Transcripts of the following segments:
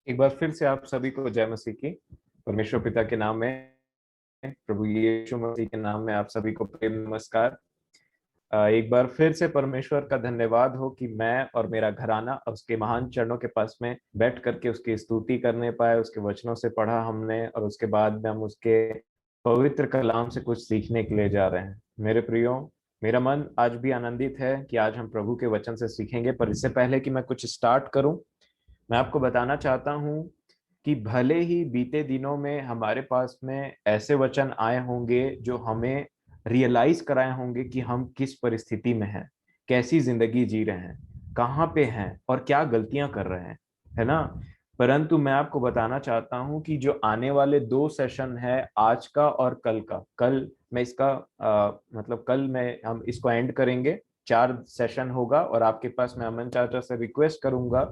एक बार फिर से आप सभी को जय मसीह की। परमेश्वर पिता के नाम में, प्रभु यीशु मसीह के नाम में आप सभी को प्रेम नमस्कार। एक बार फिर से परमेश्वर का धन्यवाद हो कि मैं और मेरा घराना उसके महान चरणों के पास में बैठ करके उसकी स्तुति करने पाए। उसके वचनों से पढ़ा हमने और उसके बाद में हम उसके पवित्र कलाम से कुछ सीखने के लिए जा रहे हैं। मेरे प्रियो, मेरा मन आज भी आनंदित है कि आज हम प्रभु के वचन से सीखेंगे। पर इससे पहले कि मैं कुछ स्टार्ट करूं, मैं आपको बताना चाहता हूं कि भले ही बीते दिनों में हमारे पास में ऐसे वचन आए होंगे जो हमें रियलाइज कराए होंगे कि हम किस परिस्थिति में हैं, कैसी जिंदगी जी रहे हैं, कहाँ पे हैं और क्या गलतियां कर रहे हैं, है ना। परंतु मैं आपको बताना चाहता हूं कि जो आने वाले 2 सेशन है, आज का और कल का, कल मैं इसका मतलब कल मैं हम इसको एंड करेंगे। 4 सेशन होगा और आपके पास मैं अमन चाचा से रिक्वेस्ट करूंगा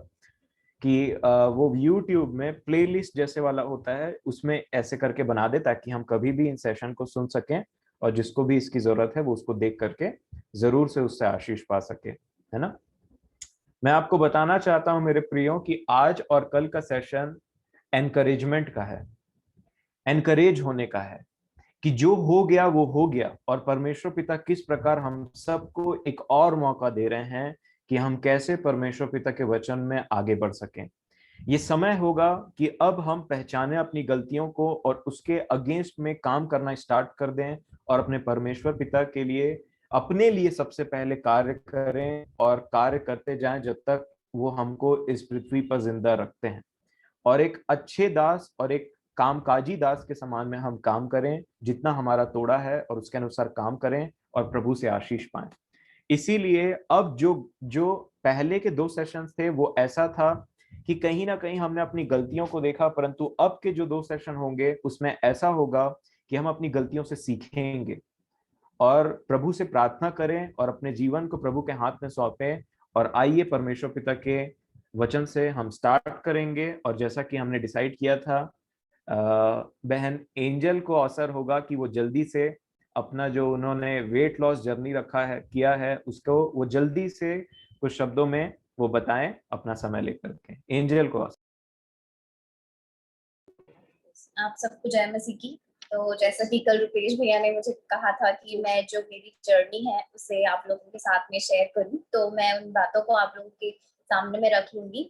कि वो यूट्यूब में प्लेलिस्ट जैसे वाला होता है उसमें ऐसे करके बना दे ताकि हम कभी भी इन सेशन को सुन सकें और जिसको भी इसकी जरूरत है वो उसको देख करके जरूर से उससे आशीष पा सके, है ना। मैं आपको बताना चाहता हूं मेरे प्रियो कि आज और कल का सेशन एनकरेजमेंट का है, एनकरेज होने का है कि जो हो गया वो हो गया और परमेश्वर पिता किस प्रकार हम सबको एक और मौका दे रहे हैं कि हम कैसे परमेश्वर पिता के वचन में आगे बढ़ सकें। ये समय होगा कि अब हम पहचाने अपनी गलतियों को और उसके अगेंस्ट में काम करना स्टार्ट कर दें और अपने परमेश्वर पिता के लिए, अपने लिए सबसे पहले कार्य करें और कार्य करते जाएं जब तक वो हमको इस पृथ्वी पर जिंदा रखते हैं। और एक अच्छे दास और एक कामकाजी दास के समान में हम काम करें, जितना हमारा तोड़ा है और उसके अनुसार काम करें और प्रभु से आशीष पाएं। इसीलिए अब जो जो पहले के 2 सेशंस थे वो ऐसा था कि कहीं ना कहीं हमने अपनी गलतियों को देखा, परंतु अब के जो 2 सेशन होंगे उसमें ऐसा होगा कि हम अपनी गलतियों से सीखेंगे और प्रभु से प्रार्थना करें और अपने जीवन को प्रभु के हाथ में सौंपें। और आइए परमेश्वर पिता के वचन से हम स्टार्ट करेंगे। और जैसा कि हमने डिसाइड किया था, बहन एंजल को अवसर होगा कि वो जल्दी से अपना जो उन्होंने वेट लॉस जर्नी रखा है, किया है, उसको वो जल्दी से कुछ शब्दों में वो बताएं अपना समय लेकर के। एंजल को अवसर। आप सबको जय मसीह की। तो जैसा कि कल रुपेश भैया ने मुझे कहा था कि मैं जो मेरी जर्नी है उसे आप लोगों के साथ में शेयर करूं, तो मैं उन बातों को आप लोगों के सामने में रख लूंगी।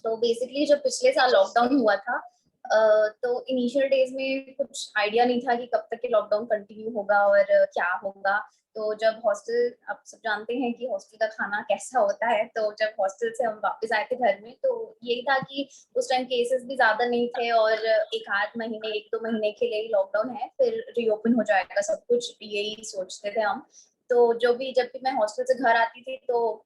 तो बेसिकली जब पिछले साल लॉकडाउन हुआ था, तो इनिशियल डेज में कुछ आइडिया नहीं था कि कब तक ये लॉकडाउन कंटिन्यू होगा और क्या होगा। तो जब हॉस्टल, आप सब जानते हैं कि हॉस्टल का खाना कैसा होता है, तो जब हॉस्टल से हम वापस आए थे घर में तो यही था कि उस टाइम केसेस भी ज्यादा नहीं थे और एक आध महीने, 1-2 महीने के लिए लॉकडाउन है, फिर रीओपन हो जाएगा सब कुछ, यही सोचते थे हम। तो जब भी मैं हॉस्टल से घर आती थी तो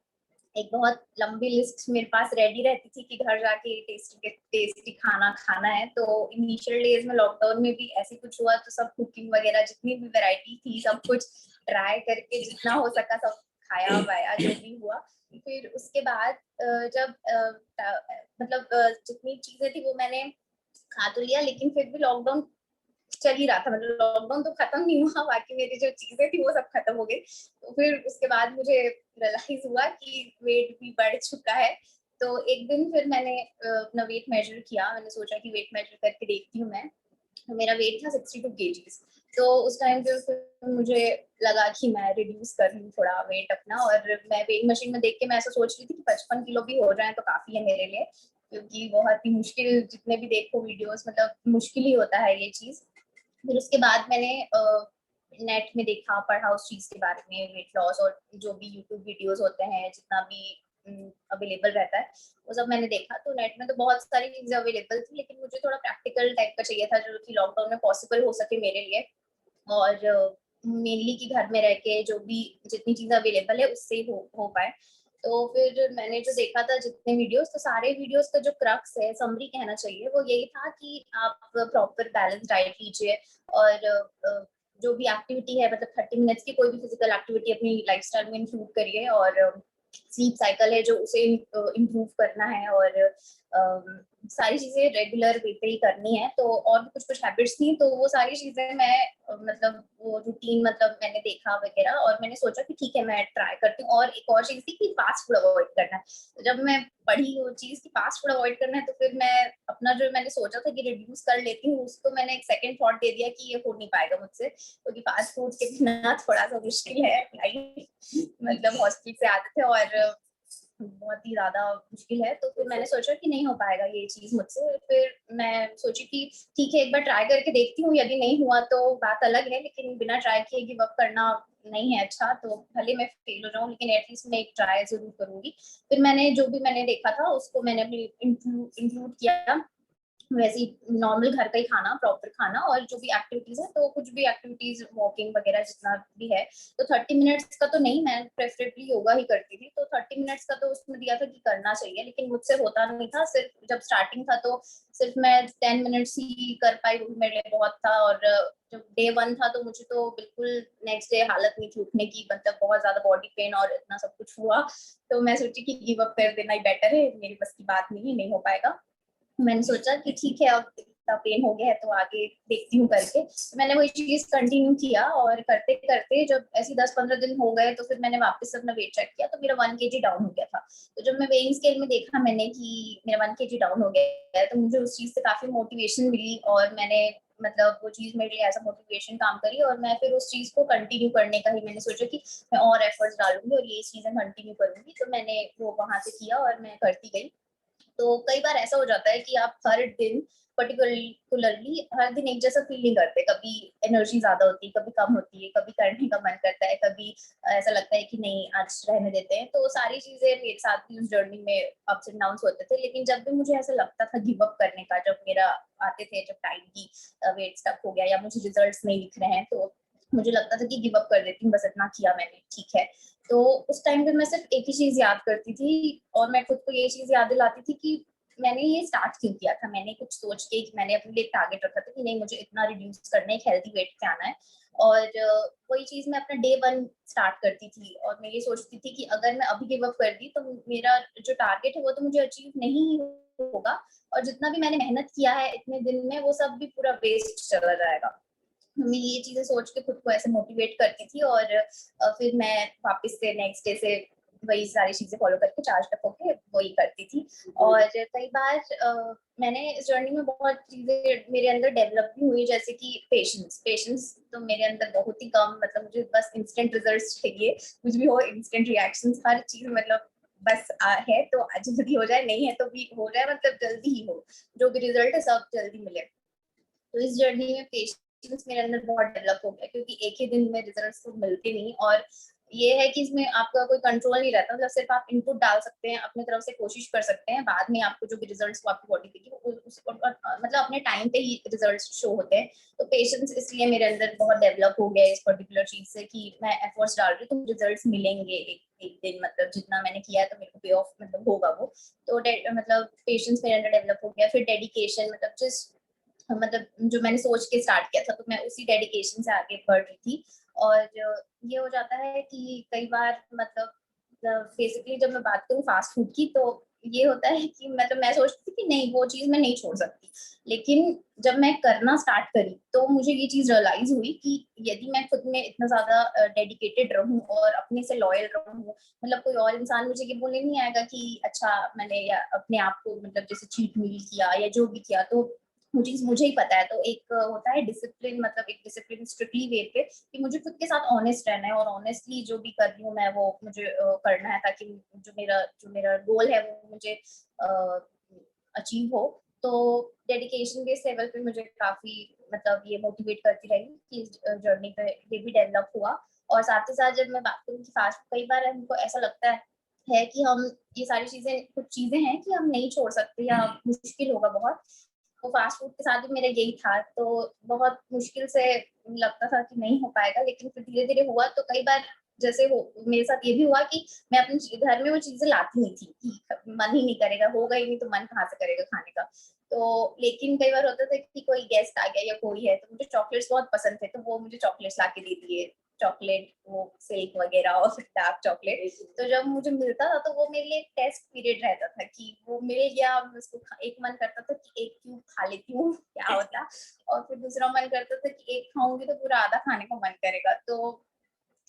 एक बहुत लंबी लिस्ट मेरे पास रेडी रहती थी कि घर जाके टेस्टी टेस्टी खाना खाना है। तो इनिशियल डेज में लॉकडाउन में भी ऐसे कुछ हुआ, तो सब कुकिंग वगैरह जितनी भी वैरायटी थी सब कुछ ट्राई करके जितना हो सका सब खाया वाया जो भी हुआ। फिर उसके बाद जब मतलब जितनी चीजें थी वो मैंने खा तो लिया, लेकिन फिर भी लॉकडाउन चल ही रहा था, मतलब लॉकडाउन तो खत्म नहीं हुआ, बाकी मेरी जो चीजें थी वो सब खत्म हो गई। तो फिर उसके बाद मुझे रियलाइज हुआ कि वेट भी बढ़ चुका है। तो एक दिन फिर मैंने अपना वेट मेजर किया, मैंने सोचा कि वेट मेजर करके देखती हूँ मैं। तो मेरा वेट था 62 kg। तो उस टाइम पे फिर मुझे लगा कि मैं रिड्यूस कर लूँ थोड़ा वेट अपना, और मैं वेट मशीन में देख के मैं ऐसा सोच रही थी कि 55 किलो भी हो जाए तो काफी है मेरे लिए, क्योंकि बहुत ही मुश्किल, जितने भी देखो वीडियोस, मतलब मुश्किल ही होता है ये चीज। फिर उसके बाद मैंने नेट में देखा, पढ़ा उस चीज के बारे में, वेट लॉस, और जो भी यूट्यूब वीडियोस होते हैं, जितना भी अवेलेबल रहता है वो सब मैंने देखा। तो नेट में तो बहुत सारी चीजें अवेलेबल थी, लेकिन मुझे थोड़ा प्रैक्टिकल टाइप का चाहिए था जो कि लॉकडाउन में पॉसिबल हो सके मेरे लिए। और मेनली कि घर में रह के जो भी जितनी चीजें अवेलेबल है उससे ही हो पाए। तो फिर मैंने जो देखा था जितने वीडियोस, तो सारे वीडियोस का जो क्रक्स है, समरी कहना चाहिए, वो यही था कि आप प्रॉपर बैलेंस डाइट लीजिए और जो भी एक्टिविटी है, मतलब 30 मिनट्स की कोई भी फिजिकल एक्टिविटी अपनी लाइफस्टाइल में इंक्लूड करिए, और स्लीप साइकिल है जो उसे इम्प्रूव करना है, और सारी चीजें रेगुलर वे पे ही करनी है। तो और भी कुछ कुछ हैबिट्स थी, तो वो सारी चीजें मैं मतलब वो रूटीन, मतलब मैंने देखा वगैरह, और मैंने सोचा कि ठीक है मैं ट्राई करती हूँ। और एक और चीज थी कि फास्ट फूड अवॉइड करना है। तो जब मैं पढ़ी वो चीज कि फास्ट फूड अवॉइड करना है, तो फिर मैं अपना जो मैंने सोचा था कि रिड्यूस कर लेती हूँ, उसको मैंने एक सेकंड थॉट दे दिया कि ये हो नहीं पाएगा मुझसे, क्योंकि फास्ट फूड के बिना थोड़ा सा मुश्किल है लाइफ। मतलब हॉस्टल से आते थे और बहुत ही ज्यादा मुश्किल है, तो फिर मैंने सोचा कि नहीं हो पाएगा ये चीज मुझसे। फिर मैं सोची कि ठीक है, एक बार ट्राई करके देखती हूँ, यदि नहीं हुआ तो बात अलग है, लेकिन बिना ट्राई किए गिव अप करना नहीं है अच्छा। तो भले मैं फेल हो जाऊँ, लेकिन एटलीस्ट मैं एक ट्राई जरूर करूंगी। फिर मैंने जो भी मैंने देखा था उसको मैंने अपनी इंक्लूड किया, वैसे ही नॉर्मल घर का ही खाना, प्रॉपर खाना, और जो भी एक्टिविटीज है तो कुछ भी एक्टिविटीज, वॉकिंग वगैरह जितना भी है। तो 30 मिनट्स का तो नहीं, मैं प्रेफरेबली योगा ही करती थी, तो 30 मिनट्स का तो उसमें दिया था कि करना चाहिए, लेकिन मुझसे होता नहीं था। सिर्फ जब स्टार्टिंग था तो सिर्फ मैं 10 मिनट्स ही कर पाई, वो भी मेरे लिए बहुत था। और जब डे 1 था तो मुझे तो बिल्कुल नेक्स्ट डे हालत नहीं थी उठने की, मतलब बहुत ज्यादा बॉडी पेन और इतना सब कुछ हुआ। तो मैं सोची कि गिव अप कर देना ही बेटर है, मेरी बस की बात नहीं है, नहीं हो पाएगा। मैंने सोचा कि ठीक है, अब इतना पेन हो गया है तो आगे देखती हूँ करके। तो मैंने वही चीज कंटिन्यू किया, और करते करते जब ऐसे 10-15 दिन हो गए तो फिर मैंने वापस अपना वेट चेक किया, तो मेरा 1 kg डाउन हो गया था। तो जब मैं वेइंग स्केल में देखा मैंने कि मेरा 1 kg डाउन हो गया है, तो मुझे उस चीज से काफी मोटिवेशन मिली, और मैंने मतलब वो चीज मेरे लिए ऐसा मोटिवेशन काम करी, और मैं फिर उस चीज को कंटिन्यू करने का ही मैंने सोचा कि मैं और एफर्ट्स डालूंगी और ये चीजें कंटिन्यू करूंगी। तो मैंने वो वहां से किया और मैं करती गई। तो कई बार ऐसा हो जाता है कि आप हर दिन पर्टिकुलरली हर दिन एक जैसा फील नहीं करते, कभी एनर्जी ज्यादा होती है, कभी कम होती है, कभी करने का मन करता है, कभी ऐसा लगता है कि नहीं आज रहने देते हैं। तो सारी चीजें मेरे साथ भी उस जर्नी में अप्स एंड डाउन होते थे, लेकिन जब भी मुझे ऐसा लगता था गिव अप करने का, जब मेरा आते थे जब टाइम की वेट स्टक हो गया या मुझे रिजल्ट्स नहीं दिख रहे हैं, तो मुझे लगता था कि गिव अप कर देती हूँ, बस इतना किया मैंने, ठीक है। तो उस टाइम पे मैं सिर्फ एक ही चीज याद करती थी, और मैं खुद को ये चीज याद दिलाती थी कि मैंने ये स्टार्ट क्यों किया था। मैंने कुछ सोच के कि मैंने अपने लिए टारगेट रखा था कि नहीं, मुझे इतना रिड्यूस करना है, एक हेल्दी वेट पे आना है। और वही चीज मैं अपना डे 1 स्टार्ट करती थी, और मैं ये सोचती थी कि अगर मैं अभी गिव अप कर दी तो मेरा जो टारगेट है वो तो मुझे अचीव नहीं होगा, और जितना भी मैंने मेहनत किया है इतने दिन में वो सब भी पूरा वेस्ट चला जाएगा। मैं ये चीजें सोच के खुद को ऐसे मोटिवेट करती थी, और फिर मैं वापस से नेक्स्ट डे से वही सारी चीजें फॉलो करके चार्ज अप होके वही करती थी। और कई बार मैंने इस जर्नी में बहुत चीजें मेरे अंदर डेवलप भी हुई, जैसे कि पेशेंस। पेशेंस तो मेरे अंदर बहुत ही कम, मतलब मुझे बस इंस्टेंट रिजल्ट्स चाहिए, कुछ भी हो इंस्टेंट रिएक्शंस, हर चीज मतलब बस है तो आज जल्दी हो जाए, नहीं है तो भी हो जाए, मतलब जल्दी ही हो, जो भी रिजल्ट है सब जल्दी मिले। तो इस जर्नी में पेशेंस मेरे अंदर बहुत डेवलप हो गया, क्योंकि एक ही दिन में रिजल्ट्स तो मिलते नहीं। और ये है कि इसमें आपका कोई कंट्रोल नहीं रहता, मतलब सिर्फ आप इनपुट डाल सकते हैं, अपनी तरफ से कोशिश कर सकते हैं, बाद में आपको जो भी रिजल्ट्स आपकी बॉडी देगी मतलब अपने टाइम पे ही रिजल्ट्स शो होते हैं। तो पेशेंस इसलिए मेरे अंदर बहुत डेवलप हो गया इस पर्टिकुलर चीज से, कि मैं एफर्ट्स डाल रही हूँ तो रिजल्ट्स मिलेंगे एक दिन, मतलब जितना मैंने किया है तो मेरे को पे ऑफ मतलब होगा वो। तो मतलब पेशेंस मेरे अंदर डेवलप हो गया। फिर डेडिकेशन, मतलब जिस मतलब जो मैंने सोच के स्टार्ट किया था तो मैं उसी डेडिकेशन से आगे बढ़ रही थी। और ये हो जाता है कि कई बार मतलब बेसिकली जब मैं बात करूँ फास्ट फूड की, तो ये होता है कि मतलब मैं सोचती थी कि नहीं वो चीज मैं नहीं छोड़ सकती, लेकिन जब मैं करना स्टार्ट करी तो मुझे ये चीज रियलाइज हुई कि यदि मैं खुद में इतना ज्यादा डेडिकेटेड रहूं और अपने से लॉयल रहूं, मतलब कोई और इंसान मुझे ये बोलने नहीं आएगा कि अच्छा मैंने या अपने आप को मतलब जैसे चीट मील किया या जो भी किया, तो वो चीज मुझे ही पता है। तो एक होता है डिसिप्लिन, मतलब एक डिसिप्लिन स्ट्रिक्टली वे पे कि मुझे खुद के साथ ऑनेस्ट रहना है, और ऑनेस्टली जो भी कर रही हूँ मैं वो मुझे करना है, ताकि जो मेरा गोल है वो मुझे अचीव हो। तो डेडिकेशन के इस लेवल पे मुझे काफी मतलब ये मोटिवेट करती रही कि इस जर्नी पे ये भी डेवलप हुआ। और साथ ही साथ जब मैं बात करूँ कि फास्ट, कई बार हमको ऐसा लगता है कि हम ये सारी चीजें, कुछ चीजें हैं कि हम नहीं छोड़ सकते या मुश्किल होगा बहुत। तो फास्ट फूड के साथ भी मेरा यही था, तो बहुत मुश्किल से लगता था कि नहीं हो पाएगा, लेकिन फिर धीरे धीरे हुआ। तो कई बार जैसे हो मेरे साथ ये भी हुआ कि मैं अपने घर में वो चीजें लाती नहीं थी कि मन ही नहीं करेगा, होगा ही नहीं तो मन कहाँ से करेगा खाने का। तो लेकिन कई बार होता था कि कोई गेस्ट आ गया या कोई है, तो मुझे चॉकलेट्स बहुत पसंद थे, तो वो मुझे चॉकलेट्स ला के दे दिए, चॉकलेट वो सिल्क वगैरह और डार्क चॉकलेट। तो जब मुझे मिलता था तो वो मेरे लिए एक टेस्ट पीरियड रहता था कि वो मिल गया, उसको एक मन करता था कि एक क्यूब खा लेती हूँ क्या होता, और फिर दूसरा मन करता था कि एक खाऊंगी तो पूरा आधा खाने का मन करेगा। तो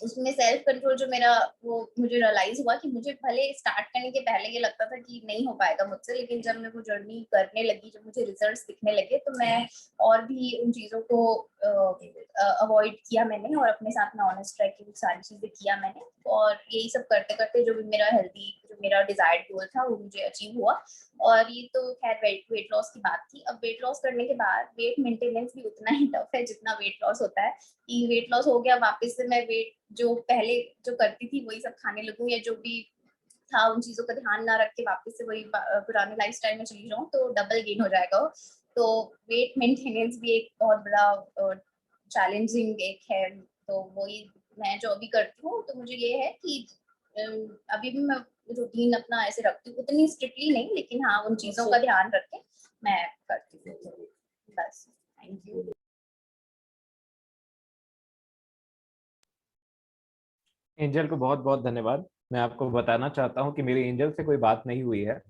उसमें सेल्फ कंट्रोल जो मेरा, वो मुझे रियलाइज हुआ कि मुझे भले स्टार्ट करने के पहले ये लगता था कि नहीं हो पाएगा मुझसे, लेकिन जब मैं वो जर्नी करने लगी, जब मुझे रिजल्ट्स दिखने लगे, तो मैं और भी उन चीजों को अवॉइड किया मैंने, और अपने साथ में ऑनेस्ट रह के सारी चीजें किया मैंने, और यही सब करते करते जो भी मेरा हेल्दी, जो मेरा डिजायर्ड गोल था वो मुझे अचीव हुआ। और ये तो खैर वेट लॉस की बात थी। अब वेट लॉस करने के बाद वेट मेंटेनेंस भी उतना ही टफ है जितना वेट लॉस होता है। कि वेट लॉस हो गया, वापस से मैं वेट जो पहले जो करती थी वही सब खाने लगूं, या जो भी था उन चीजों का ध्यान ना रख के वापस से वही पुराने लाइफस्टाइल में चली जाऊं, तो डबल गेन हो जाएगा। तो वेट मेंटेनेंस भी एक बहुत बड़ा चैलेंजिंग एक है। तो वही मैं जो अभी करती हूँ, तो मुझे ये है कि अभी भी मैं रूटीन अपना ऐसे रखती हूँ, उतनी स्ट्रिक्टली नहीं, लेकिन हाँ उन चीजों का ध्यान रख के मैं करती हूँ। बस, थैंक यू। एंजल को बहुत बहुत धन्यवाद। मैं आपको बताना चाहता हूँ कि मेरी एंजल से कोई बात नहीं हुई है,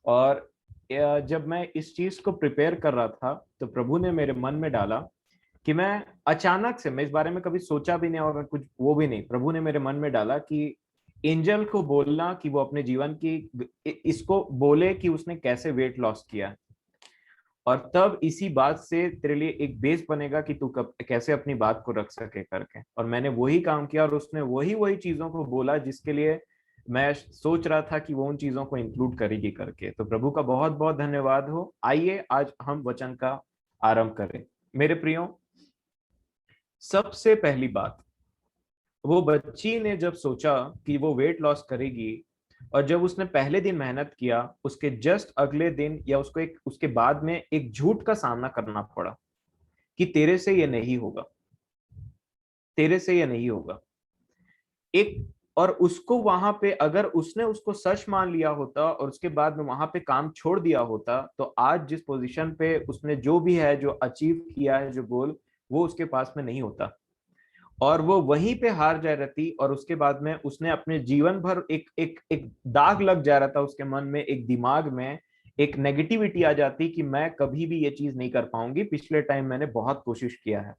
और जब मैं इस चीज को प्रिपेयर कर रहा था तो प्रभु ने मेरे मन में डाला कि मैं अचानक से, मैं इस बारे में कभी सोचा भी नहीं और मैं कुछ वो भी नहीं, प्रभु ने मेरे मन में डाला कि एंजल को बोलना कि वो अपने जीवन की इसको बोले कि उसने कैसे वेट लॉस किया, और तब इसी बात से तेरे लिए एक बेस बनेगा कि तू कब कैसे अपनी बात को रख सके करके। और मैंने वही काम किया, और उसने वही वही चीजों को बोला जिसके लिए मैं सोच रहा था कि वो उन चीजों को इंक्लूड करेगी करके। तो प्रभु का बहुत बहुत धन्यवाद हो। आइए आज हम वचन का आरंभ करें। मेरे प्रियो, सबसे पहली बात, वो बच्ची ने जब सोचा कि वो वेट लॉस करेगी, और जब उसने पहले दिन मेहनत किया, उसके जस्ट अगले दिन या उसको एक उसके बाद में एक झूठ का सामना करना पड़ा कि तेरे से ये नहीं होगा, तेरे से ये नहीं होगा। एक, और उसको वहां पे अगर उसने उसको सच मान लिया होता और उसके बाद में वहां पे काम छोड़ दिया होता, तो आज जिस पोजीशन पे उसने जो भी है, जो अचीव किया है, जो गोल, वो उसके पास में नहीं होता, और वो वहीं पे हार जा रहती। और उसके बाद में उसने अपने जीवन भर एक एक एक दाग लग जा रहा था उसके मन में, एक दिमाग में एक नेगेटिविटी आ जाती कि मैं कभी भी ये चीज नहीं कर पाऊंगी, पिछले टाइम मैंने बहुत कोशिश किया है।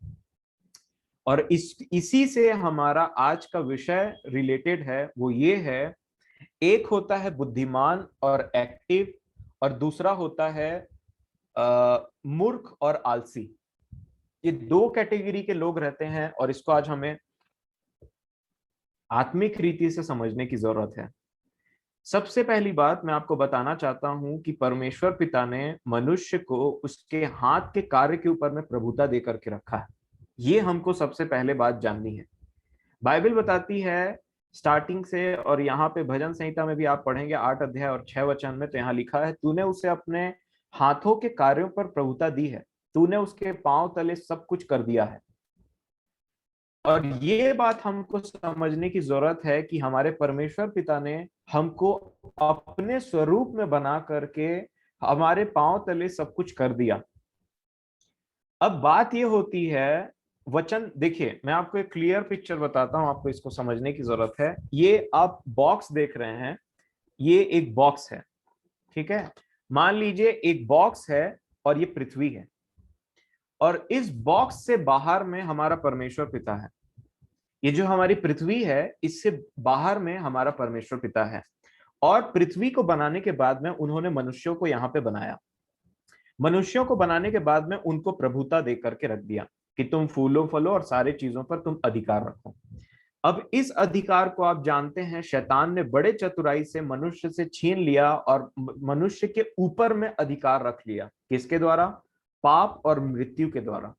और इसी से हमारा आज का विषय रिलेटेड है, वो ये है, एक होता है बुद्धिमान और एक्टिव, और दूसरा होता है मूर्ख और आलसी। ये दो कैटेगरी के लोग रहते हैं, और इसको आज हमें आत्मिक रीति से समझने की जरूरत है। सबसे पहली बात मैं आपको बताना चाहता हूं कि परमेश्वर पिता ने मनुष्य को उसके हाथ के कार्य के ऊपर में प्रभुता देकर के रखा है। ये हमको सबसे पहले बात जाननी है। बाइबल बताती है स्टार्टिंग से, और यहाँ पे भजन संहिता में भी आप पढ़ेंगे 8 अध्याय और 6 वचन में, तो यहाँ लिखा है, तूने उसे अपने हाथों के कार्यों पर प्रभुता दी है, तूने उसके पांव तले सब कुछ कर दिया है। और ये बात हमको समझने की जरूरत है कि हमारे परमेश्वर पिता ने हमको अपने स्वरूप में बना करके हमारे पांव तले सब कुछ कर दिया। अब बात ये होती है, वचन देखिए, मैं आपको एक क्लियर पिक्चर बताता हूं, आपको इसको समझने की जरूरत है। ये आप बॉक्स देख रहे हैं, ये एक बॉक्स है, ठीक है। मान लीजिए एक बॉक्स है और ये पृथ्वी है, और इस बॉक्स से बाहर में हमारा परमेश्वर पिता है। ये जो हमारी पृथ्वी है, इससे बाहर में हमारा परमेश्वर पिता है। और पृथ्वी को बनाने के बाद में उन्होंने मनुष्यों को यहाँ पे बनाया। मनुष्यों को बनाने के बाद में उनको प्रभुता दे करके रख दिया कि तुम फूलो फलो और सारे चीजों पर तुम अधिकार रखो। अब इस अधिकार को आप जानते हैं, शैतान ने बड़े चतुराई से मनुष्य से छीन लिया और मनुष्य के ऊपर में अधिकार रख लिया। किसके द्वारा? पाप और मृत्यु के द्वारा,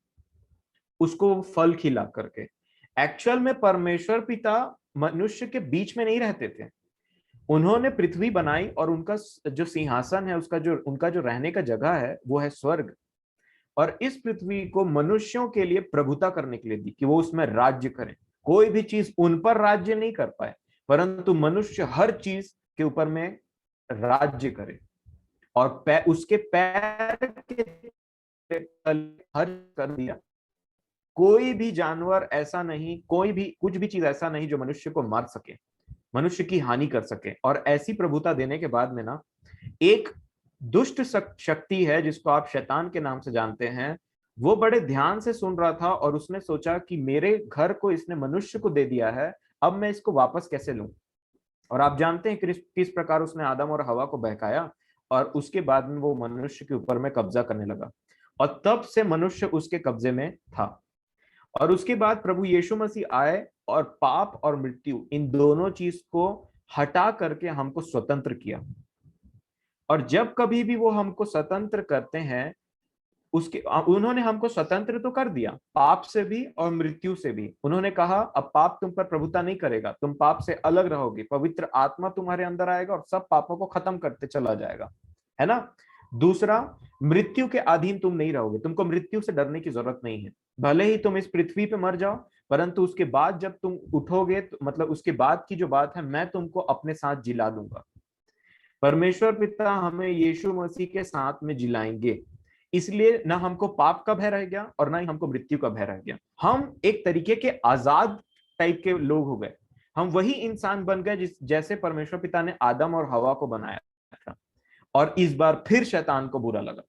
उसको फल खिला करके। एक्चुअल में परमेश्वर पिता मनुष्य के बीच में नहीं रहते थे, उन्होंने पृथ्वी बनाई, और उनका जो सिंहासन है, उसका जो उनका जो रहने का जगह है वो है स्वर्ग। और इस पृथ्वी को मनुष्यों के लिए प्रभुता करने के लिए दी कि वो उसमें राज्य करें। कोई भी चीज उन पर राज्य नहीं कर पाए, परंतु मनुष्य हर चीज के ऊपर में राज्य करे, और उसके पैर के तले हर कर दिया। कोई भी जानवर ऐसा नहीं, कोई भी कुछ भी चीज ऐसा नहीं जो मनुष्य को मार सके, मनुष्य की हानि कर सके। और ऐसी प्रभुता देने के बाद में ना, एक दुष्ट शक्ति है जिसको आप शैतान के नाम से जानते हैं, वो बड़े ध्यान से सुन रहा था और उसने सोचा कि मेरे घर को इसने मनुष्य को दे दिया है, अब मैं इसको वापस कैसे लूं। और आप जानते हैं किस प्रकार उसने आदम और हवा को बहकाया, और उसके बाद में वो मनुष्य के ऊपर में कब्जा करने लगा, और तब से मनुष्य उसके कब्जे में था। और उसके बाद प्रभु यीशु मसीह आए और पाप और मृत्यु इन दोनों चीज को हटा करके हमको स्वतंत्र किया। और जब कभी भी वो हमको स्वतंत्र करते हैं, उसके उन्होंने हमको स्वतंत्र तो कर दिया, पाप से भी और मृत्यु से भी। उन्होंने कहा अब पाप तुम पर प्रभुता नहीं करेगा, तुम पाप से अलग रहोगे, पवित्र आत्मा तुम्हारे अंदर आएगा और सब पापों को खत्म करते चला जाएगा, है ना। दूसरा, मृत्यु के अधीन तुम नहीं रहोगे, तुमको मृत्यु से डरने की जरूरत नहीं है। भले ही तुम इस पृथ्वी पे मर जाओ, परंतु उसके बाद जब तुम उठोगे तो, मतलब उसके बाद की जो बात है, मैं तुमको अपने साथ जिला दूंगा। परमेश्वर पिता हमें यीशु मसीह के साथ में जिलाएंगे, इसलिए ना हमको पाप का भय रह गया और ना ही हमको मृत्यु का भय रह गया। हम एक तरीके के आजाद टाइप के लोग हो गए। हम वही इंसान बन गए जैसे परमेश्वर पिता ने आदम और हवा को बनाया था। और इस बार फिर शैतान को बुरा लगा,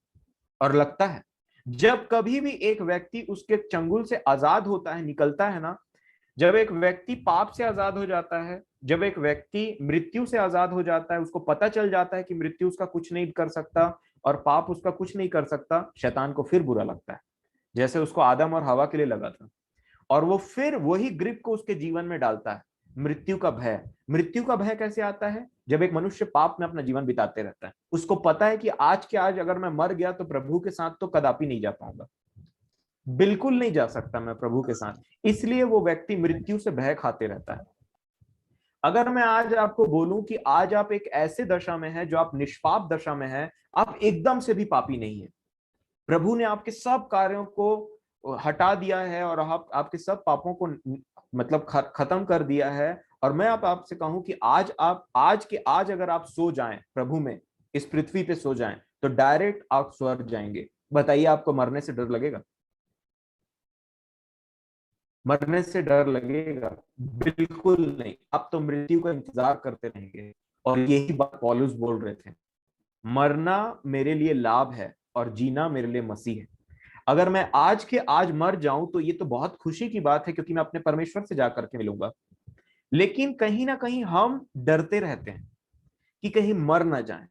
और लगता है जब कभी भी एक व्यक्ति उसके चंगुल से आजाद होता है, निकलता है ना, जब एक व्यक्ति पाप से आजाद हो जाता है, जब एक व्यक्ति मृत्यु से आजाद हो जाता है, उसको पता चल जाता है कि मृत्यु उसका कुछ नहीं कर सकता और पाप उसका कुछ नहीं कर सकता, शैतान को फिर बुरा लगता है, जैसे उसको आदम और हवा के लिए लगा था। और वो फिर वही ग्रिप को उसके जीवन में डालता है, मृत्यु का भय। मृत्यु का भय कैसे आता है? जब एक मनुष्य पाप में अपना जीवन बिताते रहता है, उसको पता है कि आज के आज अगर मैं मर गया तो प्रभु के साथ तो कदापि नहीं जा पाऊंगा, बिल्कुल नहीं जा सकता मैं प्रभु के साथ, इसलिए वो व्यक्ति मृत्यु से भय खाते रहता है। अगर मैं आज आपको बोलूं कि आज आप एक ऐसे दशा में है जो आप निष्पाप दशा में है, आप एकदम से भी पापी नहीं है, प्रभु ने आपके सब कार्यों को हटा दिया है और आप आपके सब पापों को मतलब खत्म कर दिया है। और मैं आपसे कहूं कि आज के आज अगर आप सो जाएं प्रभु में, इस पृथ्वी पे सो जाएं, तो डायरेक्ट आप स्वर्ग जाएंगे। बताइए, आपको मरने से डर लगेगा? मरने से डर लगेगा? बिल्कुल नहीं। अब तो मृत्यु का इंतजार करते रहेंगे। और यही बात पौलुस बोल रहे थे, मरना मेरे लिए लाभ है और जीना मेरे लिए मसीह है। अगर मैं आज के आज मर जाऊं तो ये तो बहुत खुशी की बात है, क्योंकि मैं अपने परमेश्वर से जाकर के मिलूंगा। लेकिन कहीं ना कहीं हम डरते रहते हैं कि कहीं मर ना जाए,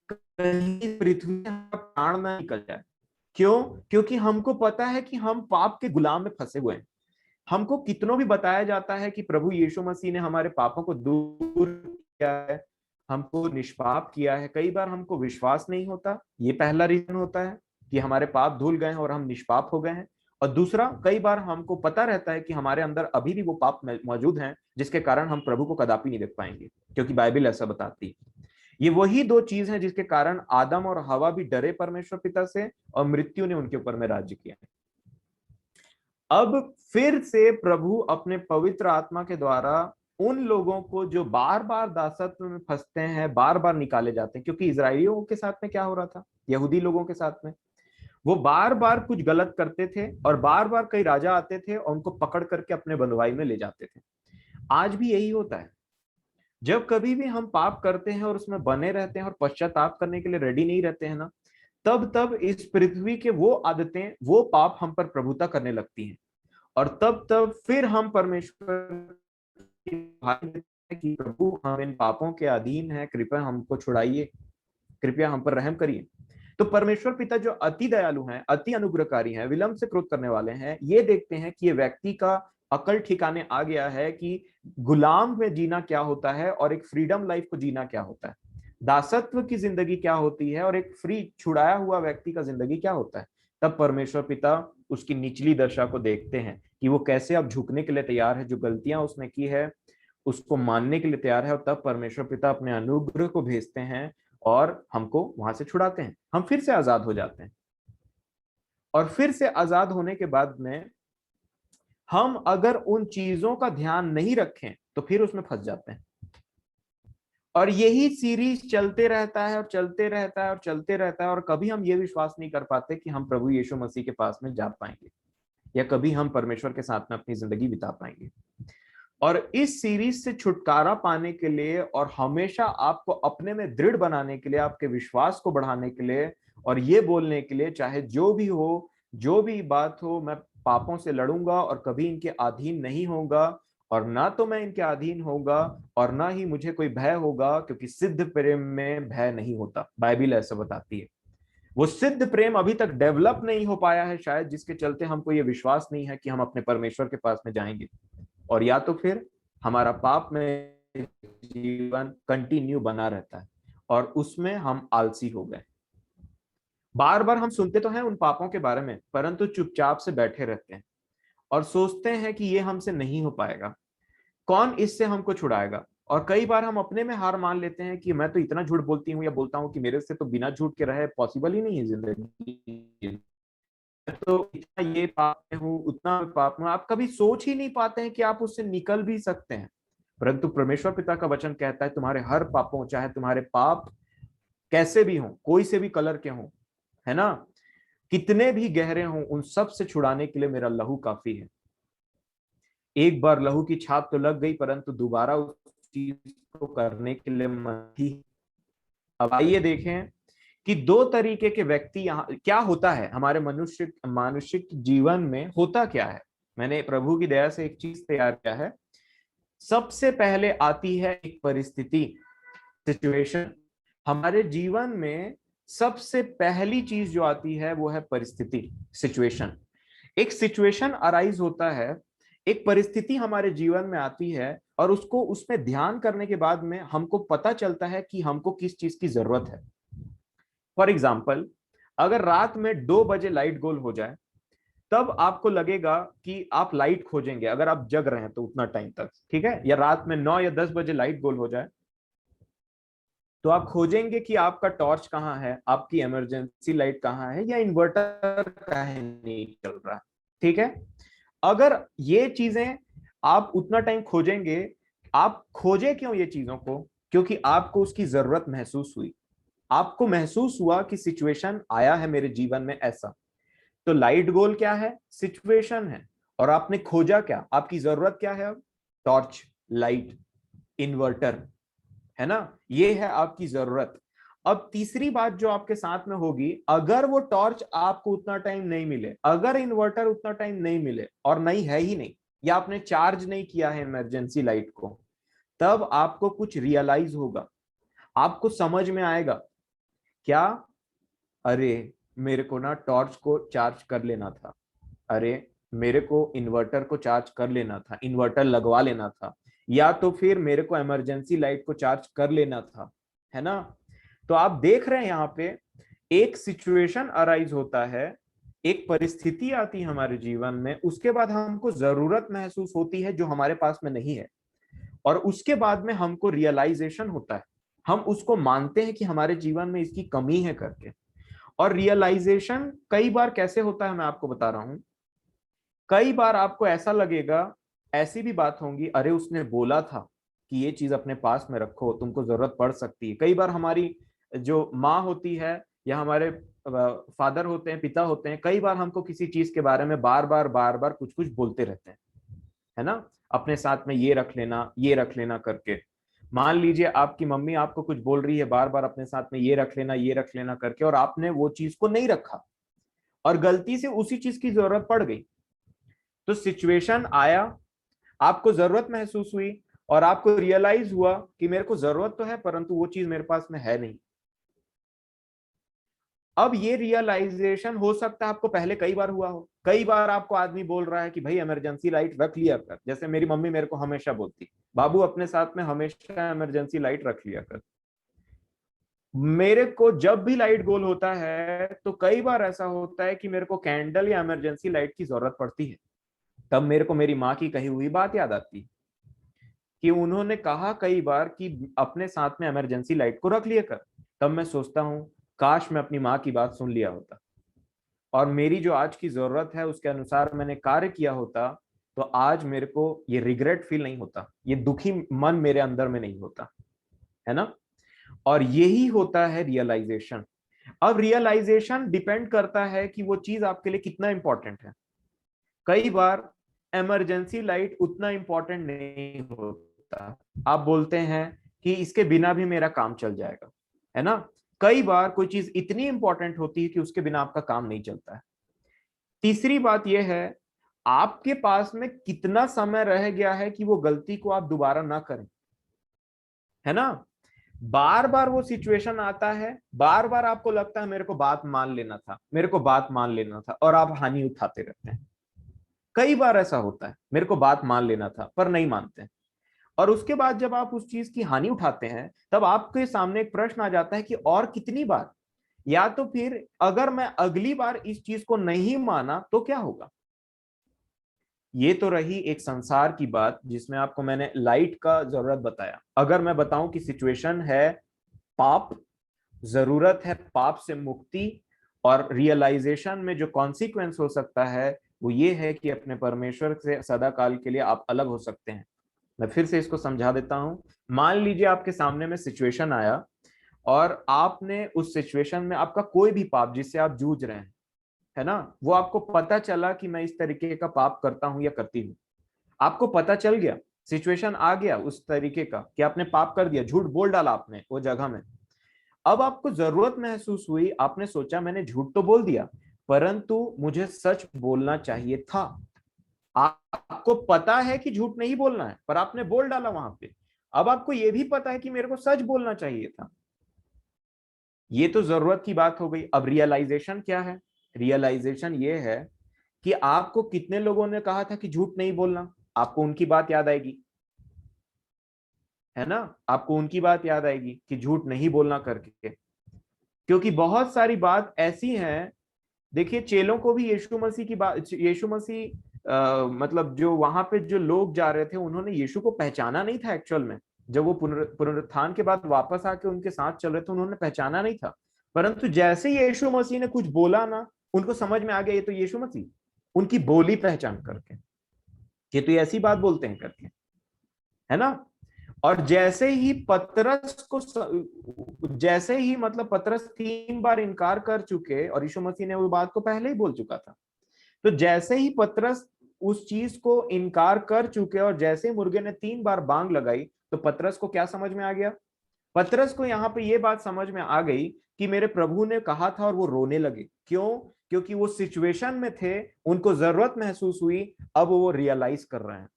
कहीं पृथ्वी से हमारा प्राण ना निकल जाए। क्यों? क्योंकि हमको पता है कि हम पाप के गुलाम में फंसे हुए हैं। हमको कितनों भी बताया जाता है कि प्रभु यीशु मसीह ने हमारे पापों को दूर किया है, हमको निष्पाप किया है, कई बार हमको विश्वास नहीं होता। ये पहला रीजन होता है कि हमारे पाप धुल गए हैं और हम निष्पाप हो गए हैं। और दूसरा, कई बार हमको पता रहता है कि हमारे अंदर अभी भी वो पाप मौजूद हैं, जिसके कारण हम प्रभु को कदापि नहीं देख पाएंगे, क्योंकि बाइबल ऐसा बताती है। ये वही दो चीज हैं जिसके कारण आदम और हवा भी डरे परमेश्वर पिता से, और मृत्यु ने उनके ऊपर में राज्य किया। अब फिर से प्रभु अपने पवित्र आत्मा के द्वारा उन लोगों को जो बार बार दासत्व में फंसते हैं, बार बार निकाले जाते हैं। क्योंकि इजरायलियों के साथ में क्या हो रहा था, यहूदी लोगों के साथ में, वो बार बार कुछ गलत करते थे और बार बार कई राजा आते थे और उनको पकड़ करके अपने बंधुआई में ले जाते थे। आज भी यही होता है। जब कभी भी हम पाप करते हैं और उसमें बने रहते हैं और पश्चाताप करने के लिए रेडी नहीं रहते हैं ना, तब तब इस पृथ्वी के वो आदतें, वो पाप हम पर प्रभुता करने लगती हैं। और तब तब फिर हम परमेश्वर कि प्रभु हम इन पापों के अधीन हैं, कृपया हमको छुड़ाइए, कृपया हम पर रहम करिए। तो परमेश्वर पिता जो अति दयालु हैं, अति अनुग्रहकारी हैं, विलंब से क्रोध करने वाले हैं, ये देखते हैं कि ये व्यक्ति का अकल ठिकाने आ गया है कि गुलाम में जीना क्या होता है और एक फ्रीडम लाइफ को जीना क्या होता है, दासत्व की जिंदगी क्या होती है और एक फ्री छुड़ाया हुआ व्यक्ति का जिंदगी क्या होता है। तब परमेश्वर पिता उसकी निचली दशा को देखते हैं कि वो कैसे अब झुकने के लिए तैयार है, जो गलतियां उसने की है उसको मानने के लिए तैयार है। और तब परमेश्वर पिता अपने अनुग्रह को भेजते हैं और हमको वहां से छुड़ाते हैं, हम फिर से आजाद हो जाते हैं। और फिर से आजाद होने के बाद में हम अगर उन चीजों का ध्यान नहीं रखें तो फिर उसमें फंस जाते हैं। और यही सीरीज चलते रहता है और चलते रहता है और चलते रहता है, और कभी हम ये विश्वास नहीं कर पाते कि हम प्रभु यीशु मसीह के पास में जा पाएंगे या कभी हम परमेश्वर के साथ में अपनी जिंदगी बिता पाएंगे। और इस सीरीज से छुटकारा पाने के लिए और हमेशा आपको अपने में दृढ़ बनाने के लिए, आपके विश्वास को बढ़ाने के लिए और ये बोलने के लिए, चाहे जो भी हो, जो भी बात हो, मैं पापों से लड़ूंगा और कभी इनके अधीन नहीं होगा, और ना तो मैं इनके अधीन होगा और ना ही मुझे कोई भय होगा, क्योंकि सिद्ध प्रेम में भय नहीं होता, बाइबिल ऐसा बताती है। वो सिद्ध प्रेम अभी तक डेवलप नहीं हो पाया है शायद, जिसके चलते हमको ये विश्वास नहीं है कि हम अपने परमेश्वर के पास में जाएंगे, और या तो फिर हमारा पाप में जीवन कंटिन्यू बना रहता है और उसमें हम आलसी हो गए। बार बार हम सुनते तो हैं उन पापों के बारे में, परंतु चुपचाप से बैठे रहते हैं और सोचते हैं कि ये हमसे नहीं हो पाएगा, कौन इससे हमको छुड़ाएगा। और कई बार हम अपने में हार मान लेते हैं कि मैं तो इतना झूठ बोलती हूँ या बोलता हूँ कि मेरे से तो बिना झूठ के रहे पॉसिबल ही नहीं है जिंदगी, तो इतना ये पाप में हूँ, उतना पाप में। आप कभी सोच ही नहीं पाते हैं कि आप उससे निकल भी सकते हैं, परंतु परमेश्वर पिता का वचन कहता है तुम्हारे हर पापों, चाहे तुम्हारे पाप कैसे भी हों, कोई से भी कलर के हों, है ना, कितने भी गहरे हों, उन सब से छुड़ाने के लिए मेरा लहू काफी है। एक बार लहू की छाप तो लग गई, परंतु दोबारा उस चीज को करने के लिए मन ही। अब आइए देखें कि दो तरीके के व्यक्ति यहाँ क्या होता है हमारे मनुष्य मानुषिक जीवन में, होता क्या है। मैंने प्रभु की दया से एक चीज तैयार किया है। सबसे पहले आती है एक परिस्थिति, सिचुएशन। हमारे जीवन में सबसे पहली चीज जो आती है वो है परिस्थिति, सिचुएशन। एक सिचुएशन अराइज होता है, एक परिस्थिति हमारे जीवन में आती है, और उसको उसमें ध्यान करने के बाद में हमको पता चलता है कि हमको किस चीज की जरूरत है। फॉर एग्जाम्पल, अगर रात में 2 बजे लाइट गोल हो जाए, तब आपको लगेगा कि आप लाइट खोजेंगे, अगर आप जग रहे हैं तो उतना टाइम तक, ठीक है, या रात में 9 या 10 बजे लाइट गोल हो जाए, तो आप खोजेंगे कि आपका टॉर्च कहाँ है, आपकी इमरजेंसी लाइट कहाँ है, या इन्वर्टर कहीं नहीं चल रहा, ठीक है। अगर ये चीजें आप उतना टाइम खोजेंगे, आप खोजे क्यों ये चीजों को? क्योंकि आपको उसकी जरूरत महसूस हुई, आपको महसूस हुआ कि सिचुएशन आया है मेरे जीवन में ऐसा। तो लाइट गोल क्या है? सिचुएशन है। और आपने खोजा क्या? आपकी जरूरत क्या है? अब टॉर्च, लाइट, इन्वर्टर, है ना, ये है आपकी जरूरत। अब तीसरी बात जो आपके साथ में होगी, अगर वो टॉर्च आपको उतना टाइम नहीं मिले, अगर इन्वर्टर उतना टाइम नहीं मिले, और नहीं है ही नहीं, या आपने चार्ज नहीं किया है इमरजेंसी लाइट को, तब आपको कुछ रियलाइज होगा, आपको समझ में आएगा क्या, अरे मेरे को ना टॉर्च को चार्ज कर लेना था, अरे मेरे को इन्वर्टर को चार्ज कर लेना था, इन्वर्टर लगवा लेना था, या तो फिर मेरे को इमरजेंसी लाइट को चार्ज कर लेना था, है ना। तो आप देख रहे हैं यहाँ पे एक सिचुएशन अराइज होता है, एक परिस्थिति आती है हमारे जीवन में, उसके बाद हमको जरूरत महसूस होती है जो हमारे पास में नहीं है, और उसके बाद में हमको रियलाइजेशन होता है, हम उसको मानते हैं कि हमारे जीवन में इसकी कमी है करके। और रियलाइजेशन कई बार कैसे होता है मैं आपको बता रहा हूं। कई बार आपको ऐसा लगेगा, ऐसी भी बात होंगी, अरे उसने बोला था कि ये चीज अपने पास में रखो, तुमको जरूरत पड़ सकती है। कई बार हमारी जो माँ होती है या हमारे फादर होते हैं, पिता होते हैं, कई बार हमको किसी चीज के बारे में बार बार कुछ कुछ बोलते रहते हैं, है ना, अपने साथ में ये रख लेना, ये रख लेना करके। मान लीजिए आपकी मम्मी आपको कुछ बोल रही है बार बार अपने साथ में ये रख लेना, ये रख लेना करके, और आपने वो चीज को नहीं रखा और गलती से उसी चीज की जरूरत पड़ गई। तो सिचुएशन आया, आपको जरूरत महसूस हुई, और आपको रियलाइज हुआ कि मेरे को जरूरत तो है परंतु वो चीज मेरे पास में है नहीं। अब ये रियलाइजेशन हो सकता है आपको पहले कई बार हुआ हो, कई बार आपको आदमी बोल रहा है कि भाई इमरजेंसी लाइट रख लिया कर, जैसे मेरी मम्मी मेरे को हमेशा बोलती, बाबू अपने साथ में हमेशा इमरजेंसी लाइट रख लिया कर। मेरे को जब भी लाइट गोल होता है तो कई बार ऐसा होता है कि मेरे को कैंडल या इमरजेंसी लाइट की जरूरत पड़ती है, तब मेरे को मेरी माँ की कही हुई बात याद आती है कि उन्होंने कहा कई बार कि अपने साथ में इमरजेंसी लाइट को रख लिया कर। तब मैं सोचता हूँ काश मैं अपनी माँ की बात सुन लिया होता, और मेरी जो आज की जरूरत है उसके अनुसार मैंने कार्य किया होता, तो आज मेरे को ये रिग्रेट फील नहीं होता, ये दुखी मन मेरे अंदर में नहीं होता, है ना। और यही होता है रियलाइजेशन। अब रियलाइजेशन डिपेंड करता है कि वो चीज आपके लिए कितना इंपॉर्टेंट है। कई बार इमरजेंसी लाइट उतना इंपॉर्टेंट नहीं होता, आप बोलते हैं कि इसके बिना भी मेरा काम चल जाएगा, है ना। कई बार कोई चीज इतनी इंपॉर्टेंट होती है कि उसके बिना आपका काम नहीं चलता है। तीसरी बात यह है, आपके पास में कितना समय रह गया है कि वो गलती को आप दोबारा ना करें, है ना। बार बार वो सिचुएशन आता है, बार बार आपको लगता है मेरे को बात मान लेना था, मेरे को बात मान लेना था, और आप हानि उठाते रहते हैं। कई बार ऐसा होता है, मेरे को बात मान लेना था, पर नहीं मानते हैं। और उसके बाद जब आप उस चीज की हानि उठाते हैं, तब आपके सामने एक प्रश्न आ जाता है कि और कितनी बार, या तो फिर अगर मैं अगली बार इस चीज को नहीं माना तो क्या होगा। ये तो रही एक संसार की बात जिसमें आपको मैंने लाइट का जरूरत बताया। अगर मैं बताऊं कि सिचुएशन है पाप, जरूरत है पाप से मुक्ति, और रियलाइजेशन में जो कॉन्सिक्वेंस हो सकता है वो ये है कि अपने परमेश्वर से सदा काल के लिए आप अलग हो सकते हैं। मैं फिर से इसको समझा देता हूं। मान लीजिए आपके सामने में सिचुएशन आया, और आपने उस सिचुएशन में आपका कोई भी पाप जिससे आप जूझ रहे हैं, है ना, वो आपको पता चला कि मैं इस तरीके का पाप करता हूं या करती हूं। आपको पता चल गया, सिचुएशन आ गया उस तरीके का कि आपने पाप कर दिया, झूठ बोल डाला आपने वो जगह में। अब आपको जरूरत महसूस हुई, आपने सोचा मैंने झूठ तो बोल दिया, परंतु मुझे सच बोलना चाहिए था। आपको पता है कि झूठ नहीं बोलना है, पर आपने बोल डाला वहां पे। अब आपको यह भी पता है कि मेरे को सच बोलना चाहिए था। ये तो जरूरत की बात हो गई। अब रियलाइजेशन क्या है? रियलाइजेशन ये है कि आपको कितने लोगों ने कहा था कि झूठ नहीं बोलना, आपको उनकी बात याद आएगी, है ना। आपको उनकी बात याद आएगी कि झूठ नहीं बोलना करके, क्योंकि बहुत सारी बात ऐसी हैं। देखिए, चेलों को भी यीशु मसीह की बात, यीशु मसीह मतलब जो वहां पे जो लोग जा रहे थे, उन्होंने यीशु को पहचाना नहीं था एक्चुअल में। जब वो पुनरुत्थान के बाद वापस आके उनके साथ चल रहे थे, उन्होंने पहचाना नहीं था। परंतु जैसे ही यीशु मसीह ने कुछ बोला ना, उनको समझ में आ गया ये तो यीशु मसीह, उनकी बोली पहचान करके, ये तो ऐसी बात बोलते हैं करके, है ना। और जैसे ही पतरस को जैसे ही मतलब पतरस 3 बार इनकार कर चुके, और यीशु मसीह ने वो बात को पहले ही बोल चुका था। तो जैसे ही पतरस उस चीज को इनकार कर चुके, और जैसे ही मुर्गे ने 3 बार बांग लगाई, तो पतरस को क्या समझ में आ गया? पतरस को यहाँ पे ये बात समझ में आ गई कि मेरे प्रभु ने कहा था, और वो रोने लगे। क्यों? क्योंकि वो सिचुएशन में थे, उनको जरूरत महसूस हुई, अब वो रियलाइज कर रहे हैं,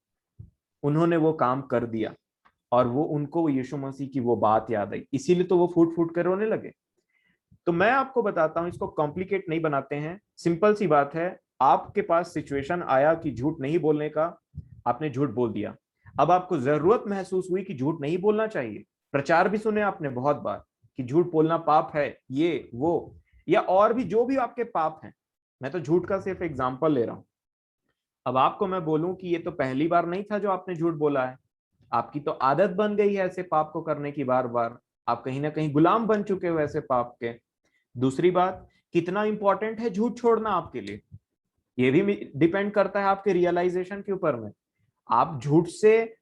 उन्होंने वो काम कर दिया, और वो उनको यीशु मसीह की वो बात याद आई, इसीलिए तो वो फूट फूट कर रोने लगे। तो मैं आपको बताता हूं, इसको कॉम्प्लिकेट नहीं बनाते हैं, सिंपल सी बात है। आपके पास सिचुएशन आया कि झूठ नहीं बोलने का, आपने झूठ बोल दिया। अब आपको जरूरत महसूस हुई कि झूठ नहीं बोलना चाहिए। प्रचार भी सुने आपने बहुत बार कि झूठ बोलना पाप है, ये वो, या और भी जो भी आपके पाप हैं। मैं तो झूठ का सिर्फ एग्जाम्पल ले रहा हूं। अब आपको मैं बोलूं कि ये तो पहली बार नहीं था जो आपने झूठ बोला है, आपकी तो आदत बन गई है ऐसे पाप को करने की बार बार। आप कहीं ना कहीं गुलाम बन चुके हो ऐसे पाप के। दूसरी बात, कितना इंपॉर्टेंट है झूठ छोड़ना आपके लिए, ये भी डिपेंड करता है आपके रियलाइजेशन के ऊपर में। आप झूठ से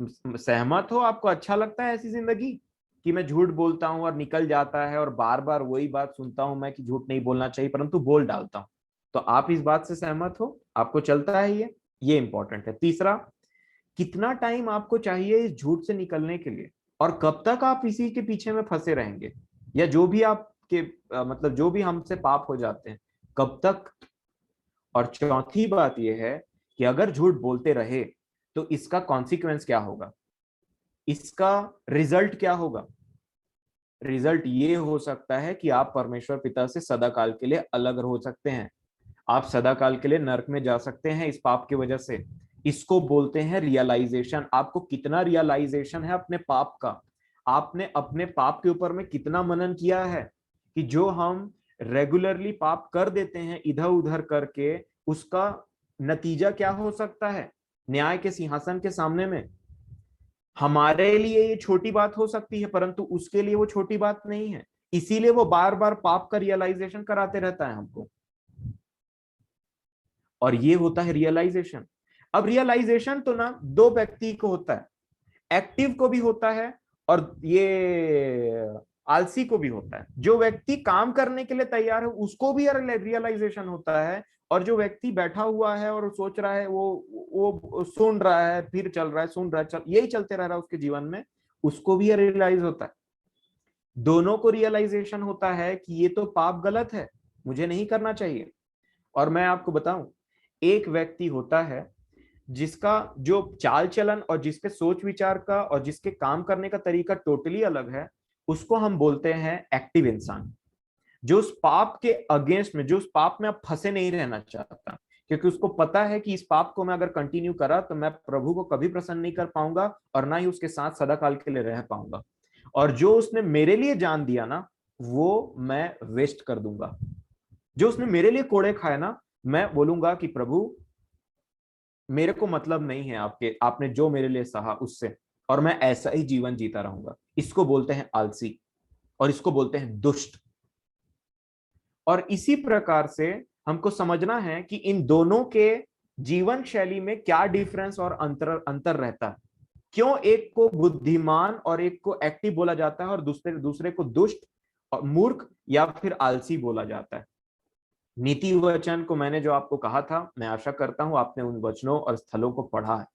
सहमत हो? आपको अच्छा लगता है ऐसी जिंदगी कि मैं झूठ बोलता हूं और निकल जाता है, और बार बार वही बात सुनता हूं मैं कि झूठ नहीं बोलना चाहिए, परंतु बोल डालता हूं? तो आप इस बात से सहमत हो? आपको चलता है ये इंपॉर्टेंट है। तीसरा, कितना टाइम आपको चाहिए इस झूठ से निकलने के लिए, और कब तक आप इसी के पीछे में फंसे रहेंगे, या जो भी आपके मतलब जो भी हमसे पाप हो जाते हैं, कब तक। और चौथी बात यह है कि अगर झूठ बोलते रहे तो इसका कॉन्सिक्वेंस क्या होगा, इसका रिजल्ट क्या होगा। रिजल्ट ये हो सकता है कि आप परमेश्वर पिता से सदा काल के लिए अलग हो सकते हैं, आप सदा काल के लिए नरक में जा सकते हैं इस पाप की वजह से। इसको बोलते हैं रियलाइजेशन। आपको कितना रियलाइजेशन है अपने पाप का? आपने अपने पाप के ऊपर में कितना मनन किया है कि जो हम रेगुलरली पाप कर देते हैं इधर उधर करके, उसका नतीजा क्या हो सकता है न्याय के सिंहासन के सामने में। हमारे लिए ये छोटी बात हो सकती है, परंतु उसके लिए वो छोटी बात नहीं है। इसीलिए वो बार बार पाप का रियलाइजेशन कराते रहता है हमको, और ये होता है रियलाइजेशन। अब रियलाइजेशन तो ना दो व्यक्ति को होता है, एक्टिव को भी होता है, और ये आलसी को भी होता है। जो व्यक्ति काम करने के लिए तैयार है उसको भी रियलाइजेशन होता है, और जो व्यक्ति बैठा हुआ है और सोच रहा है, वो सुन रहा है, फिर चल रहा है, सुन रहा है, यही चलते रह रहा है उसके जीवन में, उसको भी रियलाइज होता है। दोनों को रियलाइजेशन होता है कि ये तो पाप गलत है, मुझे नहीं करना चाहिए। और मैं आपको बताऊं, एक व्यक्ति होता है जिसका जो चाल चलन और जिसके सोच विचार का और जिसके काम करने का तरीका टोटली अलग है, उसको हम बोलते हैं एक्टिव इंसान, जो उस पाप के अगेंस्ट में, जो उस पाप में अब फंसे नहीं रहना चाहता, क्योंकि उसको पता है कि इस पाप को मैं अगर कंटिन्यू करा तो मैं प्रभु को कभी प्रसन्न नहीं कर पाऊंगा और ना ही उसके साथ सदा काल के लिए रह पाऊंगा, और जो उसने मेरे लिए जान दिया ना वो मैं वेस्ट कर दूंगा। जो उसने मेरे लिए कोड़े खाए ना, मैं बोलूंगा कि प्रभु मेरे को मतलब नहीं है आपके, आपने जो मेरे लिए सहा उससे, और मैं ऐसा ही जीवन जीता रहूंगा। इसको बोलते हैं आलसी और इसको बोलते हैं दुष्ट। और इसी प्रकार से हमको समझना है कि इन दोनों के जीवन शैली में क्या डिफरेंस और अंतर अंतर रहता है, क्यों एक को बुद्धिमान और एक को एक्टिव बोला जाता है और दूसरे दूसरे को दुष्ट और मूर्ख या फिर आलसी बोला जाता है। नीति वचन को मैंने जो आपको कहा था, मैं आशा करता हूं आपने उन वचनों और स्थलों को पढ़ा है,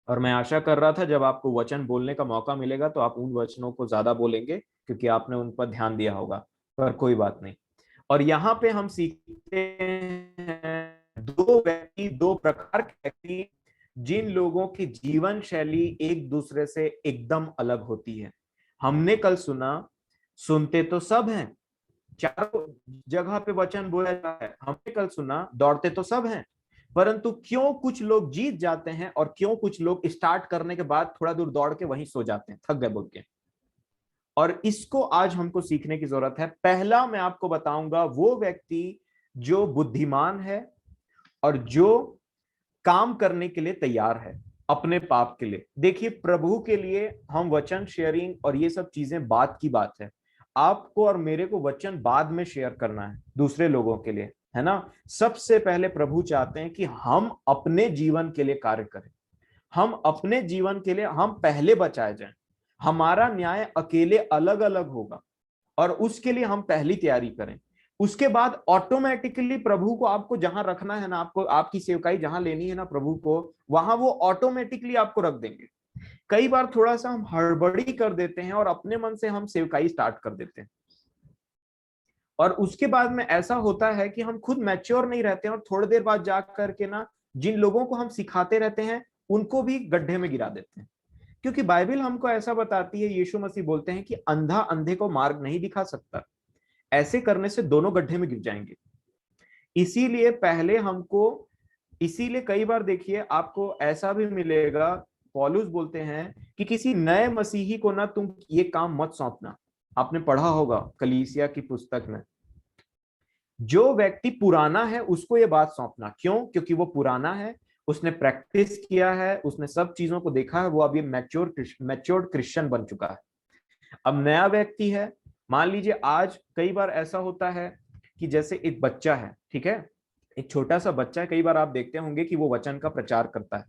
और मैं आशा कर रहा था जब आपको वचन बोलने का मौका मिलेगा तो आप उन वचनों को ज्यादा बोलेंगे क्योंकि आपने उन पर ध्यान दिया होगा, पर कोई बात नहीं। और यहाँ पे हम सीखते हैं दो व्यक्ति, दो प्रकार के व्यक्ति, जिन लोगों की जीवन शैली एक दूसरे से एकदम अलग होती है। हमने कल सुना, सुनते तो सब हैं, चारों जगह पे वचन बोला जाता है, हमने कल सुना दौड़ते तो सब हैं, परंतु क्यों कुछ लोग जीत जाते हैं और क्यों कुछ लोग स्टार्ट करने के बाद थोड़ा दूर दौड़ के वहीं सो जाते हैं, थक गए बोल के। और इसको आज हमको सीखने की जरूरत है। पहला मैं आपको बताऊंगा वो व्यक्ति जो बुद्धिमान है और जो काम करने के लिए तैयार है अपने पाप के लिए। देखिए, प्रभु के लिए हम वचन शेयरिंग और ये सब चीजें बात की बात है। आपको और मेरे को वचन बाद में शेयर करना है दूसरे लोगों के लिए, है ना। सबसे पहले प्रभु चाहते हैं कि हम अपने जीवन के लिए कार्य करें, हम अपने जीवन के लिए हम पहले बचाए जाएं। हमारा न्याय अकेले अलग अलग होगा और उसके लिए हम पहली तैयारी करें। उसके बाद ऑटोमेटिकली प्रभु को आपको जहां रखना है ना, आपको आपकी सेवकाई जहां लेनी है ना प्रभु को, वहां वो ऑटोमेटिकली आपको रख देंगे। कई बार थोड़ा सा हम हड़बड़ी कर देते हैं और अपने मन से हम सेवकाई स्टार्ट कर देते हैं, और उसके बाद में ऐसा होता है कि हम खुद मैच्योर नहीं रहते हैं और थोड़ी देर बाद जा करके ना जिन लोगों को हम सिखाते रहते हैं उनको भी गड्ढे में गिरा देते हैं। क्योंकि बाइबल हमको ऐसा बताती है, यीशु मसीह बोलते हैं कि अंधा अंधे को मार्ग नहीं दिखा सकता, ऐसे करने से दोनों गड्ढे में गिर जाएंगे। इसीलिए पहले हमको, इसीलिए कई बार देखिए आपको ऐसा भी मिलेगा, पौलुस बोलते हैं कि किसी नए मसीही को ना तुम ये काम मत सौंपना। आपने पढ़ा होगा कलीसिया की पुस्तक में, जो व्यक्ति पुराना है उसको ये बात सौंपना। क्यों? क्योंकि वो पुराना है, उसने प्रैक्टिस किया है, उसने सब चीजों को देखा है, वो अभी मैच्योर्ड क्रिश्चियन बन चुका है। अब नया व्यक्ति है, मान लीजिए आज कई बार ऐसा होता है कि जैसे एक बच्चा है, ठीक है, एक छोटा सा बच्चा है, कई बार आप देखते होंगे कि वो वचन का प्रचार करता है।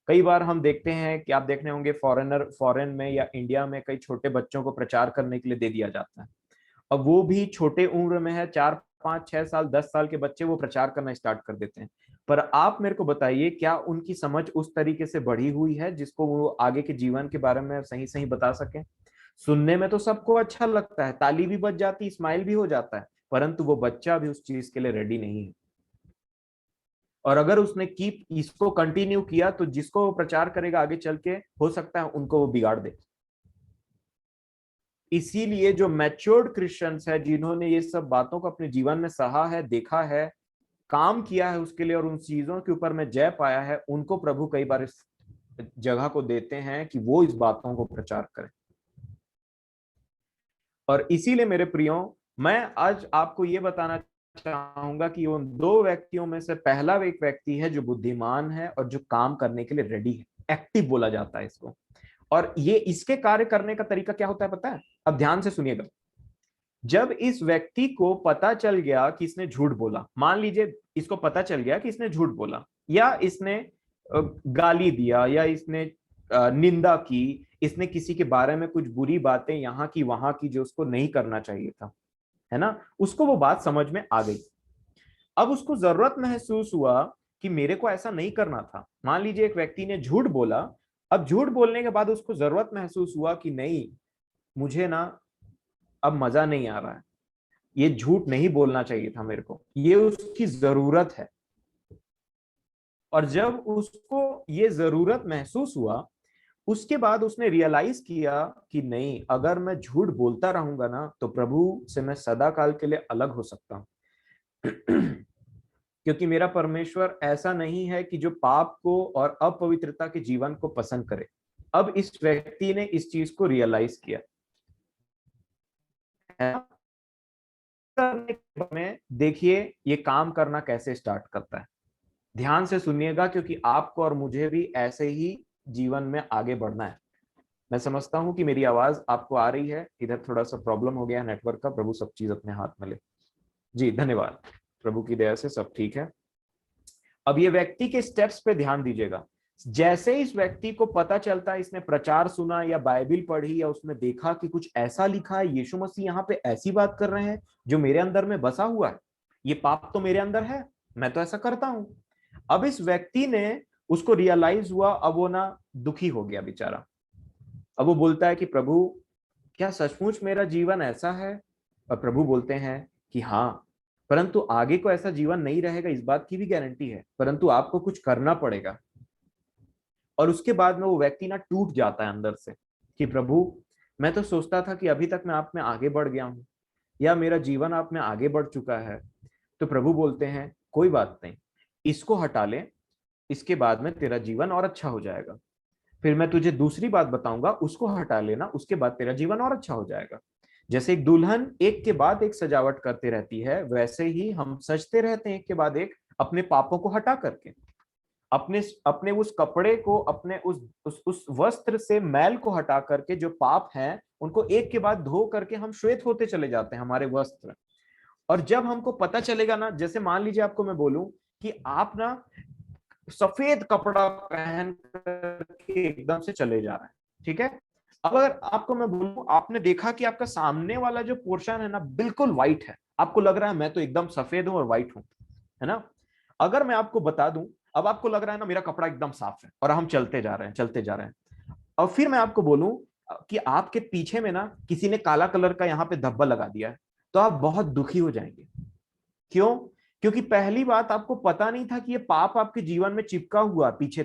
कई बार हम देखते हैं कि आप देखने होंगे फॉरेन में या इंडिया में कई छोटे बच्चों को प्रचार करने के लिए दे दिया जाता है। अब वो भी छोटे उम्र में है, 4 5 6 साल 10 साल के बच्चे वो प्रचार करना स्टार्ट कर देते हैं। पर आप मेरे को बताइए, क्या उनकी समझ उस तरीके से बढ़ी हुई है जिसको वो आगे के जीवन के बारे में सही सही बता सके? सुनने में तो सबको अच्छा लगता है, ताली भी बज जाती, स्माइल भी हो जाता है, परंतु वो बच्चा भी उस चीज के लिए रेडी नहीं है। और अगर उसने इसको कंटिन्यू किया तो जिसको वो प्रचार करेगा आगे चल के, हो सकता है उनको वो बिगाड़ दे। इसीलिए जो मैच्योर्ड क्रिश्चियंस है, जिन्होंने ये सब बातों को अपने जीवन में सहा है, देखा है, काम किया है उसके लिए और उन चीजों के ऊपर में जय पाया है, उनको प्रभु कई बार इस जगह को देते हैं कि वो इस बातों को प्रचार करें। और इसीलिए मेरे प्रियो, मैं आज आपको ये बताना चाहूंगा कि उन दो व्यक्तियों में से पहला एक व्यक्ति है जो बुद्धिमान है और जो काम करने के लिए रेडी है, एक्टिव बोला जाता है इसको। और ये इसके कार्य करने का तरीका क्या होता है पता है? अब ध्यान से सुनिएगा। जब इस व्यक्ति को पता चल गया कि इसने झूठ बोला, मान लीजिए इसको पता चल गया कि इसने झूठ बोला या इसने गाली दिया या इसने निंदा की, इसने किसी के बारे में कुछ बुरी बातें यहाँ की वहां की जो उसको नहीं करना चाहिए था, है ना, उसको वो बात समझ में आ गई। अब उसको जरूरत महसूस हुआ कि मेरे को ऐसा नहीं करना था। मान लीजिए एक व्यक्ति ने झूठ बोला, अब झूठ बोलने के बाद उसको जरूरत महसूस हुआ कि नहीं, मुझे ना अब मजा नहीं आ रहा है, ये झूठ नहीं बोलना चाहिए था मेरे को, ये उसकी जरूरत है। और जब उसको ये जरूरत महसूस हुआ, उसके बाद उसने रियलाइज किया कि नहीं, अगर मैं झूठ बोलता रहूंगा ना तो प्रभु से मैं सदा काल के लिए अलग हो सकता हूं। क्योंकि मेरा परमेश्वर ऐसा नहीं है कि जो पाप को और अपवित्रता के जीवन को पसंद करे। अब इस व्यक्ति ने इस चीज को रियलाइज किया है। करने के बाद में देखिए ये काम करना कैसे स्टार्ट करता है। ध्यान से सुनिएगा, क्योंकि आपको और मुझे भी ऐसे ही जीवन में आगे बढ़ना है। मैं समझता हूं कि मेरी आवाज आपको आ रही है। इधर थोड़ा सा प्रॉब्लम हो गया नेटवर्क का, प्रभु सब चीज अपने हाथ में ले। जी धन्यवाद, प्रभु की दया से सब ठीक है। अब ये व्यक्ति के स्टेप्स पे ध्यान दीजिएगा। जैसे इस व्यक्ति को पता चलता है, इसने प्रचार सुना या बाइबिल पढ़ी या उसने देखा कि कुछ ऐसा लिखा है, यीशु मसीह यहाँ पे ऐसी बात कर रहे हैं जो मेरे अंदर में बसा हुआ है, ये पाप तो मेरे अंदर है, मैं तो ऐसा करता हूं। अब इस व्यक्ति ने, उसको रियलाइज हुआ, अब वो ना दुखी हो गया बेचारा। अब वो बोलता है कि प्रभु क्या सचमुच मेरा जीवन ऐसा है? और प्रभु बोलते हैं कि हाँ, परंतु आगे को ऐसा जीवन नहीं रहेगा, इस बात की भी गारंटी है, परंतु आपको कुछ करना पड़ेगा। और उसके बाद में वो व्यक्ति ना टूट जाता है अंदर से कि प्रभु मैं तो सोचता था कि अभी तक मैं आप में आगे बढ़ गया हूं, या मेरा जीवन आप में आगे बढ़ चुका है। तो प्रभु बोलते हैं कोई बात नहीं, इसको हटा ले, इसके बाद में तेरा जीवन और अच्छा हो जाएगा। फिर मैं तुझे दूसरी बात बताऊंगा, उसको हटा लेना, उसके बाद तेरा जीवन और अच्छा हो जाएगा। जैसे एक दुल्हन एक के बाद एक सजावट करते रहती है, वैसे ही हम सजते रहते हैं एक के बाद एक, अपने पापों को हटा करके, अपने अपने उस कपड़े को, अपने उस वस्त्र से मैल को हटा करके, जो पाप हैं उनको एक के बाद धो करके हम श्वेत होते चले जाते हैं हमारे वस्त्र। और जब हमको पता चलेगा ना, जैसे मान लीजिए आपको मैं बोलूं कि आप ना सफेद कपड़ा पहन करके एकदम से चले जा रहे हैं, ठीक है। अब अगर आपको मैं बोलूं, आपने देखा कि आपका सामने वाला जो पोर्शन है ना बिल्कुल व्हाइट है, आपको लग रहा है मैं तो एकदम सफेद हूं और व्हाइट हूं, है ना। अगर मैं आपको बता दूं, अब आपको लग रहा है ना मेरा कपड़ा एकदम साफ है, और हम चलते जा रहे हैं, चलते जा रहे हैं। और फिर मैं आपको बोलूं कि आपके पीछे में ना किसी ने काला कलर का यहाँ पे धब्बा लगा दिया है, तो आप बहुत दुखी हो जाएंगे। क्यों? क्योंकि पहली बात, आपको पता नहीं था कि ये पाप आपके जीवन में चिपका हुआ पीछे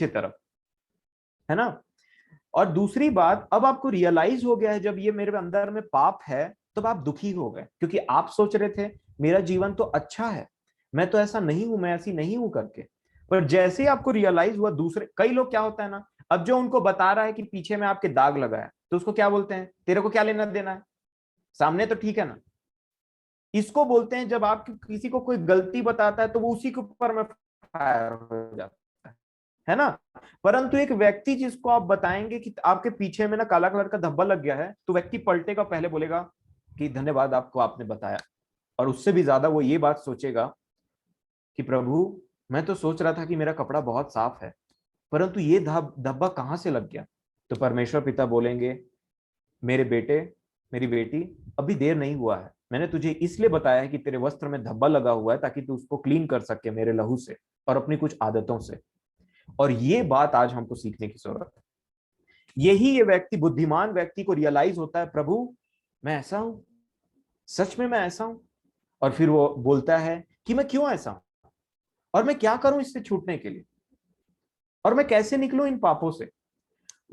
तरफ, है ना। और दूसरी बात, अब आपको रियलाइज हो गया है जब ये मेरे अंदर में पाप है, तब आप दुखी हो गए, क्योंकि आप सोच रहे थे मेरा जीवन तो अच्छा है, मैं तो ऐसा नहीं हूं, मैं ऐसी नहीं हूं करके। पर जैसे ही आपको रियलाइज हुआ, दूसरे कई लोग क्या होता है ना, अब जो उनको बता रहा है कि पीछे में आपके दाग लगा है, तो उसको क्या बोलते हैं, तेरे को क्या लेना देना है, सामने तो ठीक है ना। इसको बोलते हैं, जब आप किसी को कोई गलती बताता है तो वो उसी के ऊपर में फायर हो जाता है ना। परंतु एक व्यक्ति जिसको आप बताएंगे कि आपके पीछे में ना काला कलर का धब्बा लग गया है, तो व्यक्ति पलटेगा, पहले बोलेगा कि धन्यवाद आपको, आपने बताया। और उससे भी ज्यादा वो ये बात सोचेगा कि प्रभु मैं तो सोच रहा था कि मेरा कपड़ा बहुत साफ है, परंतु ये धब्बा कहां से लग गया। तो परमेश्वर पिता बोलेंगे, मेरे बेटे, मेरी बेटी, अभी देर नहीं हुआ है, मैंने तुझे इसलिए बताया है कि तेरे वस्त्र में धब्बा लगा हुआ है, ताकि तू उसको क्लीन कर सके मेरे लहू से और अपनी कुछ आदतों से। और ये बात आज हमको सीखने की जरूरत है। यही ये व्यक्ति, बुद्धिमान व्यक्ति को रियलाइज होता है, प्रभु मैं ऐसा हूं, सच में मैं ऐसा हूं। और फिर वो बोलता है कि मैं क्यों ऐसा हूं, और मैं क्या करूं इससे छूटने के लिए, और मैं कैसे निकलूं इन पापों से।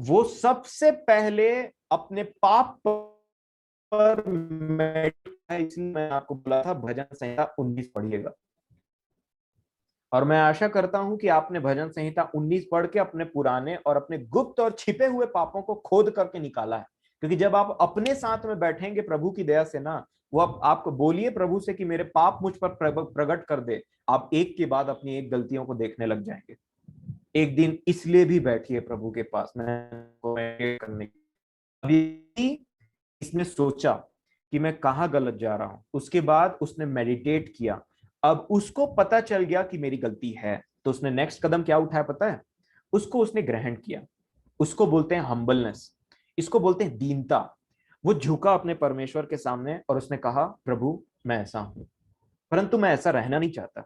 वो सबसे पहले अपने पाप पर इसलिए मैं आपको बोला था भजन संहिता 19 पढ़िएगा। और मैं आशा करता हूं कि आपने भजन संहिता 19 पढ़ के अपने पुराने और अपने गुप्त और छिपे हुए पापों को खोद करके निकाला है। क्योंकि जब आप अपने साथ में बैठेंगे प्रभु की दया से ना, वो आपको बोलिए प्रभु से कि मेरे पाप मुझ पर प्रकट कर दे, आप एक के बाद अपनी एक गलतियों को देखने लग जाएंगे। एक दिन इसलिए भी बैठिए प्रभु के पास, मैं करने अभी इसने सोचा कि मैं कहाँ गलत जा रहा हूं, उसके बाद उसने मेडिटेट किया, अब उसको पता चल गया कि मेरी गलती है, तो उसने नेक्स्ट कदम क्या उठाया पता है, उसको उसने ग्रहण किया। उसको बोलते हैं हम्बलनेस, इसको बोलते हैं दीनता। वो झुका अपने परमेश्वर के सामने और उसने कहा, प्रभु मैं ऐसा हूं, परंतु मैं ऐसा रहना नहीं चाहता।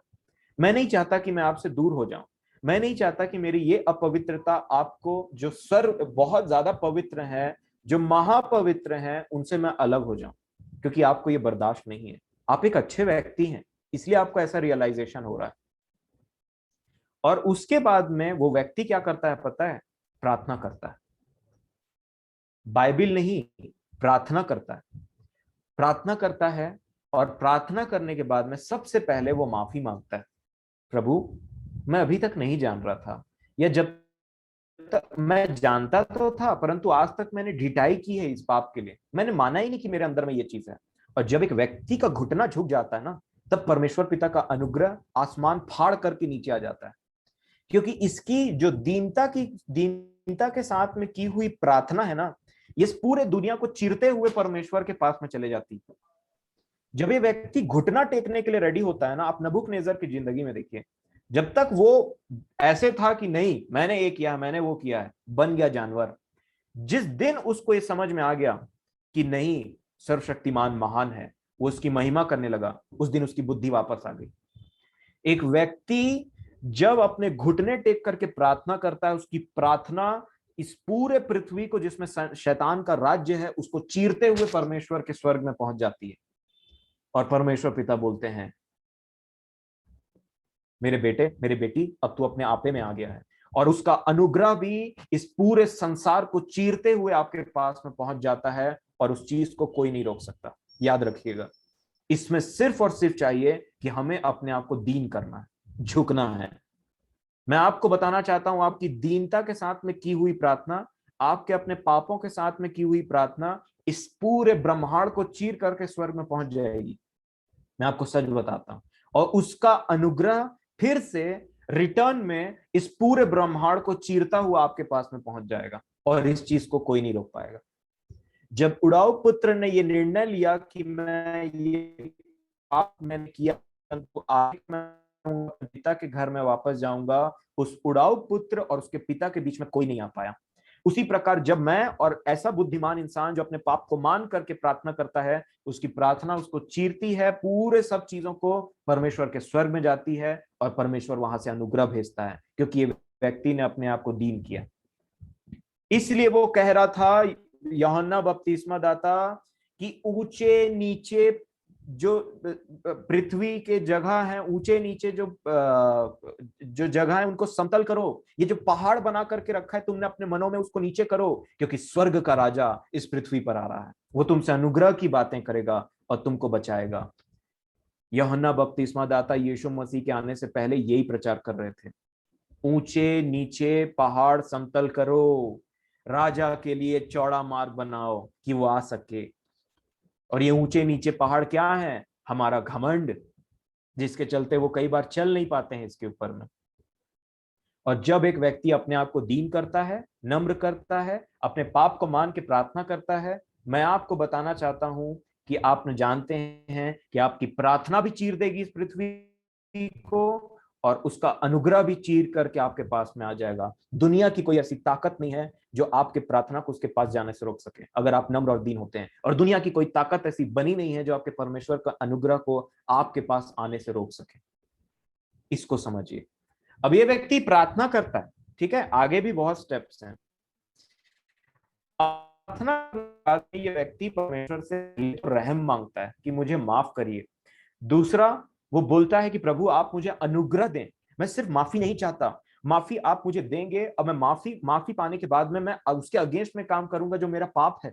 मैं नहीं चाहता कि मैं आपसे दूर हो जाऊं, मैं नहीं चाहता कि मेरी ये अपवित्रता आपको, जो सर्व बहुत ज्यादा पवित्र है, जो महापवित्र है, उनसे मैं अलग हो जाऊं। क्योंकि आपको ये बर्दाश्त नहीं है। आप एक अच्छे व्यक्ति हैं, इसलिए आपको ऐसा रियलाइजेशन हो रहा है। और उसके बाद में वो व्यक्ति क्या करता है पता है? प्रार्थना करता है। बाइबल नहीं, प्रार्थना करता है। प्रार्थना करता है, और प्रार्थना करने के बाद में सबसे पहले वो माफी मांगता है। प्रभु, मैं अभी तक नहीं जान रहा था, या जब तक मैं जानता तो था, परंतु आज तक मैंने ढिठाई की है इस पाप के लिए, मैंने माना ही नहीं कि मेरे अंदर में ये चीज है। और जब एक व्यक्ति का घुटना झुक जाता है ना, तब परमेश्वर पिता का अनुग्रह आसमान फाड़ करके नीचे आ जाता है। क्योंकि इसकी जो दीनता के साथ में की हुई प्रार्थना है ना, इस पूरे दुनिया को चीरते हुए परमेश्वर के पास में चले जाती है। जब ये व्यक्ति घुटना टेकने के लिए रेडी होता है ना, आप नबूकनेस्सर की जिंदगी में देखिए, जब तक वो ऐसे था कि नहीं मैंने ये किया, मैंने वो किया है, बन गया जानवर। जिस दिन उसको ये समझ में आ गया कि नहीं, सर्वशक्तिमान महान है, वो उसकी महिमा करने लगा, उस दिन उसकी बुद्धि वापस आ गई। एक व्यक्ति जब अपने घुटने टेक करके प्रार्थना करता है, उसकी प्रार्थना इस पूरे पृथ्वी को जिसमें शैतान का राज्य है उसको चीरते हुए परमेश्वर के स्वर्ग में पहुंच जाती है। और परमेश्वर पिता बोलते हैं, मेरे बेटे, मेरी बेटी, अब तू अपने आपे में आ गया है। और उसका अनुग्रह भी इस पूरे संसार को चीरते हुए आपके पास में पहुंच जाता है, और उस चीज को कोई नहीं रोक सकता। याद रखिएगा, इसमें सिर्फ और सिर्फ चाहिए कि हमें अपने आप को दीन करना है, झुकना है। मैं आपको बताना चाहता हूं, आपकी दीनता के साथ में की हुई प्रार्थना, आपके अपने पापों के साथ में की हुई प्रार्थना इस पूरे ब्रह्मांड को चीर करके स्वर्ग में पहुंच जाएगी। मैं आपको सच बताता हूं। और उसका अनुग्रह फिर से रिटर्न में इस पूरे ब्रह्मांड को चीरता हुआ आपके पास में पहुंच जाएगा, और इस चीज को कोई नहीं रोक पाएगा। जब उड़ाऊ पुत्र ने यह निर्णय लिया कि मैं ये पाप मैंने किया, तो आज मैं पिता के घर में वापस जाऊंगा, उस उड़ाऊ पुत्र और उसके पिता के बीच में कोई नहीं आ पाया। उसी प्रकार जब मैं और ऐसा बुद्धिमान इंसान जो अपने पाप को मान करके प्रार्थना करता है, उसकी प्रार्थना उसको चीरती है, पूरे सब चीजों को परमेश्वर के स्वर्ग में जाती है, और परमेश्वर वहां से अनुग्रह भेजता है, क्योंकि ये व्यक्ति ने अपने आप को दीन किया। इसलिए वो कह रहा था, यूहन्ना बपतिस्मा दाता, कि ऊंचे नीचे जो पृथ्वी के जगह है, ऊंचे नीचे जो जगह है उनको समतल करो। ये जो पहाड़ बना करके रखा है तुमने अपने मनों में, उसको नीचे करो, क्योंकि स्वर्ग का राजा इस पृथ्वी पर आ रहा है। वो तुमसे अनुग्रह की बातें करेगा और तुमको बचाएगा। यूहन्ना बपतिस्मा दाता यीशु मसीह के आने से पहले यही प्रचार कर रहे थे, ऊंचे नीचे पहाड़ समतल करो, राजा के लिए चौड़ा मार्ग बनाओ कि वो आ सके। और ये ऊंचे नीचे पहाड़ क्या है? हमारा घमंड, जिसके चलते वो कई बार चल नहीं पाते हैं इसके ऊपर में। और जब एक व्यक्ति अपने आप को दीन करता है, नम्र करता है, अपने पाप को मान के प्रार्थना करता है, मैं आपको बताना चाहता हूं कि आप न जानते हैं कि आपकी प्रार्थना भी चीर देगी इस पृथ्वी को, और उसका अनुग्रह भी चीर करके आपके पास में आ जाएगा। दुनिया की कोई ऐसी ताकत नहीं है जो आपके प्रार्थना को उसके पास जाने से रोक सके, अगर आप नम्र और दीन होते हैं। और दुनिया की कोई ताकत ऐसी बनी नहीं है जो आपके परमेश्वर का अनुग्रह को आपके पास आने से रोक सके। इसको समझिए। अब ये व्यक्ति प्रार्थना करता है, ठीक है, आगे भी बहुत स्टेप्स हैं। प्रार्थना के बाद ये व्यक्ति परमेश्वर से रहम मांगता है कि मुझे माफ करिए। दूसरा, वो बोलता है कि प्रभु आप मुझे अनुग्रह दें, मैं सिर्फ माफी नहीं चाहता, माफी आप मुझे देंगे, और मैं माफी पाने के बाद में मैं उसके अगेंस्ट में काम करूंगा जो मेरा पाप है,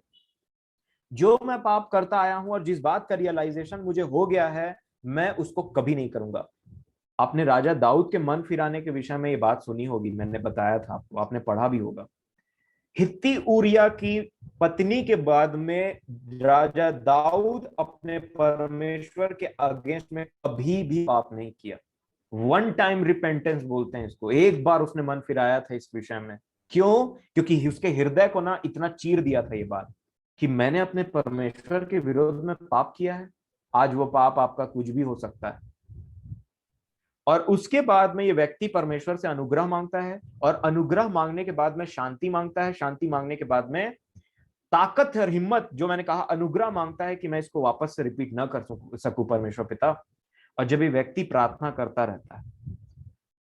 जो मैं पाप करता आया हूं और जिस बात का रियलाइजेशन मुझे हो गया है, मैं उसको कभी नहीं करूंगा। आपने राजा दाऊद के मन फिराने के विषय में ये बात सुनी होगी, मैंने बताया था आपको, आपने पढ़ा भी होगा। हित्ती ऊरिया की पत्नी के बाद में राजा दाऊद अपने परमेश्वर के अगेंस्ट में कभी भी पाप नहीं किया। वन टाइम रिपेंटेंस बोलते हैं इसको, एक बार उसने मन फिराया था इस विषय में। क्यों? क्योंकि उसके हृदय को ना इतना चीर दिया था ये बात कि मैंने अपने परमेश्वर के विरोध में पाप किया है। आज वो पाप आपका कुछ भी हो सकता है। और उसके बाद में ये व्यक्ति परमेश्वर से अनुग्रह मांगता है, और अनुग्रह मांगने के बाद में शांति मांगता है, शांति मांगने के बाद में ताकत और हिम्मत, जो मैंने कहा अनुग्रह मांगता है कि मैं इसको वापस से रिपीट ना कर सकूं परमेश्वर पिता। और जब ये व्यक्ति प्रार्थना करता रहता है,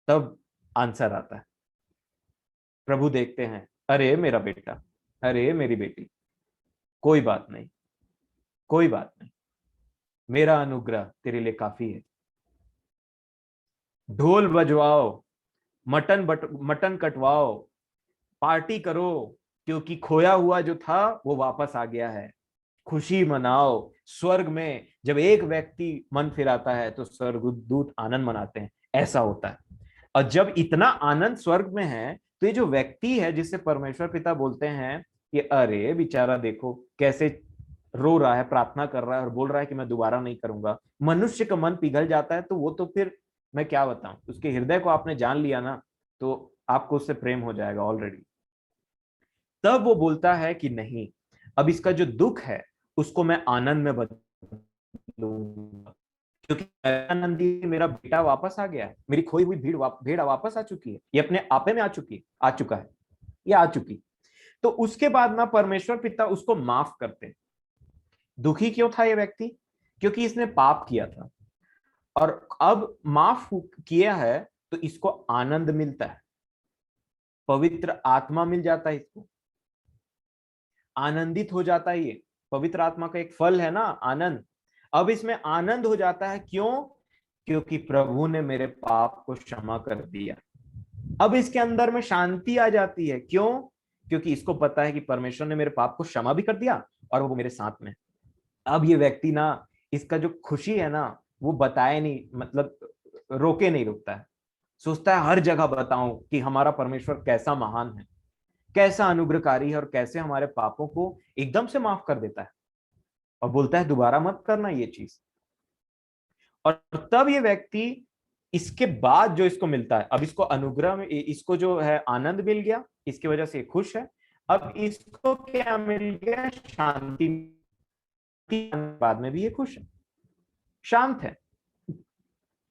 तब आंसर आता है। प्रभु देखते हैं, अरे मेरा बेटा, अरे मेरी बेटी, कोई बात नहीं, कोई बात नहीं, मेरा अनुग्रह तेरे लिए काफी है। ढोल बजवाओ, मटन कटवाओ, पार्टी करो, क्योंकि खोया हुआ जो था वो वापस आ गया है। खुशी मनाओ। स्वर्ग में जब एक व्यक्ति मन फिराता है तो स्वर्गदूत आनंद मनाते हैं, ऐसा होता है। और जब इतना आनंद स्वर्ग में है, तो ये जो व्यक्ति है जिससे परमेश्वर पिता बोलते हैं कि अरे बेचारा देखो कैसे रो रहा है, प्रार्थना कर रहा है और बोल रहा है कि मैं दोबारा नहीं करूंगा, मनुष्य का मन पिघल जाता है। तो वो तो फिर मैं क्या बताऊं, उसके हृदय को आपने जान लिया ना, तो आपको उससे प्रेम हो जाएगा ऑलरेडी। तब वो बोलता है कि नहीं, अब इसका जो दुख है उसको मैं आनंद में बदलूंगा, क्योंकि आनंदी मेरा बेटा वापस आ गया है, मेरी खोई हुई भेड़ वापस आ चुकी है, ये अपने आपे में आ चुका है, ये आ चुकी। तो उसके बाद ना परमेश्वर पिता उसको माफ करते हैं। दुखी क्यों था ये व्यक्ति? क्योंकि इसने पाप किया था, और अब माफ किया है तो इसको आनंद मिलता है, पवित्र आत्मा मिल जाता है इसको, आनंदित हो जाता है। ये पवित्र आत्मा का एक फल है ना, आनंद। अब इसमें आनंद हो जाता है, क्यों? क्योंकि प्रभु ने मेरे पाप को क्षमा कर दिया। अब इसके अंदर में शांति आ जाती है, क्यों? क्योंकि इसको पता है कि परमेश्वर ने मेरे पाप को क्षमा भी कर दिया और वो मेरे साथ में। अब ये व्यक्ति ना, इसका जो खुशी है ना, वो बताए नहीं, मतलब रोके नहीं रुकता है, सोचता है हर जगह बताऊं कि हमारा परमेश्वर कैसा महान है, कैसा अनुग्रहकारी है, और कैसे हमारे पापों को एकदम से माफ कर देता है, और बोलता है दोबारा मत करना ये चीज। और तब ये व्यक्ति, इसके बाद जो इसको मिलता है, अब इसको अनुग्रह में, इसको जो है आनंद मिल गया, इसकी वजह से खुश है। अब इसको क्या मिल गया? शांति। बाद में भी ये खुश है, शांत है।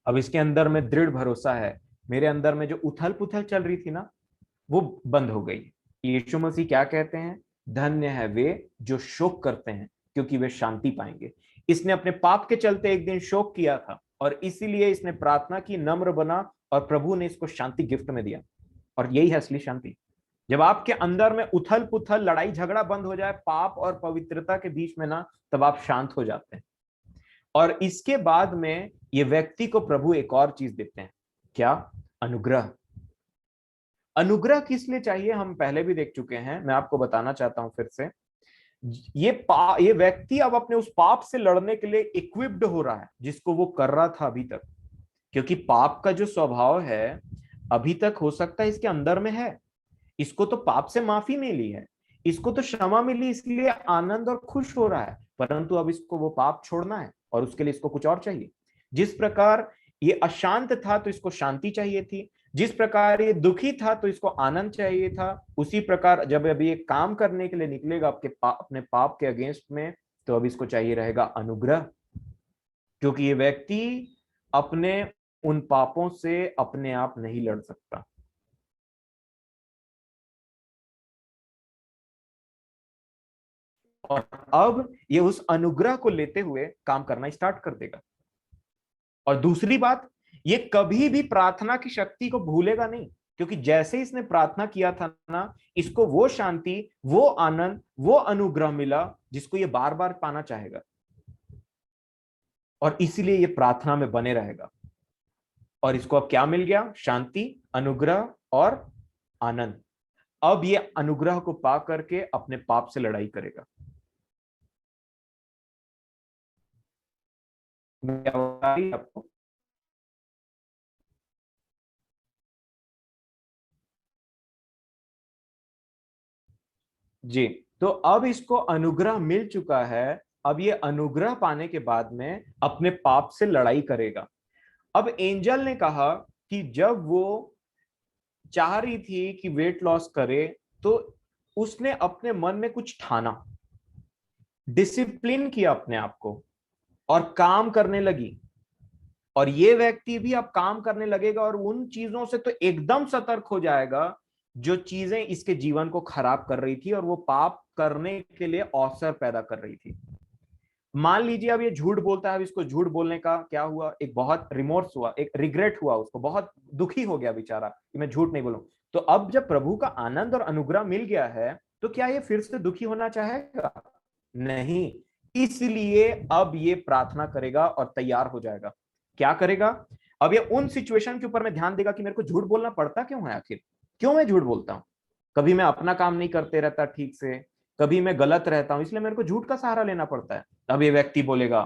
अब इसके अंदर में दृढ़ भरोसा है, मेरे अंदर में जो उथल पुथल चल रही थी ना, वो बंद हो गई। यीशु मसीह क्या कहते हैं? धन्य है वे जो शोक करते हैं, क्योंकि वे शांति पाएंगे। इसने अपने पाप के चलते एक दिन शोक किया था, और इसीलिए इसने प्रार्थना की, नम्र बना, और प्रभु ने इसको शांति गिफ्ट में दिया। और यही है असली शांति। जब आपके अंदर में उथल पुथल, लड़ाई झगड़ा बंद हो जाए पाप और पवित्रता के बीच में ना, तब आप शांत हो जाते हैं। और इसके बाद में ये व्यक्ति को प्रभु एक और चीज देते हैं, क्या? अनुग्रह। अनुग्रह किस लिए चाहिए हम पहले भी देख चुके हैं, मैं आपको बताना चाहता हूं फिर से। ये व्यक्ति अब अपने उस पाप से लड़ने के लिए इक्विप्ड हो रहा है, जिसको वो कर रहा था अभी तक। क्योंकि पाप का जो स्वभाव है अभी तक हो सकता है इसके अंदर में है, इसको तो पाप से माफी मिली है, इसको तो क्षमा मिली, इसलिए आनंद और खुश हो रहा है। परंतु अब इसको वो पाप छोड़ना है, और उसके लिए इसको कुछ और चाहिए। जिस प्रकार ये अशांत था तो इसको शांति चाहिए थी, जिस प्रकार ये दुखी था तो इसको आनंद चाहिए था, उसी प्रकार जब अभी ये काम करने के लिए निकलेगा अपने पाप के अगेंस्ट में, तो अब इसको चाहिए रहेगा अनुग्रह। क्योंकि ये व्यक्ति अपने उन पापों से अपने आप नहीं लड़ सकता। और अब ये उस अनुग्रह को लेते हुए काम करना स्टार्ट कर देगा। और दूसरी बात, ये कभी भी प्रार्थना की शक्ति को भूलेगा नहीं, क्योंकि जैसे इसने प्रार्थना किया था ना, इसको वो शांति, वो आनंद, वो अनुग्रह मिला जिसको ये बार बार पाना चाहेगा, और इसीलिए ये प्रार्थना में बने रहेगा। और इसको अब क्या मिल गया? शांति, अनुग्रह और आनंद। अब ये अनुग्रह को पा करके अपने पाप से लड़ाई करेगा। आपको जी, तो अब इसको अनुग्रह मिल चुका है। अब ये अनुग्रह पाने के बाद में अपने पाप से लड़ाई करेगा। अब एंजल ने कहा कि जब वो चाह रही थी कि वेट लॉस करे, तो उसने अपने मन में कुछ ठाना, डिसिप्लिन किया अपने आप को, और काम करने लगी। और ये व्यक्ति भी अब काम करने लगेगा, और उन चीजों से तो एकदम सतर्क हो जाएगा जो चीजें इसके जीवन को खराब कर रही थी, और वो पाप करने के लिए अवसर पैदा कर रही थी। मान लीजिए अब ये झूठ बोलता है, अब इसको झूठ बोलने का क्या हुआ? एक बहुत रिमोर्स हुआ, एक रिग्रेट हुआ, उसको बहुत दुखी हो गया बेचारा कि मैं झूठ नहीं बोलूं। तो अब जब प्रभु का आनंद और अनुग्रह मिल गया है, तो क्या ये फिर से दुखी होना चाहेगा? नहीं। इसलिए अब ये प्रार्थना करेगा और तैयार हो जाएगा। क्या करेगा? अब ये उन सिचुएशन के ऊपर में ध्यान देगा कि मेरे को झूठ बोलना पड़ता क्यों है, आखिर क्यों मैं झूठ बोलता हूं। कभी मैं अपना काम नहीं करते रहता ठीक से, कभी मैं गलत रहता हूं, इसलिए मेरे को झूठ का सहारा लेना पड़ता है। अब ये व्यक्ति बोलेगा,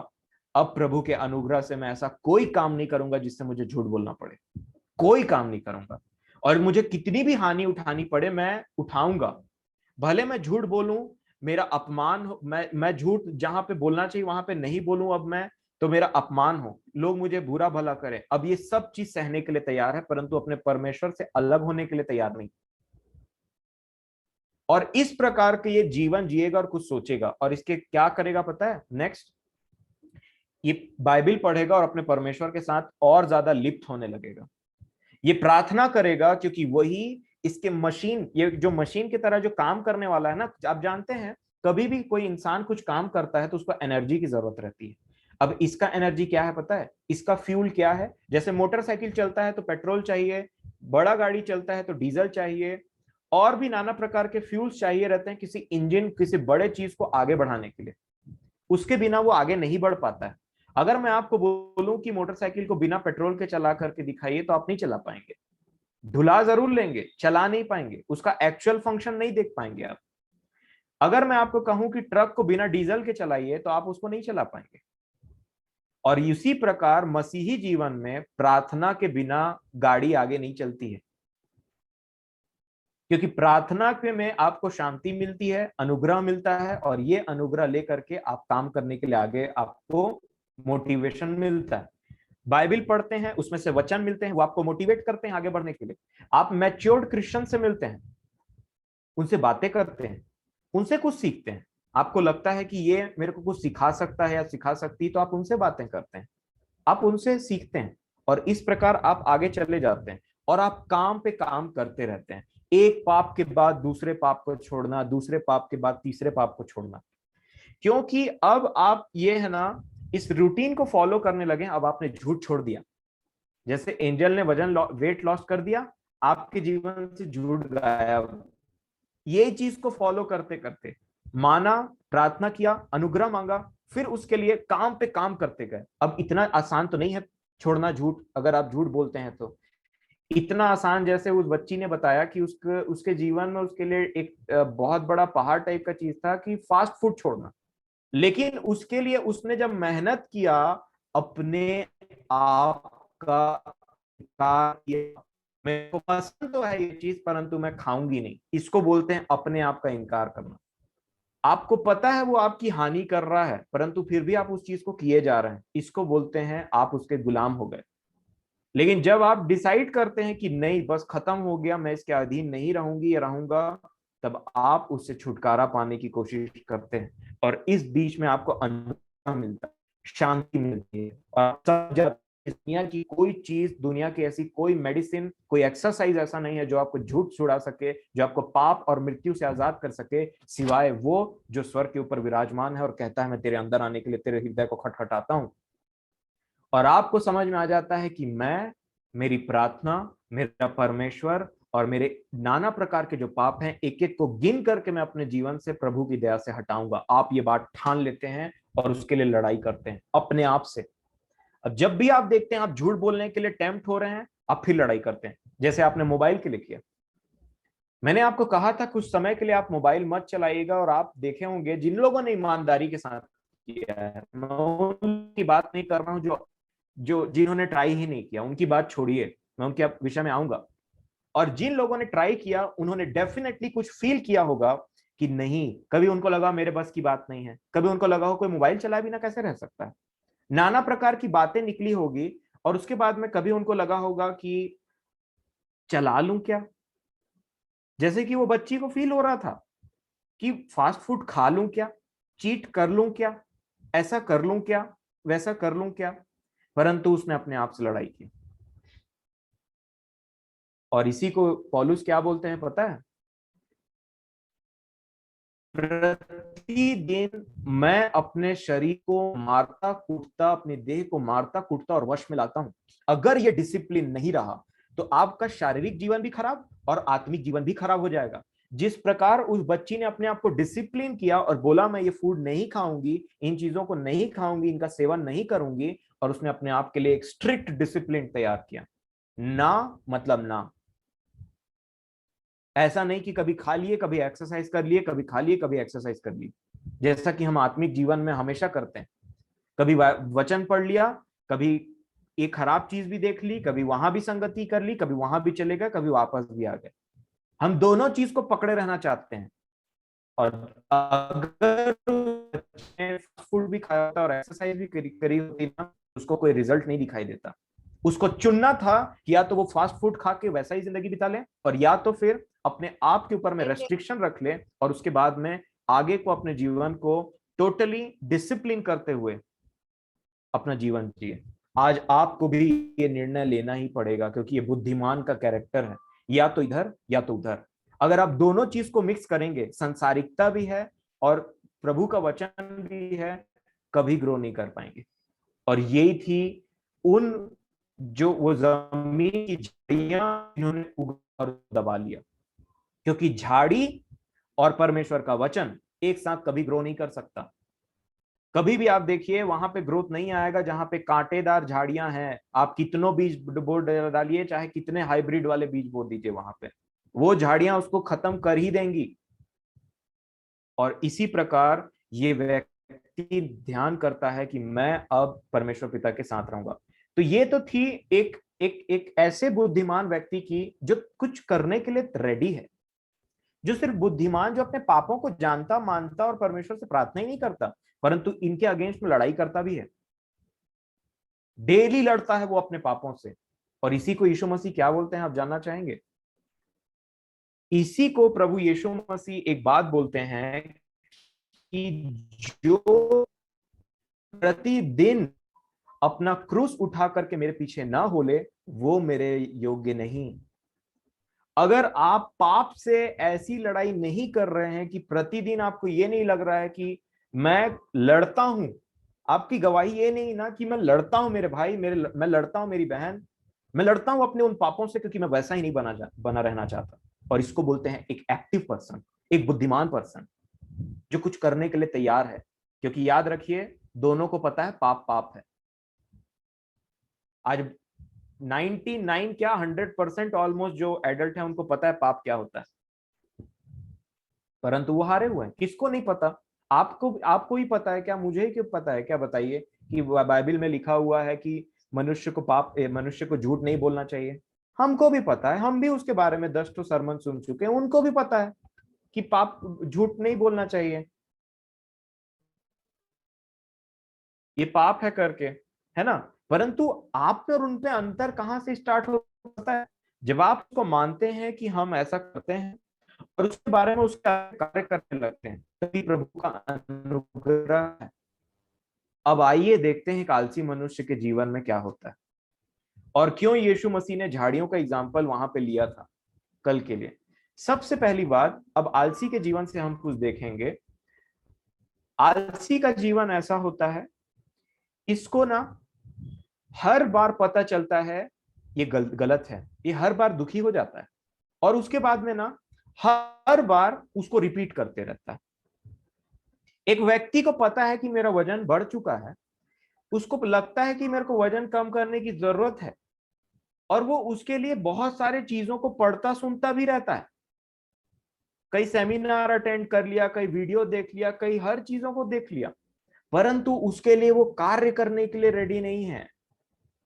अब प्रभु के अनुग्रह से मैं ऐसा कोई काम नहीं करूंगा जिससे मुझे झूठ बोलना पड़े, कोई काम नहीं करूंगा, और मुझे कितनी भी हानि उठानी पड़े मैं उठाऊंगा। भले मैं झूठ बोलूं, मेरा अपमान हो, मैं झूठ जहां पे बोलना चाहिए वहां पे नहीं बोलूं, अब मैं तो मेरा अपमान हो, लोग मुझे बुरा भला करें, अब ये सब चीज सहने के लिए तैयार है, परंतु अपने परमेश्वर से अलग होने के लिए तैयार नहीं। और इस प्रकार के ये जीवन जिएगा और कुछ सोचेगा, और इसके क्या करेगा पता है? नेक्स्ट, ये बाइबल पढ़ेगा और अपने परमेश्वर के साथ और ज्यादा लिप्त होने लगेगा। ये प्रार्थना करेगा क्योंकि वही इसके मशीन, ये जो मशीन की तरह जो काम करने वाला है ना, आप जानते हैं कभी भी कोई इंसान कुछ काम करता है तो उसको एनर्जी की जरूरत रहती है। अब इसका एनर्जी क्या है पता है? इसका फ्यूल क्या है? जैसे मोटरसाइकिल चलता है तो पेट्रोल चाहिए, बड़ा गाड़ी चलता है तो डीजल चाहिए, और भी नाना प्रकार के फ्यूल्स चाहिए रहते हैं किसी इंजन, किसी बड़े चीज को आगे बढ़ाने के लिए। उसके बिना वो आगे नहीं बढ़ पाता है। अगर मैं आपको बोलूं कि मोटरसाइकिल को बिना पेट्रोल के चला करके दिखाइए तो आप नहीं चला पाएंगे, धुला जरूर लेंगे, चला नहीं पाएंगे, उसका एक्चुअल फंक्शन नहीं देख पाएंगे आप। अगर मैं आपको कहूं कि ट्रक को बिना डीजल के चलाइए तो आप उसको नहीं चला पाएंगे। और इसी प्रकार मसीही जीवन में प्रार्थना के बिना गाड़ी आगे नहीं चलती है, क्योंकि प्रार्थना में आपको शांति मिलती है, अनुग्रह मिलता है, और ये अनुग्रह लेकर के आप काम करने के लिए आगे आपको मोटिवेशन मिलता है। बाइबल पढ़ते हैं, उसमें से वचन मिलते हैं, वो आपको मोटिवेट करते हैं आगे बढ़ने के लिए। आप मैच्योर्ड क्रिश्चियन से मिलते हैं, उनसे बातें करते हैं, उनसे कुछ सीखते हैं, आपको लगता है कि ये मेरे को कुछ सिखा सकता है या सिखा सकती, तो आप उनसे बातें करते हैं, आप उनसे सीखते हैं, और इस प्रकार आप आगे चले जाते हैं, और आप काम पे काम करते रहते हैं। एक पाप के बाद दूसरे पाप को छोड़ना, दूसरे पाप के बाद तीसरे पाप को छोड़ना, क्योंकि अब आप ये है ना इस रूटीन को फॉलो करने लगे। अब आपने झूठ छोड़ दिया, जैसे एंजल ने वेट लॉस कर दिया, आपके जीवन से झूठ गायब। ये चीज को फॉलो करते करते माना, प्रार्थना किया, अनुग्रह मांगा, फिर उसके लिए काम पे काम करते गए। अब इतना आसान तो नहीं है छोड़ना झूठ, अगर आप झूठ बोलते हैं तो इतना आसान जैसे उस बच्ची ने बताया कि उसके जीवन में उसके लिए एक बहुत बड़ा पहाड़ टाइप का चीज था कि फास्ट फूड छोड़ना। लेकिन उसके लिए उसने जब मेहनत किया, अपने आप का इनकार किया, मेरे को पसंद तो है ये चीज परंतु मैं खाऊंगी नहीं, इसको बोलते हैं अपने आप का इनकार करना। आपको पता है वो आपकी हानि कर रहा है, परंतु फिर भी आप उस चीज को किए जा रहे हैं, इसको बोलते हैं आप उसके गुलाम हो गए। लेकिन जब आप डिसाइड करते हैं कि नहीं बस खत्म हो गया, मैं इसके अधीन नहीं रहूंगी या रहूंगा, तब आप उससे छुटकारा पाने की कोशिश करते हैं, और इस बीच में आपको अनुग्रह मिलता है, शांति मिलती है। और जब इस दुनिया की कोई चीज, दुनिया की ऐसी कोई मेडिसिन, कोई एक्सरसाइज ऐसा नहीं है जो आपको झूठ छुड़ा सके, जो आपको पाप और मृत्यु से आजाद कर सके, सिवाय वो जो स्वर्ग के ऊपर विराजमान है और कहता है मैं तेरे अंदर आने के लिए तेरे हृदय को खटखटाता हूं। और आपको समझ में आ जाता है कि मैं, मेरी प्रार्थना, मेरा परमेश्वर और मेरे नाना प्रकार के जो पाप हैं, एक एक को गिन करके मैं अपने जीवन से प्रभु की दया से हटाऊंगा। आप ये बात ठान लेते हैं और उसके लिए लड़ाई करते हैं अपने आप से। अब जब भी आप देखते हैं आप झूठ बोलने के लिए टेम्प्ट हो रहे हैं, आप फिर लड़ाई करते हैं, जैसे आपने मोबाइल के लिए किया। मैंने आपको कहा था कुछ समय के लिए आप मोबाइल मत चलाइएगा, और आप देखे होंगे जिन लोगों ने ईमानदारी के साथ किया है, मैं उनकी बात नहीं कर रहा हूं जो जो जिन्होंने ट्राई ही नहीं किया, उनकी बात छोड़िए, मैं उनके विषय में आऊंगा। और जिन लोगों ने ट्राई किया उन्होंने डेफिनेटली कुछ फील किया होगा कि नहीं, कभी उनको लगा मेरे बस की बात नहीं है, कभी उनको लगा हो कोई मोबाइल चलाए बिना कैसे रह सकता है, नाना प्रकार की बातें निकली होगी। और उसके बाद में कभी उनको लगा होगा कि चला लूं क्या, जैसे कि वो बच्ची को फील हो रहा था कि फास्ट फूड खा लूं क्या, चीट कर लूं क्या, ऐसा कर लूं क्या, वैसा कर लूं क्या, परंतु उसने अपने आप से लड़ाई की। और इसी को पौलुस क्या बोलते हैं पता है? प्रतिदिन मैं अपने शरीर को मारता कूटता, अपने देह को मारता कूटता और वश में लाता हूं। अगर ये डिसिप्लिन नहीं रहा तो आपका शारीरिक जीवन भी खराब और आत्मिक जीवन भी खराब हो जाएगा। जिस प्रकार उस बच्ची ने अपने आप को डिसिप्लिन किया और बोला मैं ये फूड नहीं खाऊंगी, इन चीजों को नहीं खाऊंगी, इनका सेवन नहीं करूंगी, और उसने अपने आप के लिए एक स्ट्रिक्ट डिसिप्लिन तैयार किया। ना मतलब ना, ऐसा नहीं कि कभी खा लिए कभी एक्सरसाइज कर लिए, कभी खा लिए कभी एक्सरसाइज कर ली, जैसा कि हम आत्मिक जीवन में हमेशा करते हैं। कभी वचन पढ़ लिया, कभी एक खराब चीज भी देख ली, कभी वहां भी संगति कर ली, कभी वहां भी चले गए, कभी वापस भी आ गए। हम दोनों चीज को पकड़े रहना चाहते हैं। और अगर फूड भी खाया होता और एक्सरसाइज भी करी होती ना, उसको कोई रिजल्ट नहीं दिखाई देता। उसको चुनना था कि या तो वो फास्ट फूड खा के वैसा ही जिंदगी बिता ले, और या तो फिर अपने आप के ऊपर में रेस्ट्रिक्शन रख ले, और उसके बाद में आगे को अपने जीवन को टोटली डिसिप्लिन करते हुए अपना जीवन जिए। आज आपको भी ये निर्णय लेना ही पड़ेगा, क्योंकि ये बुद्धिमान का कैरेक्टर है, या तो इधर या तो उधर। अगर आप दोनों चीज को मिक्स करेंगे, संसारिकता भी है और प्रभु का वचन भी है, कभी ग्रो नहीं कर पाएंगे। और यही थी उन जो वो जमीन की झाड़ियां इन्होंने उगा और दबा लिया, क्योंकि झाड़ी और परमेश्वर का वचन एक साथ कभी ग्रो नहीं कर सकता। कभी भी आप देखिए वहां पे ग्रोथ नहीं आएगा जहां पे कांटेदार झाड़ियां हैं। आप कितनों बीज बो डालिए, चाहे कितने हाइब्रिड वाले बीज बो दीजिए, वहां पे वो झाड़ियां उसको खत्म कर ही देंगी। और इसी प्रकार ये व्यक्ति ध्यान करता है कि मैं अब परमेश्वर पिता के साथ रहूंगा। तो ये तो थी एक एक एक ऐसे बुद्धिमान व्यक्ति की जो कुछ करने के लिए रेडी है, जो सिर्फ बुद्धिमान, जो अपने पापों को जानता मानता और परमेश्वर से प्रार्थना ही नहीं करता, परंतु इनके अगेंस्ट में लड़ाई करता भी है। डेली लड़ता है वो अपने पापों से। और इसी को यीशु मसीह क्या बोलते हैं, आप जानना चाहेंगे? इसी को प्रभु यीशु मसीह एक बात बोलते हैं कि जो प्रतिदिन अपना क्रूस उठा करके मेरे पीछे ना होले, वो मेरे योग्य नहीं। अगर आप पाप से ऐसी लड़ाई नहीं कर रहे हैं कि प्रतिदिन आपको ये नहीं लग रहा है कि मैं लड़ता हूं, आपकी गवाही ये नहीं ना कि मैं लड़ता हूं मेरे भाई, मैं लड़ता हूं मेरी बहन, मैं लड़ता हूं अपने उन पापों से, क्योंकि मैं वैसा ही नहीं बना रहना चाहता। और इसको बोलते हैं एक एक्टिव पर्सन, एक बुद्धिमान पर्सन, जो कुछ करने के लिए तैयार है। क्योंकि याद रखिए, दोनों को पता है पाप पाप है। आज 99 क्या 100% ऑलमोस्ट जो एडल्ट है उनको पता है पाप क्या होता है, परंतु वो हारे हुए हैं। किसको नहीं पता? आपको ही पता है क्या? मुझे ही क्यों पता है क्या? बताइए कि बाइबल में लिखा हुआ है कि मनुष्य को झूठ नहीं बोलना चाहिए। हमको भी पता है, हम भी उसके बारे में 10 तो सरमन सुन चुके हैं, उनको भी पता है कि पाप झूठ नहीं बोलना चाहिए, ये पाप है करके, है ना। परंतु आप पे और उन पे अंतर कहां से स्टार्ट होता है? जब आप उसको मानते हैं कि हम ऐसा करते हैं और उसके बारे में उसका कार्य करने लगते हैं, तभी प्रभु का अनुग्रह है। अब आइए देखते हैं एक आलसी मनुष्य के जीवन में क्या होता है, और क्यों यीशु मसीह ने झाड़ियों का एग्जाम्पल वहां पे लिया था कल के लिए। सबसे पहली बात, अब आलसी के जीवन से हम कुछ देखेंगे। आलसी का जीवन ऐसा होता है, इसको ना हर बार पता चलता है ये गलत है, ये हर बार दुखी हो जाता है, और उसके बाद में ना हर बार उसको रिपीट करते रहता है। एक व्यक्ति को पता है कि मेरा वजन बढ़ चुका है, उसको लगता है कि मेरे को वजन कम करने की जरूरत है, और वो उसके लिए बहुत सारे चीजों को पढ़ता सुनता भी रहता है। कई सेमिनार अटेंड कर लिया, कई वीडियो देख लिया, कई हर चीजों को देख लिया, परंतु उसके लिए वो कार्य करने के लिए रेडी नहीं है,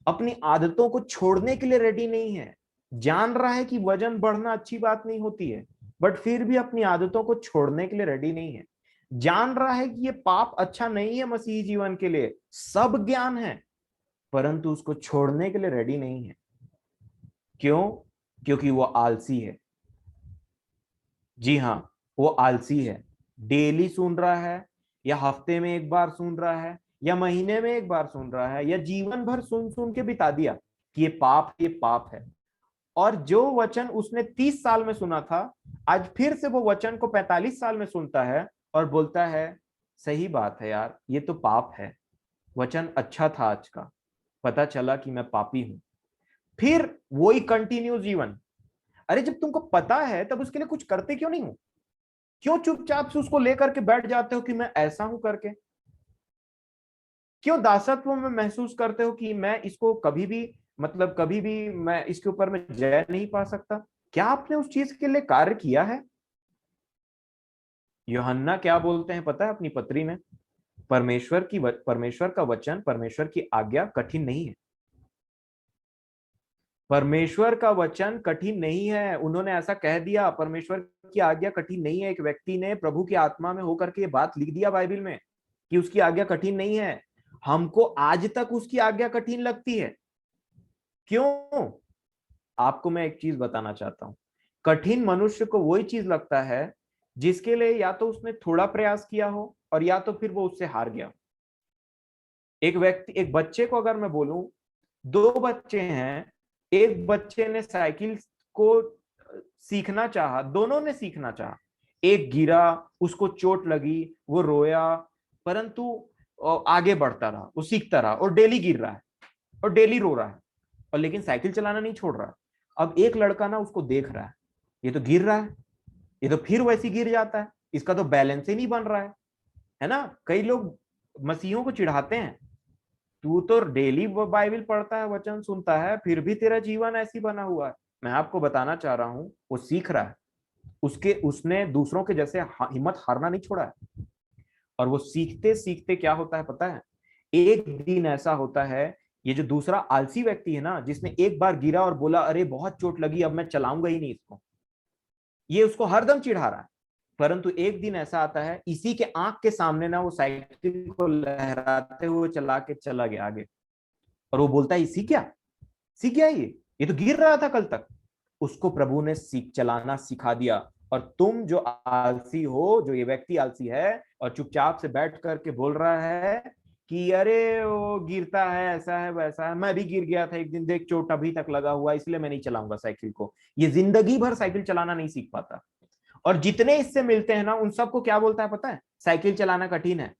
अपनी आदतों को छोड़ने के लिए रेडी नहीं है। जान रहा है कि वजन बढ़ना अच्छी बात नहीं होती है, बट फिर भी अपनी आदतों को छोड़ने के लिए रेडी नहीं है। जान रहा है कि ये पाप अच्छा नहीं है मसीही जीवन के लिए, सब ज्ञान है, परंतु उसको छोड़ने के लिए रेडी नहीं है। क्यों? क्योंकि वो आलसी है। जी हाँ, वो आलसी है। डेली सुन रहा है, या हफ्ते में एक बार सुन रहा है, या महीने में एक बार सुन रहा है, या जीवन भर सुन सुन के बिता दिया कि ये पाप है। और जो वचन उसने 30 साल में सुना था, आज फिर से वो वचन को 45 साल में सुनता है और बोलता है सही बात है यार, ये तो पाप है, वचन अच्छा था आज का, पता चला कि मैं पापी हूं। फिर वही कंटिन्यू जीवन। अरे जब तुमको पता है तब उसके लिए कुछ करते क्यों नहीं हो? क्यों चुपचाप से उसको लेकर के बैठ जाते हो कि मैं ऐसा हूं करके? क्यों दासत्व में महसूस करते हो कि मैं इसको कभी भी, मतलब कभी भी मैं इसके ऊपर में जय नहीं पा सकता? क्या आपने उस चीज के लिए कार्य किया है? यूहन्ना क्या बोलते हैं पता है अपनी पत्री में? परमेश्वर का वचन, परमेश्वर की आज्ञा कठिन नहीं है। परमेश्वर का वचन कठिन नहीं है। उन्होंने ऐसा कह दिया, परमेश्वर की आज्ञा कठिन नहीं है। एक व्यक्ति ने प्रभु की आत्मा में होकर के ये बात लिख दिया बाइबल में कि उसकी आज्ञा कठिन नहीं है। हमको आज तक उसकी आज्ञा कठिन लगती है। क्यों? आपको मैं एक चीज बताना चाहता हूं। कठिन मनुष्य को वही चीज लगता है जिसके लिए या तो उसने थोड़ा प्रयास किया हो और या तो फिर वो उससे हार गया। एक बच्चे को अगर मैं बोलूं, दो बच्चे हैं, एक बच्चे ने साइकिल को सीखना चाहा, दोनों ने सीखना चाहा। एक गिरा, उसको चोट लगी, वो रोया, परंतु आगे बढ़ता रहा, वो सीखता रहा और डेली गिर रहा है और डेली रो रहा है, और लेकिन साइकिल चलाना नहीं छोड़ रहा है। अब एक लड़का ना उसको देख रहा है, ये तो गिर रहा है, ये तो फिर वैसे गिर जाता है, इसका तो बैलेंस ही नहीं बन रहा है ना? कई लोग मसीहों को चिढ़ाते हैं, तू तो डेली बाइबल पढ़ता है, वचन सुनता है, फिर भी तेरा जीवन ऐसी बना हुआ है। मैं आपको बताना चाह रहा हूं, वो सीख रहा है। उसने दूसरों के जैसे हिम्मत हारना नहीं छोड़ा है। और वो सीखते सीखते क्या होता है पता है? एक दिन ऐसा होता है, ये जो दूसरा आलसी व्यक्ति है ना, जिसने एक बार गिरा और बोला अरे बहुत चोट लगी, अब मैं चलाऊंगा ही नहीं इसको, ये उसको हरदम चिढ़ा रहा है। परंतु एक दिन ऐसा आता है, इसी के आंख के सामने ना वो साइकिल को लहराते हुए चला के चला गया आगे, और वो बोलता है सीख गया ये तो गिर रहा था कल तक। उसको प्रभु ने चलाना सिखा दिया। और तुम जो आलसी हो, जो ये व्यक्ति आलसी है और चुपचाप से बैठ करके बोल रहा है कि अरे वो गिरता है, ऐसा है वैसा है, मैं भी गिर गया था एक दिन, देख चोट अभी तक लगा हुआ, इसलिए मैं नहीं चलाऊंगा साइकिल को। ये जिंदगी भर साइकिल चलाना नहीं सीख पाता। और जितने इससे मिलते हैं ना, उन सबको क्या बोलता है पता है? साइकिल चलाना कठिन है,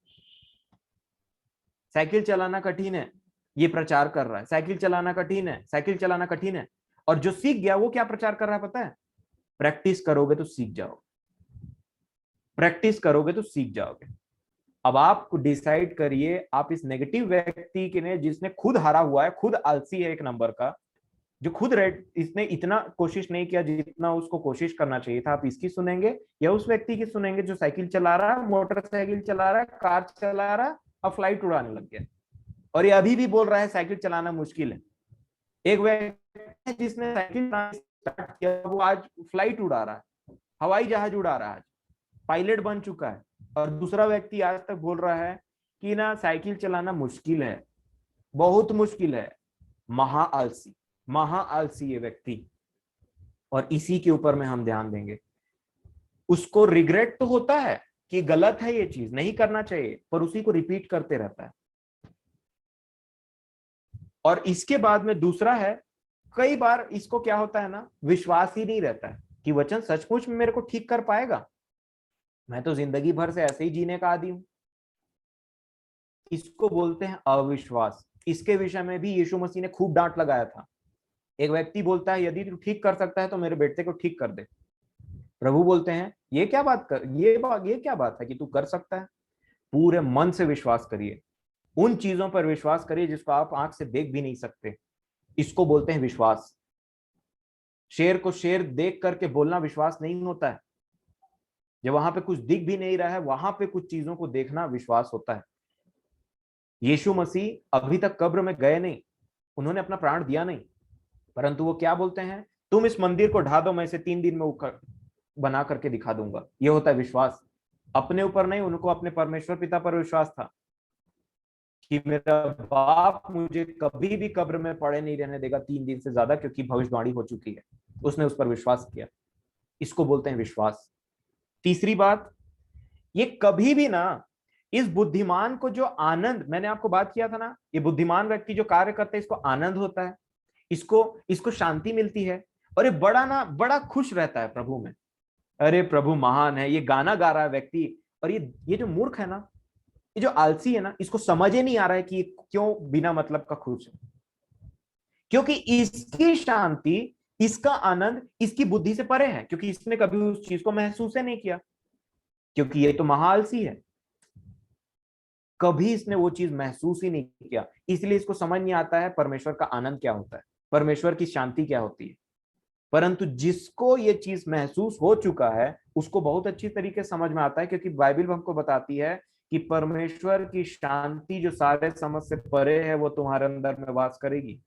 साइकिल चलाना कठिन है। ये प्रचार कर रहा है साइकिल चलाना कठिन है, साइकिल चलाना कठिन है। और जो सीख गया वो क्या प्रचार कर रहा है पता है? प्रैक्टिस करोगे तो सीख जाओगे, प्रैक्टिस करोगे तो सीख जाओगे। अब आप डिसाइड करिए, आप इस नेगेटिव व्यक्ति के ने, जिसने खुद हारा हुआ है, खुद आलसी है एक नंबर का, जो खुद रेड, इसने इतना कोशिश नहीं किया जितना उसको कोशिश करना चाहिए था, आप इसकी सुनेंगे या उस व्यक्ति की सुनेंगे जो साइकिल चला रहा है, मोटरसाइकिल चला रहा है, कार चला रहा है और फ्लाइट उड़ाने लग गया, और ये अभी भी बोल रहा है साइकिल चलाना मुश्किल है। एक व्यक्ति जिसने साइकिल स्टार्ट किया, वो आज फ्लाइट उड़ा रहा है, हवाई जहाज उड़ा रहा है, पायलट बन चुका है। और दूसरा व्यक्ति आज तक बोल रहा है कि ना साइकिल चलाना मुश्किल है, बहुत मुश्किल है। महा आलसी, महा आलसी ये व्यक्ति। और इसी के ऊपर में हम ध्यान देंगे। उसको रिग्रेट तो होता है कि गलत है, ये चीज नहीं करना चाहिए, पर उसी को रिपीट करते रहता है। और इसके बाद में दूसरा है, कई बार इसको क्या होता है ना, विश्वास ही नहीं रहता है कि वचन सचमुच में मेरे को ठीक कर पाएगा। मैं तो जिंदगी भर से ऐसे ही जीने का आदी हूं। इसको बोलते हैं अविश्वास। इसके विषय में भी यीशु मसीह ने खूब डांट लगाया था। एक व्यक्ति बोलता है यदि तू ठीक कर सकता है तो मेरे बेटे को ठीक कर दे। प्रभु बोलते हैं ये क्या बात ये क्या बात है कि तू कर सकता है? पूरे मन से विश्वास करिए, उन चीजों पर विश्वास करिए जिसको आप आंख से देख भी नहीं सकते। इसको बोलते हैं विश्वास। शेर को शेर देख करके बोलना विश्वास नहीं होता है। जब वहां पे कुछ दिख भी नहीं रहा है, वहां पे कुछ चीजों को देखना विश्वास होता है। यीशु मसीह अभी तक कब्र में गए नहीं, उन्होंने अपना प्राण दिया नहीं, परंतु वो क्या बोलते हैं? तुम इस मंदिर को ढा दो, मैं इसे 3 दिन में बना करके दिखा दूंगा। ये होता है विश्वास। अपने ऊपर नहीं, उनको अपने परमेश्वर पिता पर विश्वास था कि मेरा बाप मुझे कभी भी कब्र में पड़े नहीं रहने देगा 3 दिन से ज्यादा, क्योंकि भविष्यवाणी हो चुकी है। उसने उस पर विश्वास किया। इसको बोलते हैं विश्वास। तीसरी बात, ये कभी भी ना, इस बुद्धिमान को जो आनंद, मैंने आपको बात किया था ना, ये बुद्धिमान व्यक्ति जो कार्य करता है इसको आनंद होता है, इसको शांति मिलती है, और ये बड़ा खुश रहता है प्रभु में। अरे प्रभु महान है, ये गाना गा रहा है व्यक्ति। और ये जो मूर्ख है ना, ये जो आलसी है ना, इसको समझ ही नहीं आ रहा है कि क्यों बिना मतलब का खुश है। क्योंकि इसकी शांति इसका आनंद इसकी बुद्धि से परे है, क्योंकि इसने कभी उस चीज को महसूस ही नहीं किया, क्योंकि ये तो महाआलसी है, कभी इसने वो चीज महसूस ही नहीं किया, इसलिए इसको समझ नहीं आता है परमेश्वर का आनंद क्या होता है, परमेश्वर की शांति क्या होती है। परंतु जिसको ये चीज महसूस हो चुका है उसको बहुत अच्छी तरीके से समझ में आता है, क्योंकि बाइबल हमको बताती है कि परमेश्वर की शांति जो सारे समझ से परे है वो तुम्हारे अंदर में वास करेगी।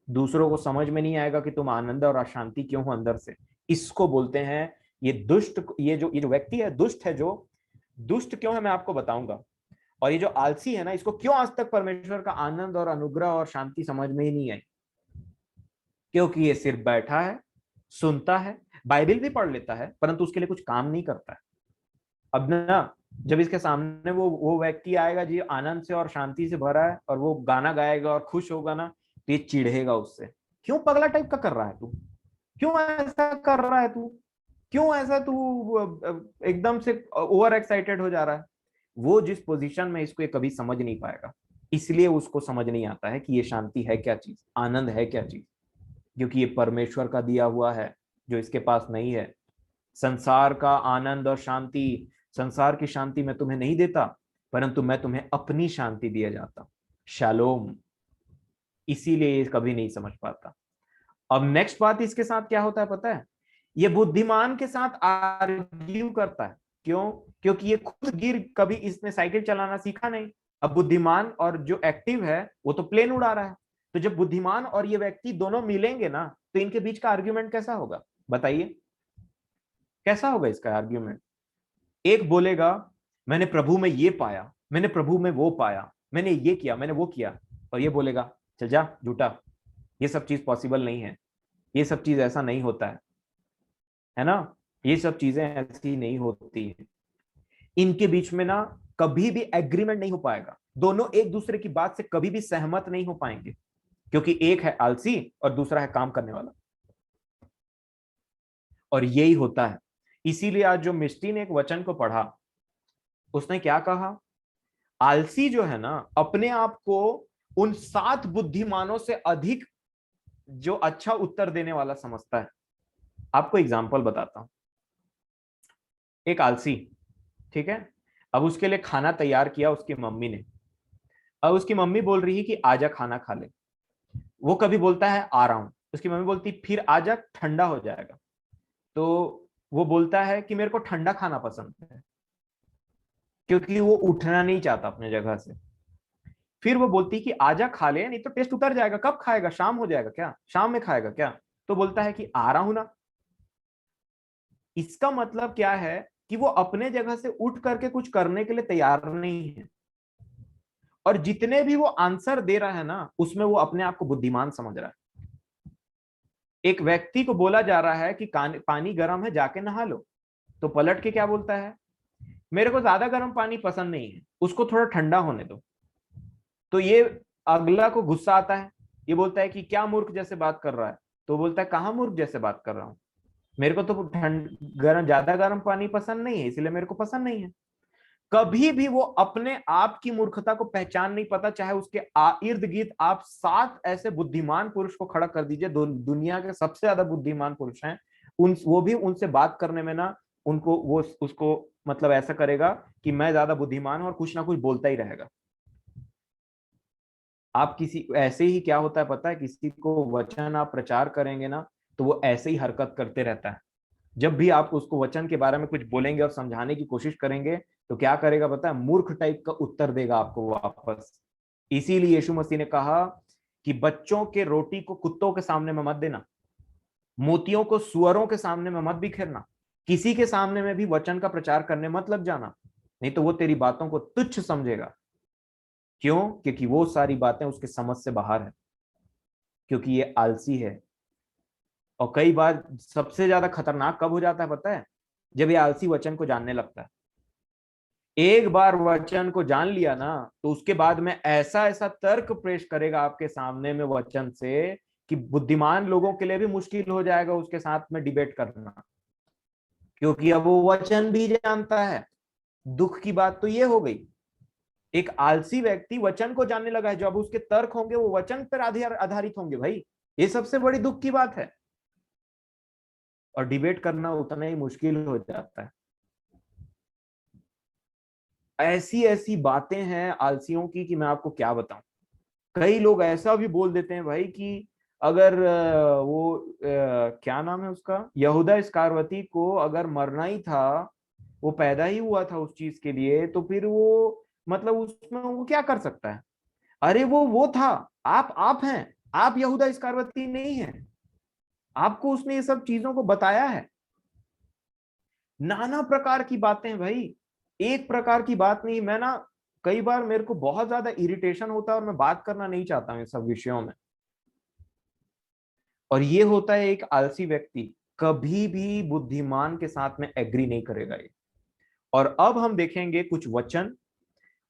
दूसरों को समझ में नहीं आएगा कि तुम आनंद और अशांति क्यों हो अंदर से। इसको बोलते हैं ये दुष्ट, ये जो व्यक्ति है दुष्ट है। जो दुष्ट क्यों है मैं आपको बताऊंगा। और ये जो आलसी है ना, इसको क्यों आज तक परमेश्वर का आनंद और अनुग्रह और शांति समझ में ही नहीं आई, क्योंकि ये सिर्फ बैठा है, सुनता है, बाइबल भी पढ़ लेता है, परंतु उसके लिए कुछ काम नहीं करता है। अब ना जब इसके सामने वो व्यक्ति आएगा जो आनंद से और शांति से भरा है और वो गाना गाएगा और खुश होगा ना, तो ये चिढ़ेगा उससे, क्यों पगला टाइप का कर रहा है तू, क्यों ऐसा कर रहा है तू, क्यों ऐसा तू एकदम से ओवर एक्साइटेड हो जा रहा है। वो जिस पोजीशन में इसको ये कभी समझ नहीं पाएगा, इसलिए उसको समझ नहीं आता है कि ये शांति है क्या चीज, आनंद है क्या चीज, क्योंकि ये परमेश्वर का दिया हुआ है जो इसके पास नहीं है। संसार का आनंद और शांति, संसार की शांति मैं तुम्हें नहीं देता, परंतु मैं तुम्हें अपनी शांति दिया जाता, शालोम। इसीलिए ये कभी नहीं समझ पाता। अब नेक्स्ट बात इसके साथ क्या होता है पता है, ये बुद्धिमान के साथ आर्ग्यू करता है। क्यों? क्योंकि ये खुद गिर, कभी इसने साइकिल चलाना सीखा नहीं। अब बुद्धिमान और जो एक्टिव है वो तो प्लेन उड़ा रहा है, तो जब बुद्धिमान और ये व्यक्ति दोनों मिलेंगे ना, तो इनके बीच का आर्ग्यूमेंट कैसा होगा बताइए, कैसा होगा इसका आर्ग्यूमेंट। एक बोलेगा मैंने प्रभु में ये पाया, मैंने प्रभु में वो पाया, मैंने ये किया, मैंने वो किया, और ये बोलेगा चल जा झूठा, ये सब चीज पॉसिबल नहीं है, ये सब चीज ऐसा नहीं होता है ना, ये सब चीजें ऐसी नहीं होती है। इनके बीच में ना कभी भी एग्रीमेंट नहीं हो पाएगा, दोनों एक दूसरे की बात से कभी भी सहमत नहीं हो पाएंगे, क्योंकि एक है आलसी और दूसरा है काम करने वाला। और यही होता है। इसीलिए आज जो मिष्टी ने एक वचन को पढ़ा, उसने क्या कहा, आलसी जो है ना अपने आप को उन 7 बुद्धिमानों से अधिक जो अच्छा उत्तर देने वाला समझता है। आपको एग्जांपल बताता हूं। एक आलसी, ठीक है, अब उसके लिए खाना तैयार किया उसकी मम्मी ने। अब उसकी मम्मी बोल रही है कि आजा खाना खा ले। वो कभी बोलता है आ रहा हूं, उसकी मम्मी बोलती फिर आजा ठंडा हो जाएगा। तो वो बोलता है कि मेरे को ठंडा खाना पसंद है, क्योंकि वो उठना नहीं चाहता अपने जगह से। फिर वो बोलती कि आजा खा ले, नहीं तो टेस्ट उतर जाएगा, कब खाएगा, शाम हो जाएगा क्या, शाम में खाएगा क्या। तो बोलता है कि आ रहा हूं ना। इसका मतलब क्या है कि वो अपने जगह से उठ करके कुछ करने के लिए तैयार नहीं है, और जितने भी वो आंसर दे रहा है ना उसमें वो अपने आप को बुद्धिमान समझ रहा है। एक व्यक्ति को बोला जा रहा है कि पानी गर्म है जाके नहा लो, तो पलट के क्या बोलता है, मेरे को ज्यादा गर्म पानी पसंद नहीं है, उसको थोड़ा ठंडा होने दो। तो ये अगला को गुस्सा आता है, ये बोलता है कि क्या मूर्ख जैसे बात कर रहा है। तो बोलता है कहाँ मूर्ख जैसे बात कर रहा हूं, मेरे को तो ज्यादा गर्म पानी पसंद नहीं है, इसलिए मेरे को पसंद नहीं है। कभी भी वो अपने आप की मूर्खता को पहचान नहीं पाता, चाहे उसके इर्द गिर्द आप 7 ऐसे बुद्धिमान पुरुष को खड़ा कर दीजिए, दुनिया के सबसे ज्यादा बुद्धिमान पुरुष हैं, वो भी उनसे बात करने में ना उनको वो उसको मतलब ऐसा करेगा कि मैं ज्यादा बुद्धिमान हूं, और कुछ ना कुछ बोलता ही रहेगा। आप किसी ऐसे ही क्या होता है पता है, किसी को वचन आप प्रचार करेंगे ना तो वो ऐसे ही हरकत करते रहता है। जब भी आप उसको वचन के बारे में कुछ बोलेंगे और समझाने की कोशिश करेंगे तो क्या करेगा पता है, मूर्ख टाइप का उत्तर देगा आपको वापस। इसीलिए यीशु मसीह ने कहा कि बच्चों के रोटी को कुत्तों के सामने में मत देना, मोतियों को सुअरों के सामने में मत बिखेरना, किसी के सामने में भी वचन का प्रचार करने मत लग जाना, नहीं तो वो तेरी बातों को तुच्छ समझेगा। क्यों? क्योंकि वो सारी बातें उसके समझ से बाहर है, क्योंकि ये आलसी है। और कई बार सबसे ज्यादा खतरनाक कब हो जाता है पता है, जब ये आलसी वचन को जानने लगता है। एक बार वचन को जान लिया ना तो उसके बाद में ऐसा ऐसा तर्क पेश करेगा आपके सामने में वचन से कि बुद्धिमान लोगों के लिए भी मुश्किल हो जाएगा उसके साथ में डिबेट करना, क्योंकि अब वो वचन भी जानता है। दुख की बात तो ये हो गई, एक आलसी व्यक्ति वचन को जानने लगा है, जो अब उसके तर्क होंगे वो वचन पर आधारित होंगे भाई, ये सबसे बड़ी दुख की बात है। और डिबेट करना उतना ही मुश्किल हो जाता है। ऐसी ऐसी बातें हैं आलसियों की कि मैं आपको क्या बताऊं। कई लोग ऐसा भी बोल देते हैं भाई कि अगर क्या नाम है उसका, यहूदा इस्करियोती को अगर मरना ही था, वो पैदा ही हुआ था उस चीज के लिए, तो फिर वो मतलब उसमें वो क्या कर सकता है। अरे वो था, आप हैं, आप यहूदा इस्करियोती नहीं है, आपको उसने ये सब चीजों को बताया है। नाना प्रकार की बातें भाई, एक प्रकार की बात नहीं। मैं ना कई बार मेरे को बहुत ज्यादा इरिटेशन होता है और मैं बात करना नहीं चाहता हूँ इन सब विषयों में। और ये होता है एक आलसी व्यक्ति कभी भी बुद्धिमान के साथ में एग्री नहीं करेगा ये। और अब हम देखेंगे कुछ वचन।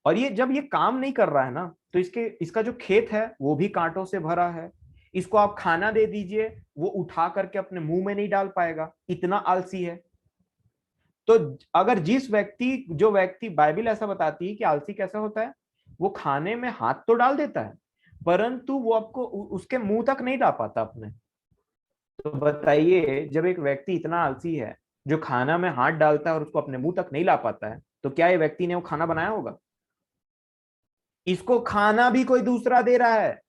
और ये जब ये काम नहीं कर रहा है ना, तो इसका जो खेत है वो भी कांटों से भरा है। इसको आप खाना दे दीजिए, वो उठा करके अपने मुंह में नहीं डाल पाएगा, इतना आलसी है। तो अगर जो व्यक्ति, बाइबल ऐसा बताती है कि आलसी कैसा होता है, वो खाने में हाथ तो डाल देता है परंतु वो आपको उसके मुंह तक नहीं ला पाता अपने। तो बताइए, जब एक व्यक्ति इतना आलसी है जो खाना में हाथ डालता है और उसको अपने मुंह तक नहीं ला पाता है, तो क्या ये व्यक्ति ने वो खाना बनाया होगा? इसको खाना भी कोई दूसरा दे रहा है,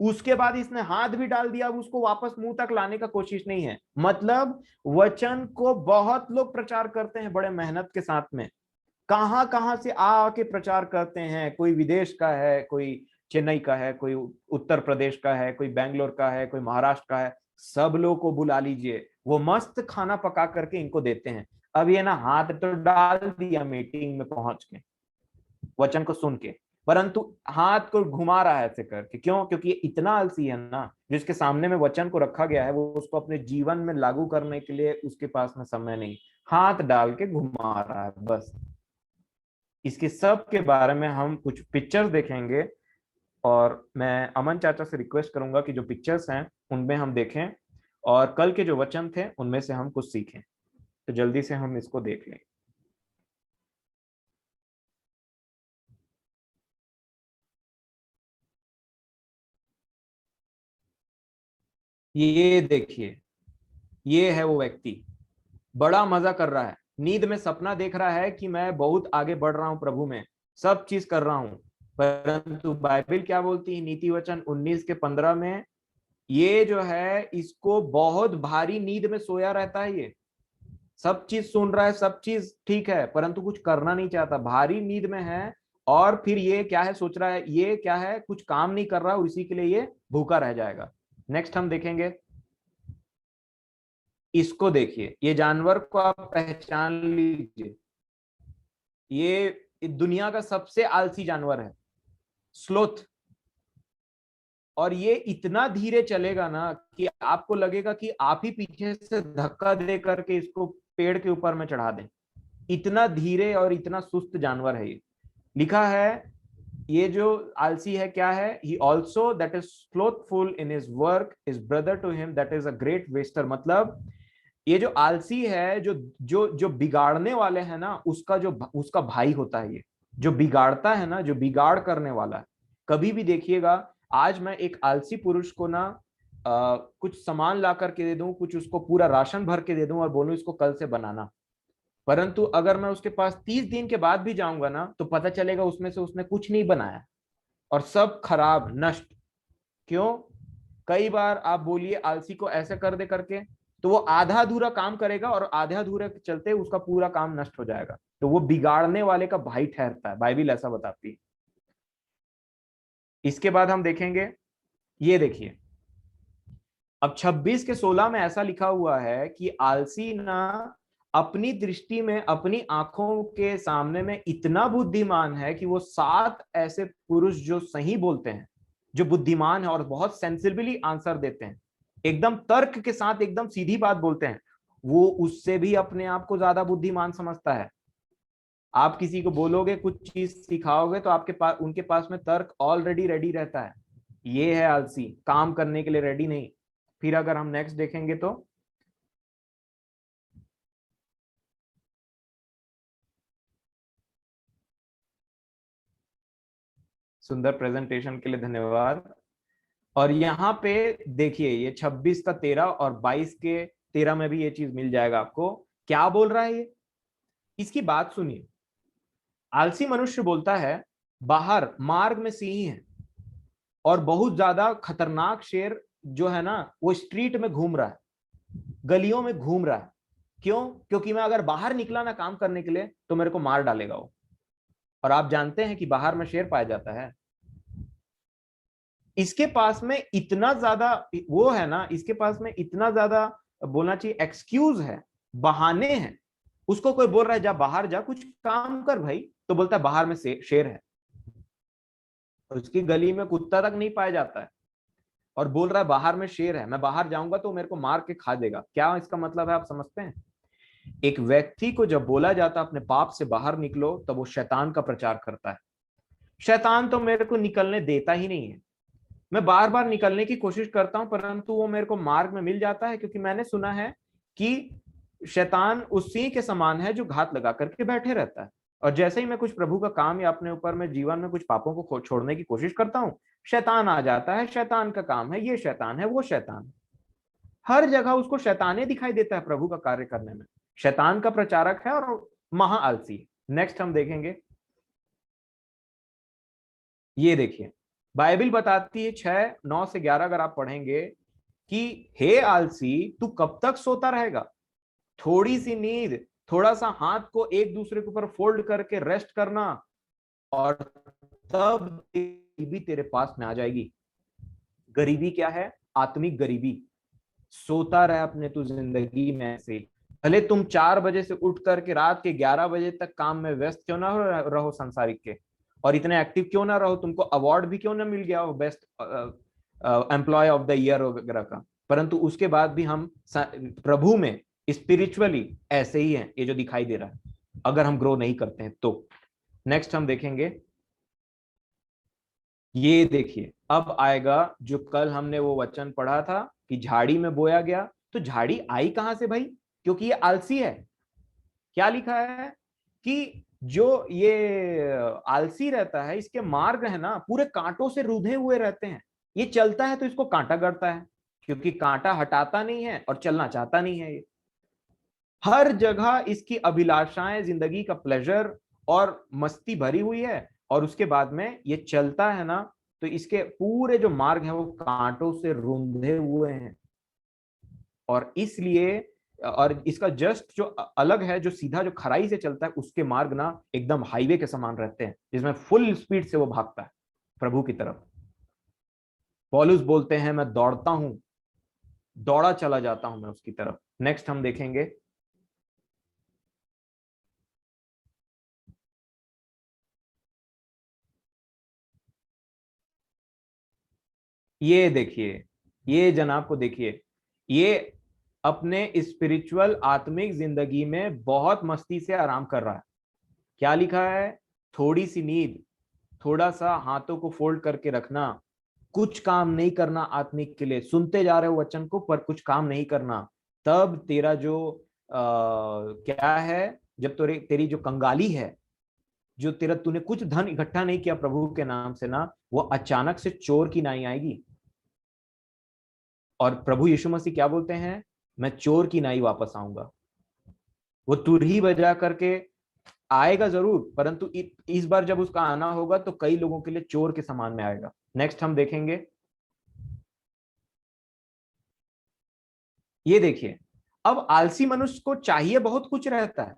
उसके बाद इसने हाथ भी डाल दिया, अब उसको वापस मुंह तक लाने का कोशिश नहीं है। मतलब वचन को बहुत लोग प्रचार करते हैं बड़े मेहनत के साथ में, कहां कहां से आके प्रचार करते हैं। कोई विदेश का है, कोई चेन्नई का है, कोई उत्तर प्रदेश का है, कोई बेंगलोर का है, कोई महाराष्ट्र का है। सब लोग को बुला लीजिए, वो मस्त खाना पका करके इनको देते हैं। अब ये ना हाथ तो डाल दिया मीटिंग में पहुंच के वचन को सुन के, परंतु हाथ को घुमा रहा है ऐसे करके। क्यों? क्योंकि ये इतना आलसी है ना, जिसके सामने में वचन को रखा गया है वो उसको अपने जीवन में लागू करने के लिए उसके पास में समय नहीं, हाथ डाल के घुमा रहा है बस। इसके सब के बारे में हम कुछ पिक्चर्स देखेंगे और मैं अमन चाचा से रिक्वेस्ट करूंगा कि जो पिक्चर्स हैं उनमें हम देखें और कल के जो वचन थे उनमें से हम कुछ सीखें। तो जल्दी से हम इसको देख लें। ये देखिए, ये है वो व्यक्ति, बड़ा मजा कर रहा है, नींद में सपना देख रहा है कि मैं बहुत आगे बढ़ रहा हूं प्रभु में, सब चीज कर रहा हूं। परंतु बाइबल क्या बोलती है, नीति वचन 19 के 15 में, ये जो है इसको बहुत भारी नींद में सोया रहता है। ये सब चीज सुन रहा है, सब चीज ठीक है, परंतु कुछ करना नहीं चाहता, भारी नींद में है। और फिर ये क्या है, सोच रहा है ये क्या है, कुछ काम नहीं कर रहा और इसी के लिए ये भूखा रह जाएगा। नेक्स्ट हम देखेंगे, इसको देखिए, ये जानवर को आप पहचान लीजिए, ये दुनिया का सबसे आलसी जानवर है, स्लोथ। और ये इतना धीरे चलेगा ना कि आपको लगेगा कि आप ही पीछे से धक्का दे करके इसको पेड़ के ऊपर में चढ़ा दें। इतना धीरे और इतना सुस्त जानवर है ये। लिखा है ये जो आलसी है क्या है, he also that is slothful in his work is brother to him that is a great waster. मतलब ये जो आलसी है, जो जो जो बिगाड़ने वाले हैं ना, उसका भाई होता है ये। जो बिगाड़ता है ना, जो बिगाड़ करने वाला है। कभी भी देखिएगा, आज मैं एक आलसी पुरुष को ना कुछ सामान ला करके दे दूं, कुछ उसको पूरा राशन भर के दे दूं और बोलूं इसको कल से बनाना, परंतु अगर मैं उसके पास 30 दिन के बाद भी जाऊंगा ना, तो पता चलेगा उसमें से उसने कुछ नहीं बनाया और सब खराब नष्ट। क्यों? कई बार आप बोलिए आलसी को ऐसे कर दे करके, तो वो आधा अधूरा काम करेगा और आधे अधूरे के चलते उसका पूरा काम नष्ट हो जाएगा। तो वो बिगाड़ने वाले का भाई ठहरता है, बाइबल ऐसा बताती है। इसके बाद हम देखेंगे, ये देखिए, अब 26 के 16 में ऐसा लिखा हुआ है कि आलसी ना अपनी दृष्टि में, अपनी आंखों के सामने में इतना बुद्धिमान है कि वो 7 ऐसे पुरुष जो सही बोलते हैं, जो बुद्धिमान है और बहुत सेंसिबली आंसर देते हैं, एकदम तर्क के साथ एकदम सीधी बात बोलते हैं, वो उससे भी अपने आप को ज्यादा बुद्धिमान समझता है। आप किसी को बोलोगे, कुछ चीज सिखाओगे, तो आपके पास, उनके पास में तर्क ऑलरेडी रेडी रहता है। ये है आलसी, काम करने के लिए रेडी नहीं। फिर अगर हम नेक्स्ट देखेंगे तो, सुंदर प्रेजेंटेशन के लिए धन्यवाद। और यहाँ पे देखिए, ये 26 का 13 और 22 के 13 में भी ये चीज मिल जाएगा आपको। क्या बोल रहा है ये, इसकी बात सुनिए। आलसी मनुष्य बोलता है बाहर मार्ग में सिंह है और बहुत ज्यादा खतरनाक शेर जो है ना वो स्ट्रीट में घूम रहा है, गलियों में घूम रहा है। क्यों? क्योंकि मैं अगर बाहर निकला ना काम करने के लिए तो मेरे को मार डालेगा वो। और आप जानते हैं कि बाहर में शेर पाया जाता है। इसके पास में इतना ज्यादा वो है ना, इसके पास में इतना ज्यादा बोलना चाहिए एक्सक्यूज है, बहाने हैं। उसको कोई बोल रहा है जा बाहर जा कुछ काम कर भाई, तो बोलता है बाहर में शेर है। उसकी गली में कुत्ता तक नहीं पाया जाता है और बोल रहा है बाहर में शेर है, मैं बाहर जाऊंगा तो मेरे को मार के खा देगा। क्या इसका मतलब है आप समझते हैं? एक व्यक्ति को जब बोला जाता है अपने पाप से बाहर निकलो, तब वो शैतान का प्रचार करता है। शैतान तो मेरे को निकलने देता ही नहीं है, मैं बार बार निकलने की कोशिश करता हूं परंतु वो मेरे को मार्ग में मिल जाता है, क्योंकि मैंने सुना है कि शैतान उस सिंह के समान है जो घात लगा करके बैठे रहता है। और जैसे ही मैं कुछ प्रभु का काम या अपने ऊपर में जीवन में कुछ पापों को छोड़ने की कोशिश करता हूं, शैतान आ जाता है। शैतान का काम है, ये शैतान है वो शैतान है। हर जगह उसको शैताने दिखाई देता है प्रभु का कार्य करने में। शैतान का प्रचारक है और महा आलसी। नेक्स्ट हम देखेंगे, ये देखिए बाइबल बताती है 6:9 से 11 अगर आप पढ़ेंगे कि हे आलसी तू कब तक सोता रहेगा, थोड़ी सी नींद, थोड़ा सा हाथ को एक दूसरे के ऊपर फोल्ड करके रेस्ट करना और तब गरीबी तेरे पास में आ जाएगी। गरीबी क्या है? आत्मिक गरीबी। सोता रहे अपने तू जिंदगी में ऐसे, भले तुम 4 बजे से उठ करके रात के 11 बजे तक काम में व्यस्त क्यों ना रहो संसारिक के, और इतने एक्टिव क्यों ना रहो, तुमको अवार्ड भी क्यों ना मिल गया हो best employ of the year वगैरह का, परंतु उसके बाद भी हम प्रभु में स्पिरिचुअली ऐसे ही हैं, ये जो दिखाई दे रहा है, अगर हम ग्रो नहीं करते हैं तो। नेक्स्ट हम देखेंगे, ये देखिए अब आएगा जो कल हमने वो वचन पढ़ा था कि झाड़ी में बोया गया। तो झाड़ी आई कहां से भाई? क्योंकि ये आलसी है। क्या लिखा है कि जो ये आलसी रहता है इसके मार्ग है ना पूरे कांटों से रुधे हुए रहते हैं। ये चलता है तो इसको कांटा गड़ता है, क्योंकि कांटा हटाता नहीं है और चलना चाहता नहीं है। ये हर जगह इसकी अभिलाषाएं, जिंदगी का प्लेजर और मस्ती भरी हुई है, और उसके बाद में ये चलता है ना तो इसके पूरे जो मार्ग है वो कांटों से रुंधे हुए हैं। और इसलिए, और इसका जस्ट जो अलग है, जो सीधा जो खराई से चलता है उसके मार्ग ना एकदम हाईवे के समान रहते हैं, जिसमें फुल स्पीड से वो भागता है प्रभु की तरफ। पौलुस बोलते हैं मैं दौड़ता हूं, दौड़ा चला जाता हूं मैं उसकी तरफ। नेक्स्ट हम देखेंगे, ये देखिए, ये जनाब को देखिए, ये अपने स्पिरिचुअल आत्मिक जिंदगी में बहुत मस्ती से आराम कर रहा है। क्या लिखा है? थोड़ी सी नींद, थोड़ा सा हाथों को फोल्ड करके रखना, कुछ काम नहीं करना आत्मिक के लिए, सुनते जा रहे हो वचन को पर कुछ काम नहीं करना, तब तेरा जो क्या है, जब तेरी जो कंगाली है, जो तेरा तूने कुछ धन इकट्ठा नहीं किया प्रभु के नाम से ना, वो अचानक से चोर की नाई आएगी। और प्रभु यीशु मसीह क्या बोलते हैं? मैं चोर की नाई वापस आऊंगा। वो तुरही बजा करके आएगा जरूर, परंतु इस बार जब उसका आना होगा तो कई लोगों के लिए चोर के समान में आएगा। नेक्स्ट हम देखेंगे, ये देखिए अब आलसी मनुष्य को चाहिए बहुत कुछ रहता है,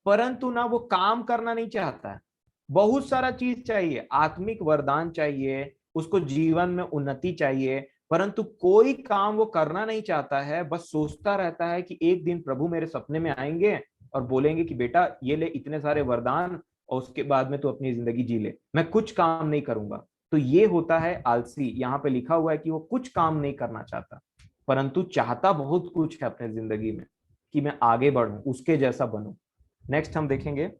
परंतु ना वो काम करना नहीं चाहता है। बहुत सारा चीज चाहिए, आत्मिक वरदान चाहिए उसको, जीवन में उन्नति चाहिए, परंतु कोई काम वो करना नहीं चाहता है। बस सोचता रहता है कि एक दिन प्रभु मेरे सपने में आएंगे और बोलेंगे कि बेटा ये ले इतने सारे वरदान, और उसके बाद में तो अपनी जिंदगी जी ले, मैं कुछ काम नहीं करूंगा। तो ये होता है आलसी। यहाँ पे लिखा हुआ है कि वो कुछ काम नहीं करना चाहता, परंतु चाहता बहुत कुछ है अपने जिंदगी में कि मैं आगे बढ़ूं, उसके जैसा बनूं। नेक्स्ट हम देखेंगे,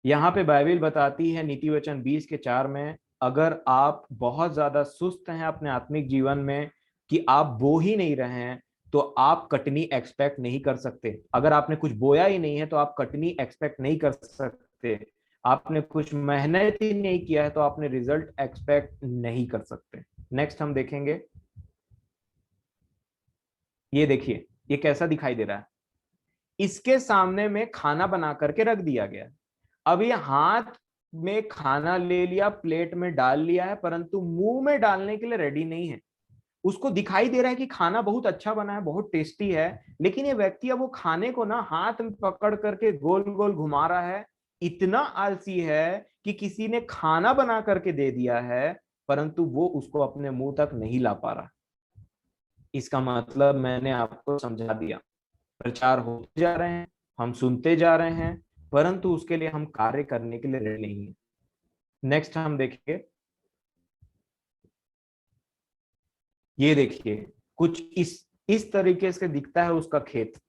यहाँ पे बाइबल बताती है नीति वचन 20:4 में, अगर आप बहुत ज्यादा सुस्त हैं अपने आत्मिक जीवन में कि आप बो ही नहीं रहे हैं तो आप कटनी एक्सपेक्ट नहीं कर सकते। अगर आपने कुछ बोया ही नहीं है तो आप कटनी एक्सपेक्ट नहीं कर सकते। आपने कुछ मेहनत ही नहीं किया है तो आपने रिजल्ट एक्सपेक्ट नहीं कर सकते। नेक्स्ट हम देखेंगे, ये देखिए ये कैसा दिखाई दे रहा है, इसके सामने में खाना बना करके रख दिया गया। अब ये हाथ में खाना ले लिया, प्लेट में डाल लिया है, परंतु मुंह में डालने के लिए रेडी नहीं है। उसको दिखाई दे रहा है कि खाना बहुत अच्छा बना है, बहुत टेस्टी है, लेकिन ये व्यक्ति अब वो खाने को ना हाथ में पकड़ करके गोल गोल घुमा रहा है। इतना आलसी है कि किसी ने खाना बना करके दे दिया है, परंतु वो उसको अपने मुंह तक नहीं ला पा रहा। इसका मतलब मैंने आपको समझा दिया, प्रचार होते जा रहे हैं, हम सुनते जा रहे हैं, परंतु उसके लिए हम कार्य करने के लिए रेडी नहीं है। नेक्स्ट हम देखेंगे, ये देखिए कुछ इस तरीके से दिखता है उसका खेत।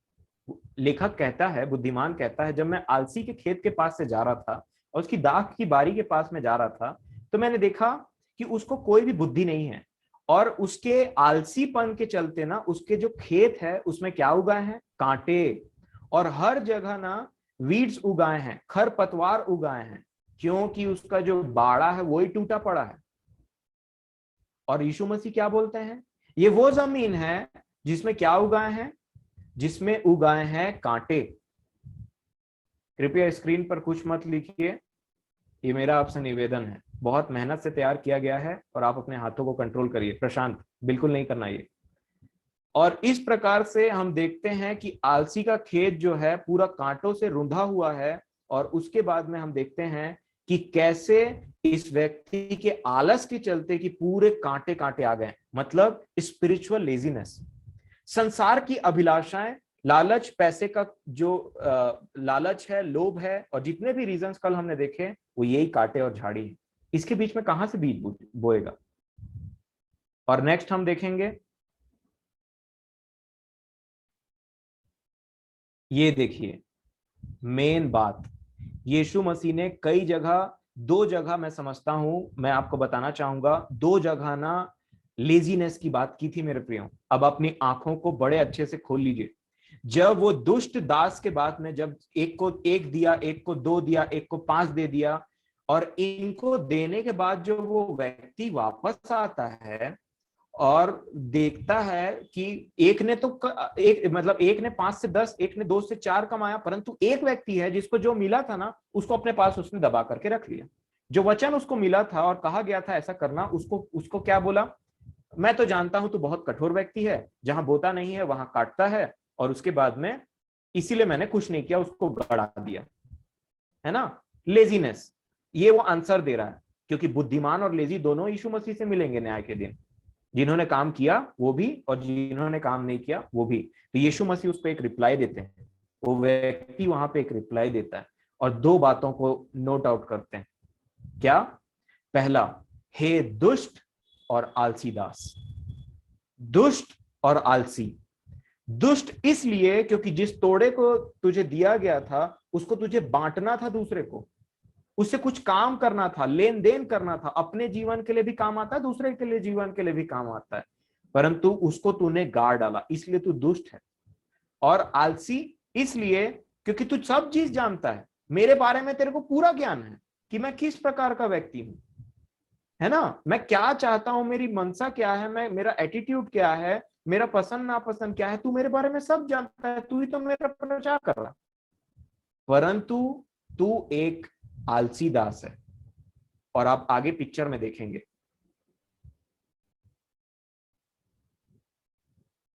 लेखक कहता है, बुद्धिमान कहता है, जब मैं आलसी के खेत के पास से जा रहा था और उसकी दाख की बारी के पास में जा रहा था, तो मैंने देखा कि उसको कोई भी बुद्धि नहीं है, और उसके आलसीपन के चलते ना उसके जो खेत है उसमें क्या उगाए हैं, कांटे, और हर जगह ना वीड्स उगाए हैं, खरपतवार उगाए हैं, क्योंकि उसका जो बाड़ा है वही टूटा पड़ा है। और यीशु मसीह क्या बोलते हैं, ये वो जमीन है जिसमें क्या उगाए हैं, जिसमें उगाए हैं कांटे। कृपया स्क्रीन पर कुछ मत लिखिए, ये मेरा आपसे निवेदन है, बहुत मेहनत से तैयार किया गया है और आप अपने हाथों को कंट्रोल करिए। प्रशांत, बिल्कुल नहीं करना ये। और इस प्रकार से हम देखते हैं कि आलसी का खेत जो है पूरा कांटों से रुंधा हुआ है, और उसके बाद में हम देखते हैं कि कैसे इस व्यक्ति के आलस के चलते कि पूरे कांटे कांटे आ गए, मतलब स्पिरिचुअल लेजीनेस, संसार की अभिलाषाएं, लालच, पैसे का जो लालच है, लोभ है, और जितने भी रीजंस कल हमने देखे वो यही कांटे और झाड़ी है। इसके बीच में कहां से बीज बोएगा। और नेक्स्ट हम देखेंगे, ये देखिए मेन बात, यीशु मसीह ने कई जगह, दो जगह मैं समझता हूं, मैं आपको बताना चाहूंगा, दो जगह ना लेजीनेस की बात की थी मेरे प्रियो। अब अपनी आंखों को बड़े अच्छे से खोल लीजिए। जब वो दुष्ट दास के बाद में, जब एक को एक दिया, एक को दो दिया, एक को 5 दे दिया, और इनको देने के बाद जो वो व्यक्ति वापस आता है और देखता है कि एक ने तो एक मतलब एक ने 5 से 10, एक ने 2 से 4 कमाया, परंतु एक व्यक्ति है जिसको जो मिला था ना उसको अपने पास उसने दबा करके रख लिया। जो वचन उसको मिला था और कहा गया था ऐसा करना, उसको क्या बोला, मैं तो जानता हूं तू बहुत कठोर व्यक्ति है, जहां बोता नहीं है वहां काटता है, और उसके बाद में इसीलिए मैंने कुछ नहीं किया, उसको गड़ा दिया, है ना। लेजीनेस, ये वो आंसर दे रहा है, क्योंकि बुद्धिमान और लेजी दोनों यीशु मसीह से मिलेंगे न्याय के दिन। जिन्होंने काम किया वो भी, और जिन्होंने काम नहीं किया वो भी। तो यीशु मसीह उस पर एक रिप्लाई देते हैं, वो व्यक्ति वहां पे एक रिप्लाई देता है, और दो बातों को नोट आउट करते हैं। क्या? पहला, हे दुष्ट और आलसी दास। दुष्ट और आलसी, दुष्ट इसलिए क्योंकि जिस तोड़े को तुझे दिया गया था उसको तुझे बांटना था दूसरे को, उससे कुछ काम करना था, लेन देन करना था, अपने जीवन के लिए भी काम आता है, दूसरे के लिए जीवन के लिए भी काम आता है, परंतु उसको तूने गाड़ डाला, इसलिए तू दुष्ट है। और आलसी इसलिए क्योंकि तू सब चीज जानता है, मेरे बारे में तेरे को पूरा ज्ञान है कि मैं किस प्रकार का व्यक्ति हूं, है ना, मैं क्या चाहता हूं, मेरी मनसा क्या है, मैं मेरा एटीट्यूड क्या है, मेरा पसंद नापसंद क्या है, तू मेरे बारे में सब जानता है, तू ही तो मेरा प्रचार कर रहा, परंतु तू एक आलसी दास है। और आप आगे पिक्चर में देखेंगे।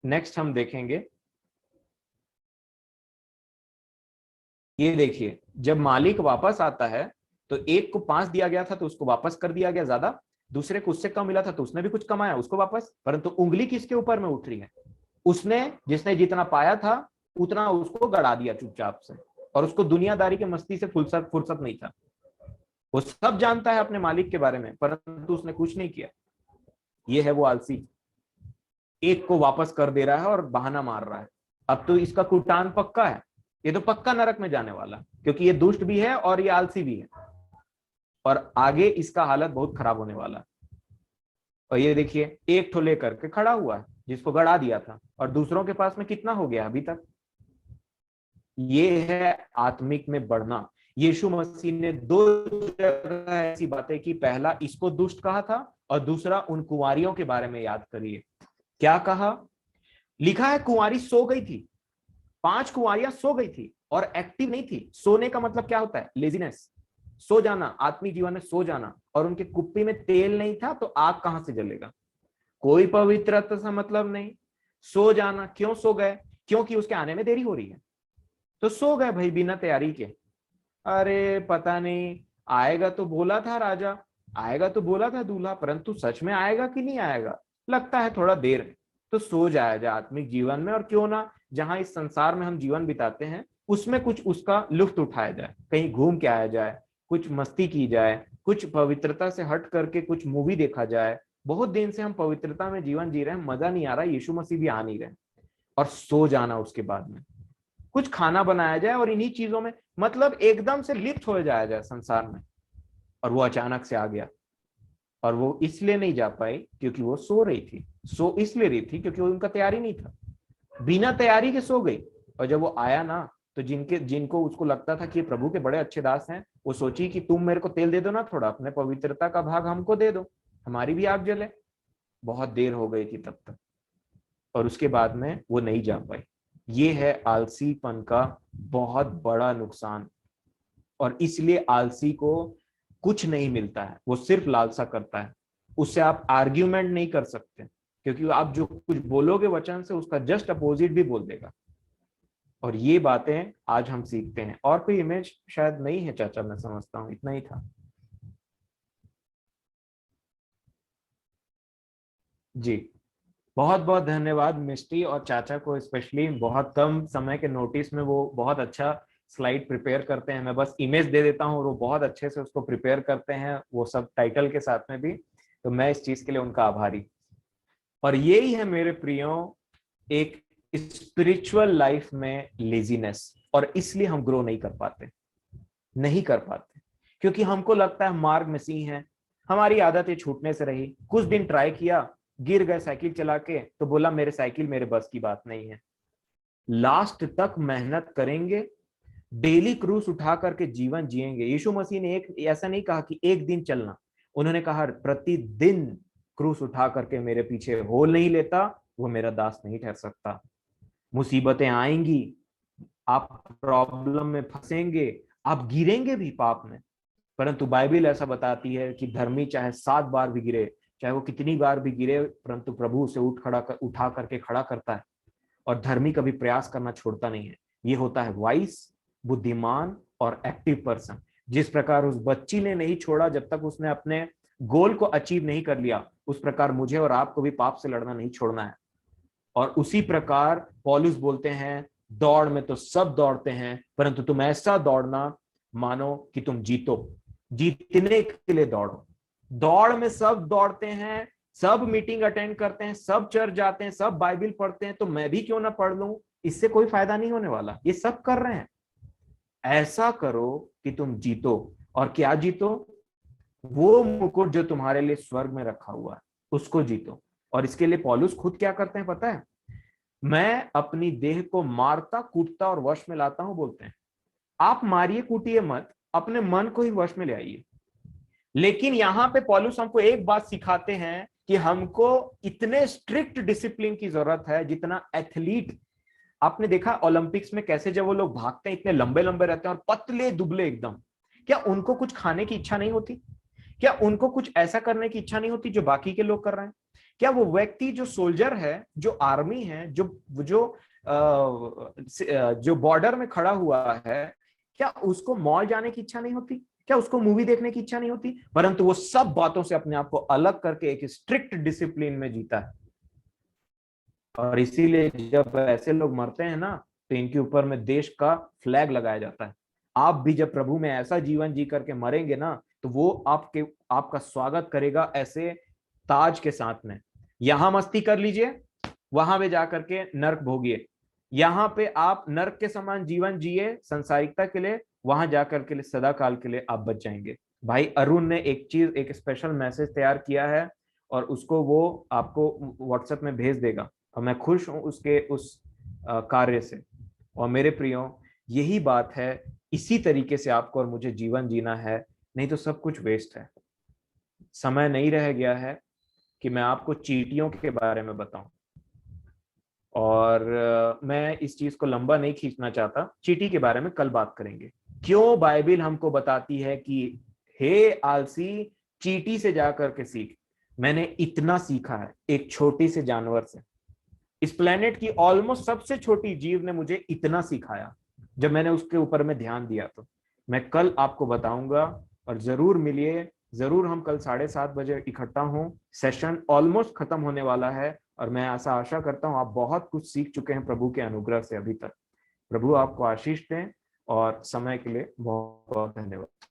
नेक्स्ट हम देखेंगे, ये देखिए जब मालिक वापस आता है तो एक को 5 दिया गया था तो उसको वापस कर दिया गया ज्यादा, दूसरे को उससे कम मिला था तो उसने भी कुछ कमाया उसको वापस, परंतु उंगली किसके ऊपर में उठ रही है, उसने, जिसने जितना पाया था उतना उसको गड़ा दिया चुपचाप से, और उसको दुनियादारी के मस्ती से फुर्सत नहीं था। वो सब जानता है अपने मालिक के बारे में, परंतु उसने कुछ नहीं किया। ये है वो आलसी, एक को वापस कर दे रहा है और बहाना मार रहा है। अब तो इसका कुटान पक्का है, ये तो पक्का नरक में जाने वाला, क्योंकि ये दुष्ट भी है और ये आलसी भी है, और आगे इसका हालत बहुत खराब होने वाला है। और ये देखिए एक ठो लेकर के खड़ा हुआ है जिसको गड़ा दिया था, और दूसरों के पास में कितना हो गया अभी तक। ये है आत्मिक में बढ़ना। यीशु मसीह ने 2 जगह ऐसी बातें की, पहला इसको दुष्ट कहा था और दूसरा उन कुंवारियों के बारे में याद करिए। क्या कहा? लिखा है कुंवारी सो गई थी, 5 कुंवारियां सो गई थी और एक्टिव नहीं थी। सोने का मतलब क्या होता है? लेजीनेस, सो जाना, आत्मिक जीवन में सो जाना। और उनके कुप्पी में तेल नहीं था तो आग कहां से जलेगा? कोई पवित्रता से मतलब नहीं, सो जाना। क्यों सो गए? क्योंकि उसके आने में देरी हो रही है, तो सो गए भाई बिना तैयारी के। अरे पता नहीं, आएगा तो बोला था राजा, आएगा तो बोला था दूल्हा, परंतु सच में आएगा कि नहीं आएगा, लगता है थोड़ा देर है। तो सो जाया जाए आत्मिक जीवन में, और क्यों ना जहां इस संसार में हम जीवन बिताते हैं उसमें कुछ उसका लुत्फ उठाया जाए, कहीं घूम के आया जाए, कुछ मस्ती की जाए, कुछ पवित्रता से हट करके कुछ मूवी देखा जाए। बहुत दिन से हम पवित्रता में जीवन जी रहे हैं, मजा नहीं आ रहा, यीशु मसीह भी आ नहीं रहे, और सो जाना। उसके बाद में कुछ खाना बनाया जाए और इन्हीं चीजों में मतलब एकदम से लिप्त हो जाया जाए संसार में। और वो अचानक से आ गया, और वो इसलिए नहीं जा पाई क्योंकि वो सो रही थी। सो इसलिए रही थी क्योंकि उनका तैयारी नहीं था, बिना तैयारी के सो गई। और जब वो आया ना, तो जिनको उसको लगता था कि ये प्रभु के बड़े अच्छे दास हैं, वो सोची कि तुम मेरे को तेल दे दो ना थोड़ा, अपने पवित्रता का भाग हमको दे दो, हमारी भी आग जले। बहुत देर हो गई थी तब तक, और उसके बाद में वो नहीं जा पाई। ये है आलसीपन का बहुत बड़ा नुकसान। और इसलिए आलसी को कुछ नहीं मिलता है, वो सिर्फ लालसा करता है। उससे आप आर्ग्यूमेंट नहीं कर सकते, क्योंकि आप जो कुछ बोलोगे वचन से उसका जस्ट अपोजिट भी बोल देगा। और ये बातें आज हम सीखते हैं। और कोई इमेज शायद नहीं है चाचा, मैं समझता हूँ इतना ही था। जी, बहुत बहुत धन्यवाद मिस्टी और चाचा को स्पेशली, बहुत कम समय के नोटिस में वो बहुत अच्छा स्लाइड प्रिपेयर करते हैं। मैं बस इमेज दे देता हूँ और वो बहुत अच्छे से उसको प्रिपेयर करते हैं, वो सब टाइटल के साथ में भी। तो मैं इस चीज के लिए उनका आभारी। और यही है मेरे प्रियो एक स्पिरिचुअल लाइफ में लेजीनेस, और इसलिए हम ग्रो नहीं कर पाते, नहीं कर पाते, क्योंकि हमको लगता है मार्ग में सिंह है। हमारी आदत ये छूटने से रही, कुछ दिन ट्राई किया, गिर गए साइकिल चला के, तो बोला मेरे साइकिल मेरे बस की बात नहीं है। लास्ट तक मेहनत करेंगे, डेली क्रूस उठा करके जीवन जिएंगे। यीशु मसीह ने एक ऐसा नहीं कहा कि एक दिन चलना, उन्होंने कहा प्रतिदिन क्रूस उठा करके मेरे पीछे हो नहीं लेता वो मेरा दास नहीं ठहर सकता। मुसीबतें आएंगी, आप प्रॉब्लम में फंसेंगे, आप गिरेंगे भी पाप में, परंतु बाइबल ऐसा बताती है कि धर्मी चाहे 7 बार भी गिरे, चाहे वो कितनी बार भी गिरे, परंतु प्रभु उसे उठा करके खड़ा करता है। और धर्मी कभी प्रयास करना छोड़ता नहीं है। ये होता है वाइस, बुद्धिमान और एक्टिव पर्सन। जिस प्रकार उस बच्ची ने नहीं छोड़ा जब तक उसने अपने गोल को अचीव नहीं कर लिया, उस प्रकार मुझे और आपको भी पाप से लड़ना नहीं छोड़ना है। और उसी प्रकार पौलुस बोलते हैं, दौड़ में तो सब दौड़ते हैं, परंतु तुम ऐसा दौड़ना मानो कि तुम जीतो, जीतने के लिए दौड़ो। दौड़ में सब दौड़ते हैं, सब मीटिंग अटेंड करते हैं, सब चर्च जाते हैं, सब बाइबल पढ़ते हैं, तो मैं भी क्यों ना पढ़ लूं, इससे कोई फायदा नहीं होने वाला। ये सब कर रहे हैं, ऐसा करो कि तुम जीतो। और क्या जीतो? वो मुकुट जो तुम्हारे लिए स्वर्ग में रखा हुआ है, उसको जीतो। और इसके लिए पौलुस खुद क्या करते हैं पता है? मैं अपनी देह को मारता कूटता और वश में लाता हूं, बोलते हैं। आप मारिए कूटिए मत, अपने मन को ही वश में ले आइए। लेकिन यहां पे पौलुस हमको एक बात सिखाते हैं कि हमको इतने स्ट्रिक्ट डिसिप्लिन की जरूरत है जितना एथलीट। आपने देखा ओलंपिक्स में कैसे जब वो लोग भागते हैं इतने लंबे लंबे रहते हैं और पतले दुबले एकदम, क्या उनको कुछ खाने की इच्छा नहीं होती? क्या उनको कुछ ऐसा करने की इच्छा नहीं होती जो बाकी के लोग कर रहे हैं? क्या वो व्यक्ति जो सोल्जर है, जो आर्मी है, जो बॉर्डर में खड़ा हुआ है, क्या उसको मॉल जाने की इच्छा नहीं होती? क्या उसको मूवी देखने की इच्छा नहीं होती? परंतु वो सब बातों से अपने आप को अलग करके एक स्ट्रिक्ट डिसिप्लिन में जीता है। और इसीलिए जब ऐसे लोग मरते हैं ना, तो इनके ऊपर में देश का फ्लैग लगाया जाता है। आप भी जब प्रभु में ऐसा जीवन जी करके मरेंगे ना, तो वो आपका स्वागत करेगा ऐसे ताज के साथ में। यहां मस्ती कर लीजिए, वहां पे जाकर के नर्क भोगिए। यहाँ पे आप नर्क के समान जीवन जिए संसारिकता के लिए, वहां जाकर के लिए सदा काल के लिए आप बच जाएंगे। भाई अरुण ने एक स्पेशल मैसेज तैयार किया है, और उसको वो आपको व्हाट्सएप में भेज देगा। और मैं खुश हूं उसके उस कार्य से। और मेरे प्रियो, यही बात है, इसी तरीके से आपको और मुझे जीवन जीना है, नहीं तो सब कुछ वेस्ट है। समय नहीं रह गया है कि मैं आपको चींटियों के बारे में बताऊं। और मैं इस चीज को लंबा नहीं खींचना चाहता। चींटी के बारे में कल बात करेंगे। क्यों बाइबिल हमको बताती है कि हे आलसी, चींटी से जाकर के सीख। मैंने इतना सीखा है एक छोटी से जानवर से। इस प्लेनेट की ऑलमोस्ट सबसे छोटी जीव ने मुझे इतना सिखाया। जब मैंने उसके ऊपर में ध्यान दिया तो मैं कल आपको बताऊंगा। और जरूर मिलिए, जरूर। हम कल 7:30 बजे इकट्ठा हों। सेशन ऑलमोस्ट खत्म होने वाला है और मैं ऐसा आशा करता हूं आप बहुत कुछ सीख चुके हैं प्रभु के अनुग्रह से अभी तक। प्रभु आपको आशीष दें और समय के लिए बहुत बहुत धन्यवाद।